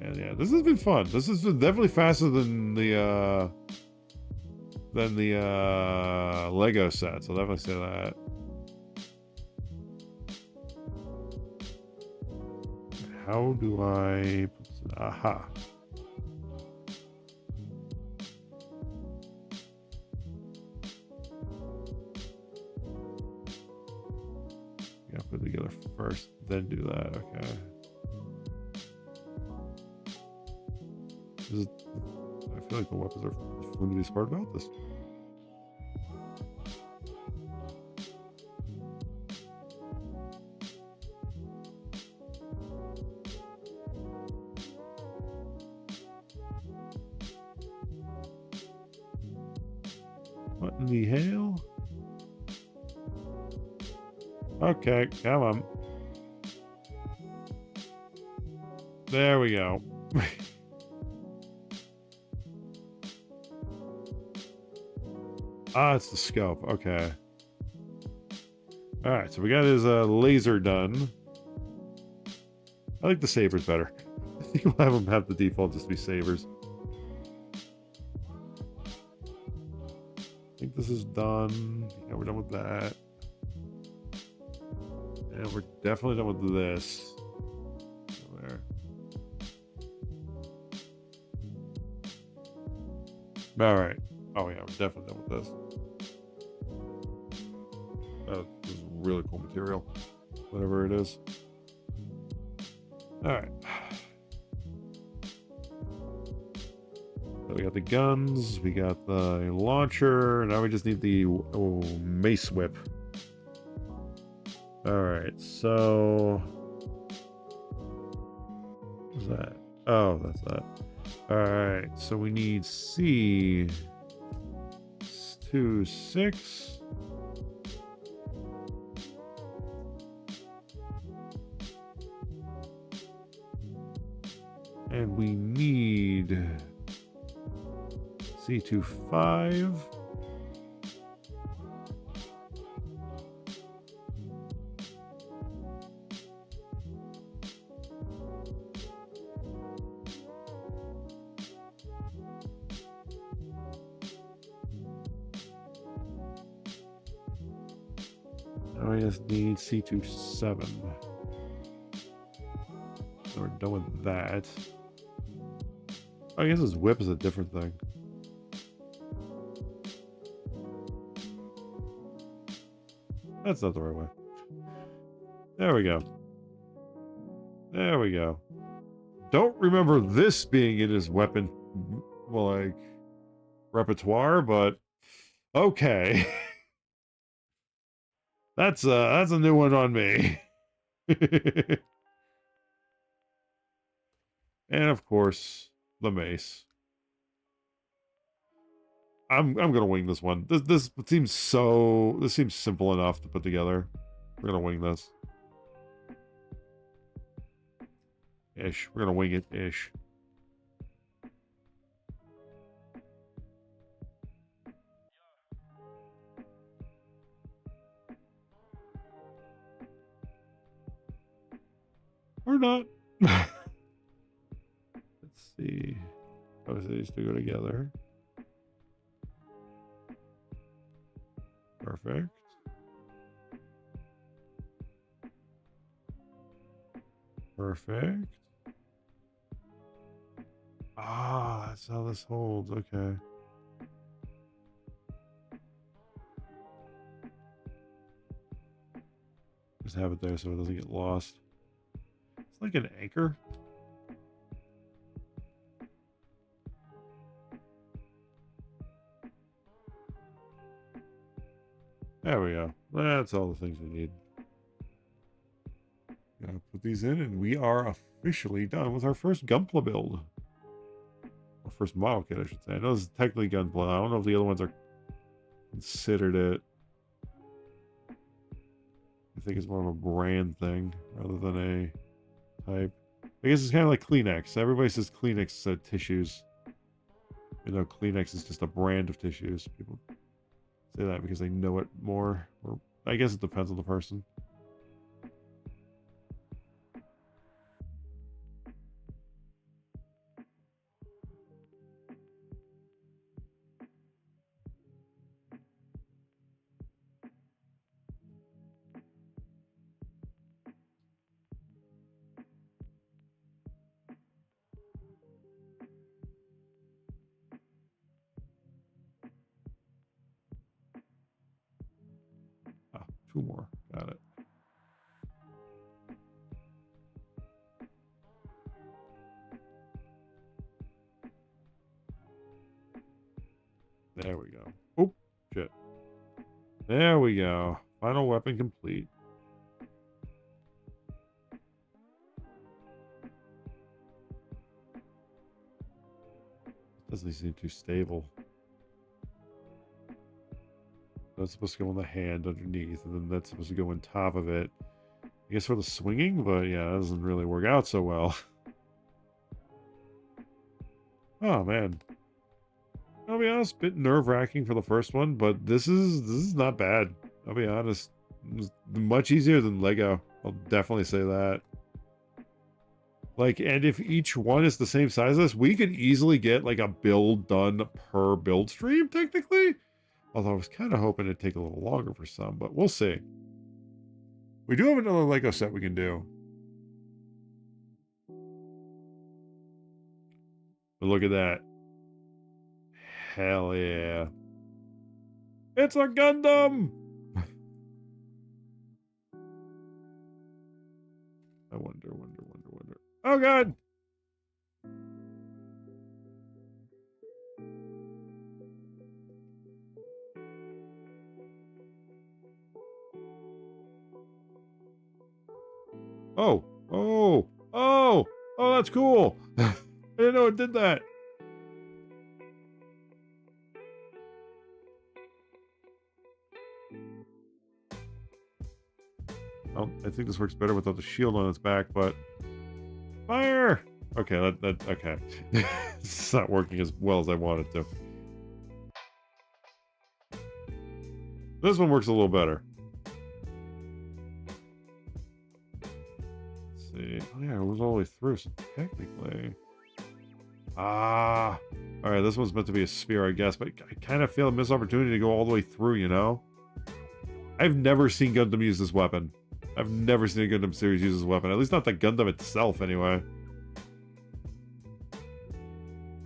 Speaker 1: And yeah, this has been fun. This has been definitely faster than the Lego sets. I'll definitely say that. How do I put this in? Aha. You gotta put it together first, then do that. Okay. I feel like the weapons are the flimsiest part about this. What in the hell? Okay, come on. There we go. Ah, it's the scope. Okay. All right, so we got his laser done. I like the sabers better. I think we'll have them have the default just be sabers. I think this is done. Yeah, we're done with that. And we're definitely done with this. There. All right. Oh yeah, we're definitely done with this. This is really cool material. Whatever it is. All right. So we got the guns, we got the launcher, now we just need the mace whip. Alright, so what's that? Oh, that's that. Alright, so we need C26. And we need C25. Now we just need C27. So we're done with that. I guess his whip is a different thing. That's not the right way. There we go. There we go. Don't remember this being in his weapon, well, like, repertoire, but okay. That's a new one on me. And of course, the mace. I'm gonna wing this one. This seems simple enough to put together. We're gonna wing this. Ish. We're gonna wing it ish. Or not. Let's see. How does these two go together? Perfect. Perfect. Ah, that's how this holds. Okay. Just have it there so it doesn't get lost. It's like an anchor. There we go. That's all the things we need. Gotta put these in, and we are officially done with our first Gunpla build. Our first model kit, I should say. I know this is technically Gunpla. I don't know if the other ones are considered it. I think it's more of a brand thing rather than a type. I guess it's kind of like Kleenex. Everybody says Kleenex tissues. You know, Kleenex is just a brand of tissues. People say that because they know it more. Or I guess it depends on the person. Ah, two more. Got it. There we go. Oh, shit. There we go. Final weapon complete. Doesn't seem too stable. That's supposed to go on the hand underneath, and then that's supposed to go on top of it. I guess for the swinging, but yeah, that doesn't really work out so well. Oh man. I'll be honest, bit nerve-wracking for the first one, but this is not bad. I'll be honest. It's much easier than Lego. I'll definitely say that. Like, and if each one is the same size as us, we could easily get like a build done per build stream, technically. Although I was kind of hoping it'd take a little longer for some, but we'll see. We do have another Lego set we can do. But look at that. Hell yeah. It's a Gundam! I wonder. Oh god! Oh, that's cool. I didn't know it did that. Oh, I think this works better without the shield on its back, but fire. Okay, okay. It's not working as well as I want it to. This one works a little better. See. Oh yeah, it was all the way through, so technically. Alright, this one's meant to be a spear, I guess, but I kind of feel a missed opportunity to go all the way through, you know? I've never seen Gundam use this weapon. I've never seen a Gundam series use this weapon. At least not the Gundam itself, anyway.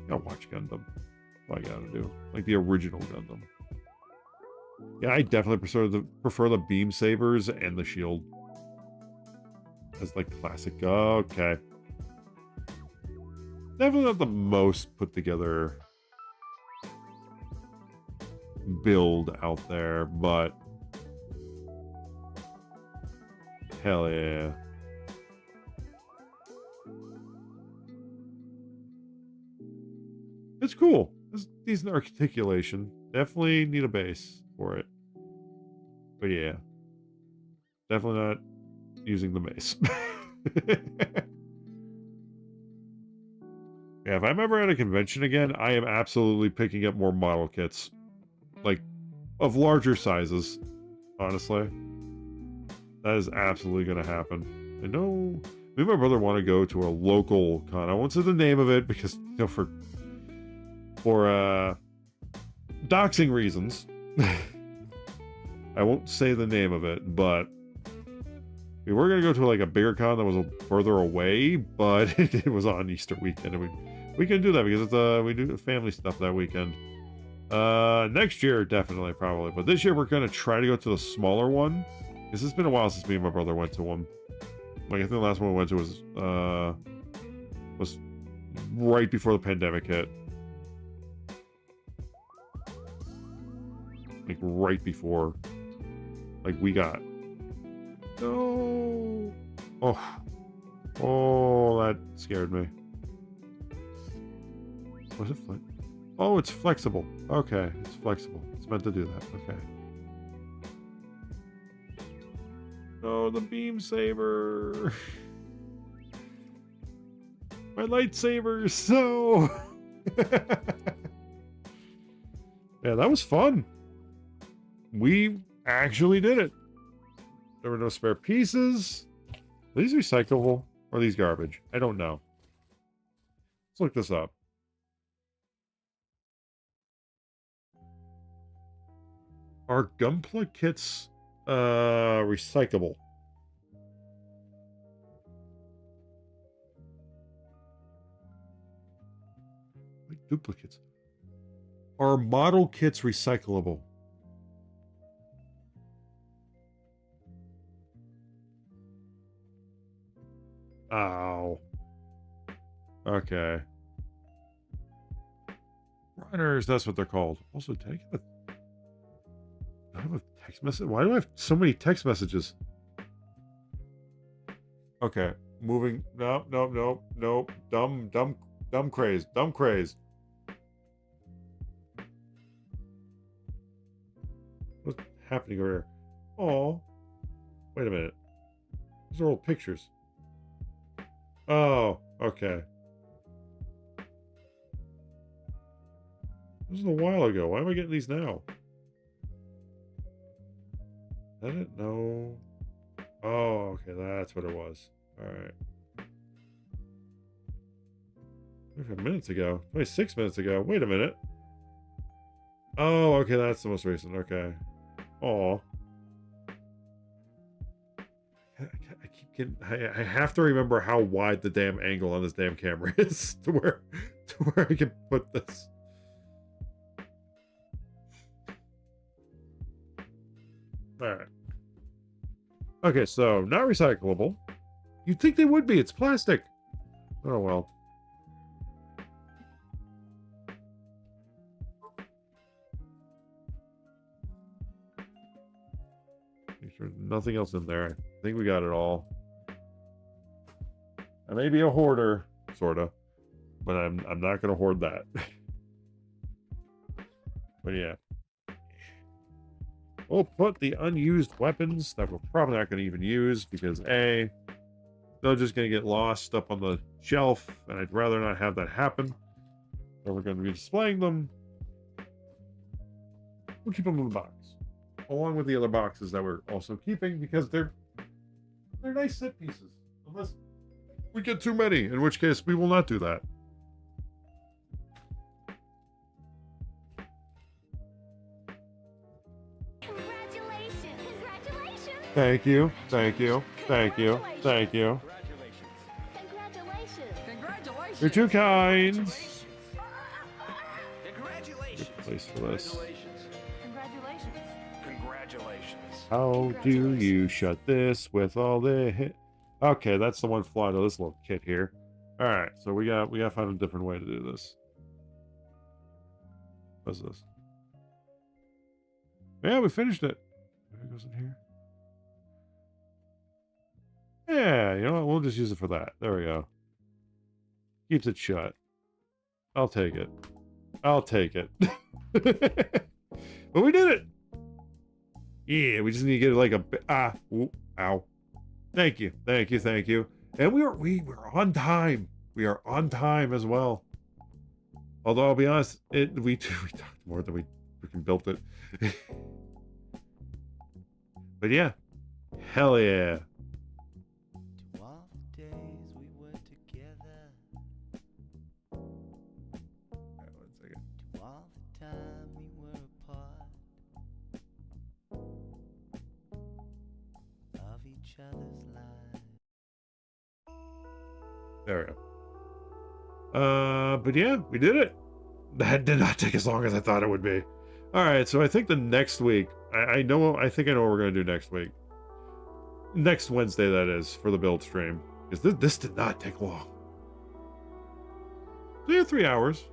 Speaker 1: Gotta watch Gundam. That's what I gotta do. Like the original Gundam. Yeah, I definitely prefer the beam sabers and the shield. As like classic. Okay. Definitely not the most put together build out there, but hell yeah. It's cool. It's decent articulation. Definitely need a base for it. But yeah. Definitely not using the mace. Yeah, if I'm ever at a convention again, I am absolutely picking up more model kits. Like, of larger sizes, honestly. That is absolutely going to happen. I know me and my brother want to go to a local con. I won't say the name of it because, you know, for doxing reasons. I won't say the name of it, but we were going to go to like a bigger con that was further away, but it was on Easter weekend, and we can do that because it's we do family stuff that weekend. Next year, definitely, probably. But this year, we're going to try to go to the smaller one This has been a while since me and my brother went to one. Like, I think the last one we went to was right before the pandemic hit. Like, right before. Like, we got... No! Oh. Oh, that scared me. Was it flexible? Oh, it's flexible. Okay, it's flexible. It's meant to do that. Okay. Oh, the beam saber. My lightsaber. So. Yeah, that was fun. We actually did it. There were no spare pieces. Are these recyclable or are these garbage? I don't know. Let's look this up. Are gunpla kits recyclable? Like duplicates. Are model kits recyclable? Oh. Okay. Runners, that's what they're called. Also, did I get I have a text message. Why do I have so many text messages? Okay, moving. No. Dumb craze. What's happening over here? Oh, wait a minute. These are old pictures. Oh, okay. This was a while ago. Why am I getting these now? I didn't know. Oh, okay, that's what it was. All right. 25 minutes ago. 26 minutes ago. Wait a minute. Oh, okay, that's the most recent. Okay. Oh. I keep getting. I have to remember how wide the damn angle on this damn camera is to where I can put this. All right. Okay, so not recyclable. You'd think they would be. It's plastic. Oh, well. Make sure nothing else in there. I think we got it all. I may be a hoarder, sort of, but I'm not going to hoard that. But yeah. We'll put the unused weapons that we're probably not going to even use because A, they're just going to get lost up on the shelf, and I'd rather not have that happen. So we're going to be displaying them. We'll keep them in the box, along with the other boxes that we're also keeping because they're nice set pieces. Unless we get too many, in which case we will not do that. Thank you.
Speaker 5: Congratulations.
Speaker 1: You're too kind.
Speaker 5: Congratulations.
Speaker 1: Good place for this.
Speaker 5: Congratulations.
Speaker 1: How do you shut this with all the hit? Okay, that's the one flying to this little kit here. All right, so we got to find a different way to do this. What's this? Yeah, we finished it. Maybe it goes in here. Yeah, you know what? We'll just use it for that. There we go. Keeps it shut. I'll take it. But we did it. Yeah, we just need to get it like a ooh, ow. Thank you. And we were on time. We are on time as well. Although I'll be honest, we talked more than we freaking built it. But yeah, hell yeah.
Speaker 4: To all the days we were together,
Speaker 1: All right, 1 second.
Speaker 4: to all the time we were apart of each other's lives.
Speaker 1: There we go. But yeah, we did it. That did not take as long as I thought it would be. All right, so I think the next week, I think I know what we're gonna do next week. next Wednesday, that is, for the build stream. Because this did not take long. So yeah, 3 hours.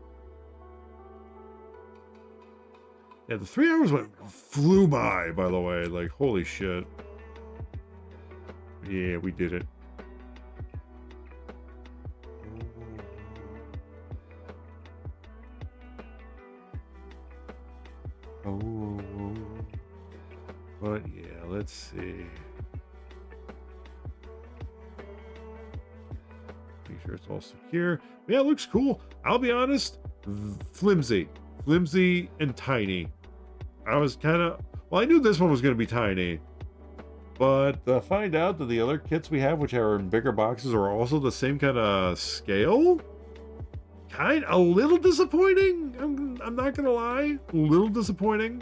Speaker 1: Yeah, the 3 hours flew by the way. Like, holy shit. Yeah, we did it. Oh. But yeah, let's see. Make sure it's all secure. Yeah, it looks cool. I'll be honest, flimsy and tiny. I was kind of, well, I knew this one was going to be tiny, but to find out that the other kits we have, which are in bigger boxes, are also the same kind of scale, a little disappointing. I'm not going to lie, a little disappointing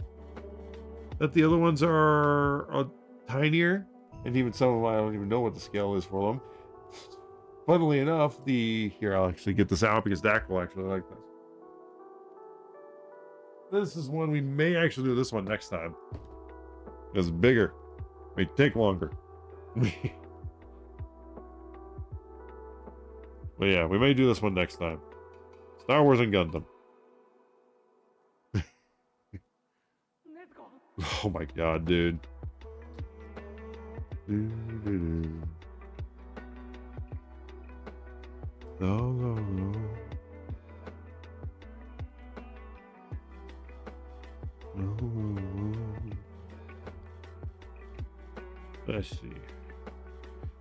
Speaker 1: that the other ones are tinier, and even some of them I don't even know what the scale is for them. Funnily enough, here, I'll actually get this out because Dak will actually like this. This is one we may actually do this one next time. It's bigger. May take longer. But yeah, we may do this one next time. Star Wars and Gundam. Oh my god, dude. No. Let's see.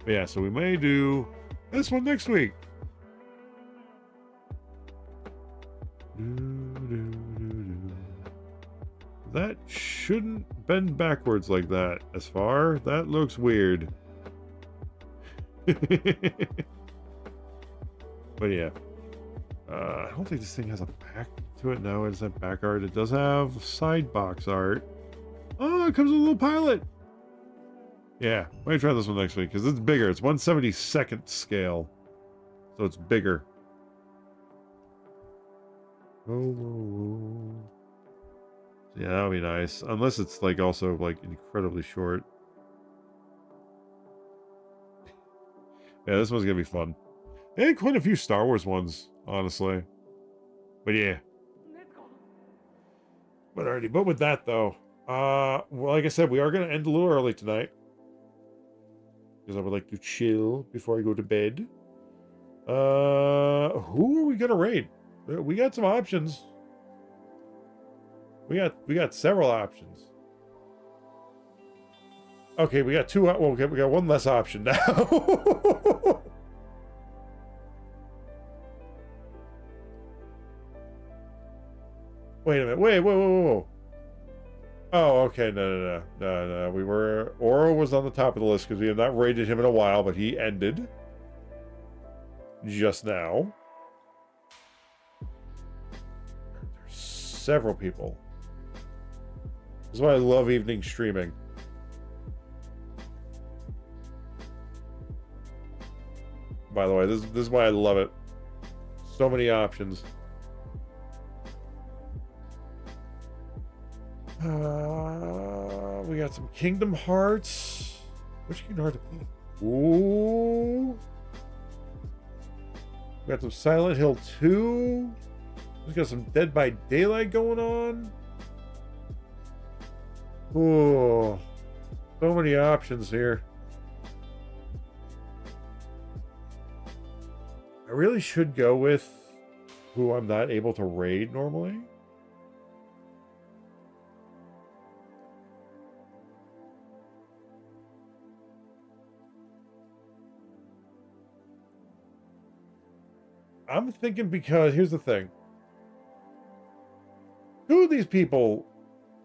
Speaker 1: But yeah, so we may do this one next week. That shouldn't bend backwards like that. As far, that looks weird. But yeah. I don't think this thing has a back to it. No, it doesn't have back art. It does have side box art. Oh, it comes with a little pilot. Yeah, let me try this one next week because it's bigger. It's 1/72nd scale, so it's bigger. Oh. Yeah, that'll be nice. Unless it's like also like incredibly short. Yeah, this one's gonna be fun. They had quite a few Star Wars ones, honestly. But yeah. But alrighty, but with that though, well, like I said, we are gonna end a little early tonight. Because I would like to chill before I go to bed. Who are we gonna raid? We got some options. We got several options. Okay, we got two. Well, okay, we got one less option now. Wait a minute. Whoa. Oh, okay. No. We were... Oro was on the top of the list because we have not raided him in a while, but he ended. Just now. There's several people. This is why I love evening streaming. By the way, this is why I love it. So many options. We got some Kingdom Hearts. Which Kingdom Hearts? Ooh. We got some Silent Hill 2. We got some Dead by Daylight going on. Ooh. So many options here. I really should go with who I'm not able to raid normally. I'm thinking because here's the thing. Two of these people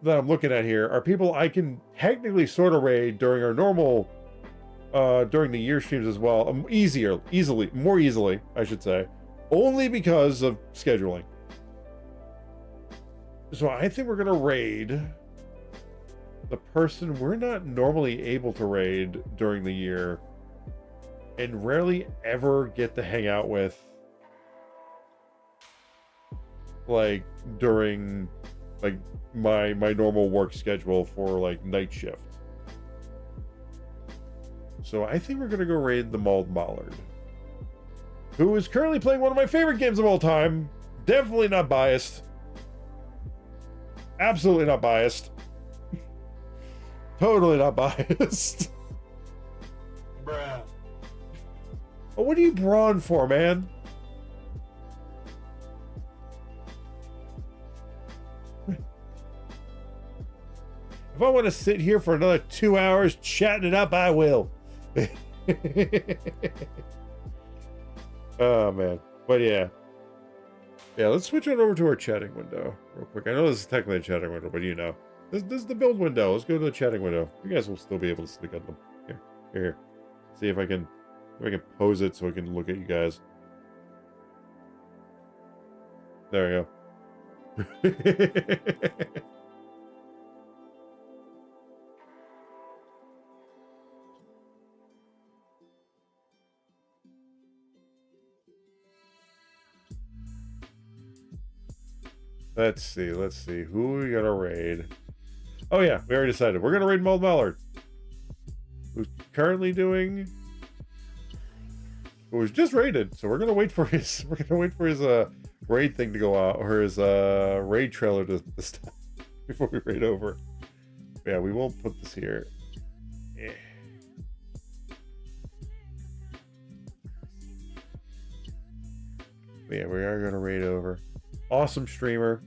Speaker 1: that I'm looking at here are people I can technically sort of raid during our normal, during the year streams as well. More easily, I should say. Only because of scheduling. So I think we're going to raid the person we're not normally able to raid during the year and rarely ever get to hang out with. Like during like my normal work schedule for like night shift. So I think we're gonna go raid the Mauled Mallard, who is currently playing one of my favorite games of all time. Definitely not biased. Absolutely not biased. Totally not biased.
Speaker 6: Bruh.
Speaker 1: But what are you brawling for, man? If I want to sit here for another 2 hours chatting it up, I will. Oh, man. But yeah. Yeah, let's switch on over to our chatting window real quick. I know this is technically a chatting window, but you know. This is the build window. Let's go to the chatting window. You guys will still be able to stick at them. Here. See if I can pose it so I can look at you guys. There we go. Let's see. Who are we gonna raid? Oh yeah, we already decided. We're gonna raid Mauled Mallard, who's currently doing, who was just raided. So we're gonna wait for his raid thing to go out, or his raid trailer to stop before we raid over. But yeah, we won't put this here. But yeah, we are gonna raid over. Awesome streamer.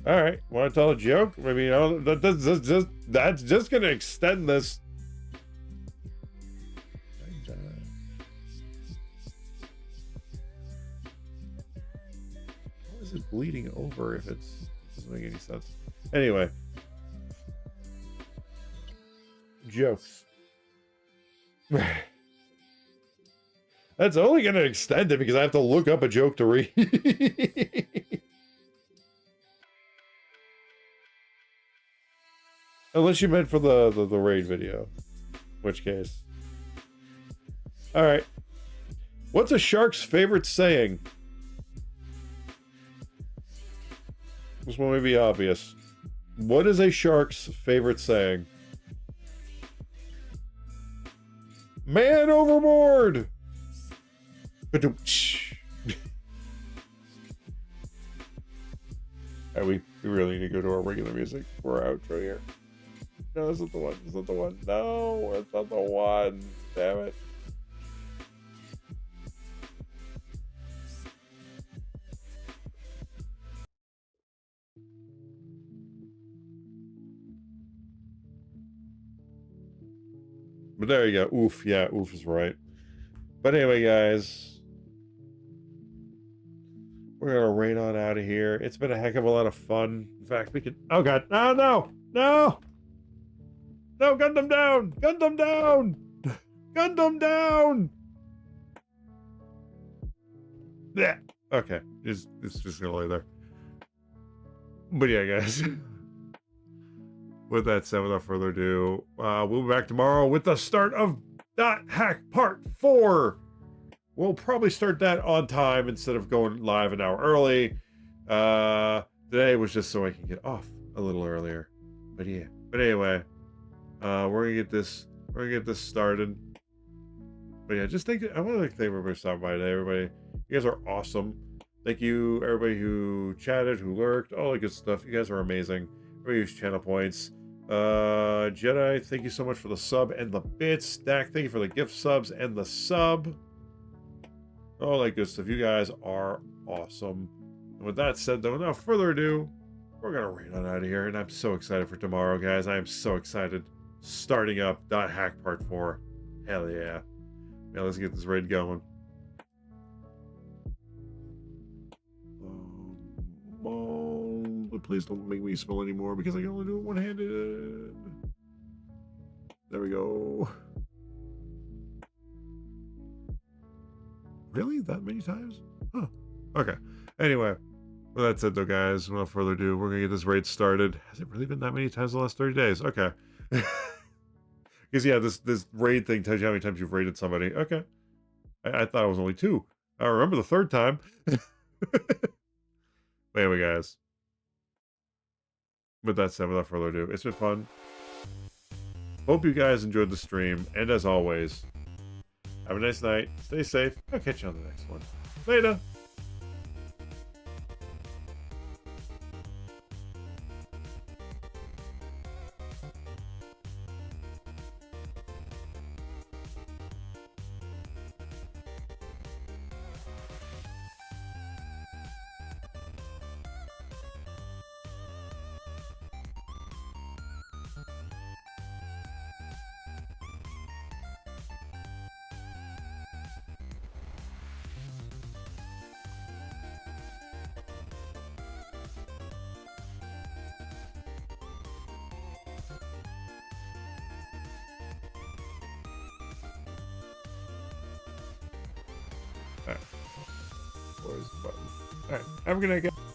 Speaker 1: All right, want to tell a joke? Maybe, you know, that's just gonna extend this. How is it bleeding over if it doesn't make any sense? Anyway, jokes. That's only going to extend it because I have to look up a joke to read. Unless you meant for the raid video. In which case. Alright. What's a shark's favorite saying? This one may be obvious. What is a shark's favorite saying? Man overboard! We really need to go to our regular music for our outro here. No, this isn't the one. This isn't the one. No, it's not the one. Damn it. But there you go. Oof. Yeah, oof is right. But anyway, guys. We're gonna rain on out of here. It's been a heck of a lot of fun. In fact, we could. Oh god! No! No! No! No! Gundam down! Gundam down! Gundam down! Yeah. Okay. It's just gonna lay there. But yeah, guys. With that said, without further ado, we'll be back tomorrow with the start of Dot Hack Part 4. We'll probably start that on time instead of going live an hour early. Today was just so I can get off a little earlier. But yeah. But anyway, we're gonna get this started. But yeah, just thank you. I want to thank everybody for stopping by today. Everybody, you guys are awesome. Thank you, everybody who chatted, who lurked, all the good stuff. You guys are amazing. Everybody who's channel points. Jedi, thank you so much for the sub and the bits. Dak, thank you for the gift subs and the sub. All that good stuff. You guys are awesome. And with that said, though, without further ado, we're going to rain on out of here. And I'm so excited for tomorrow, guys. I am so excited. Starting up Dot Hack Part 4. Hell yeah. Yeah, let's get this raid going. But please don't make me spell anymore because I can only do it one-handed. There we go. Really? That many times? Huh. Okay. Anyway, with that said, though, guys, without further ado, we're going to get this raid started. Has it really been that many times in the last 30 days? Okay. Because, yeah, this raid thing tells you how many times you've raided somebody. Okay. I thought it was only 2. I remember the 3rd time. But anyway, guys. with that said, without further ado, it's been fun. Hope you guys enjoyed the stream, and as always, have a nice night. Stay safe. I'll catch you on the next one. Later. Alright. Where's the button? Alright. Have a good night, guys.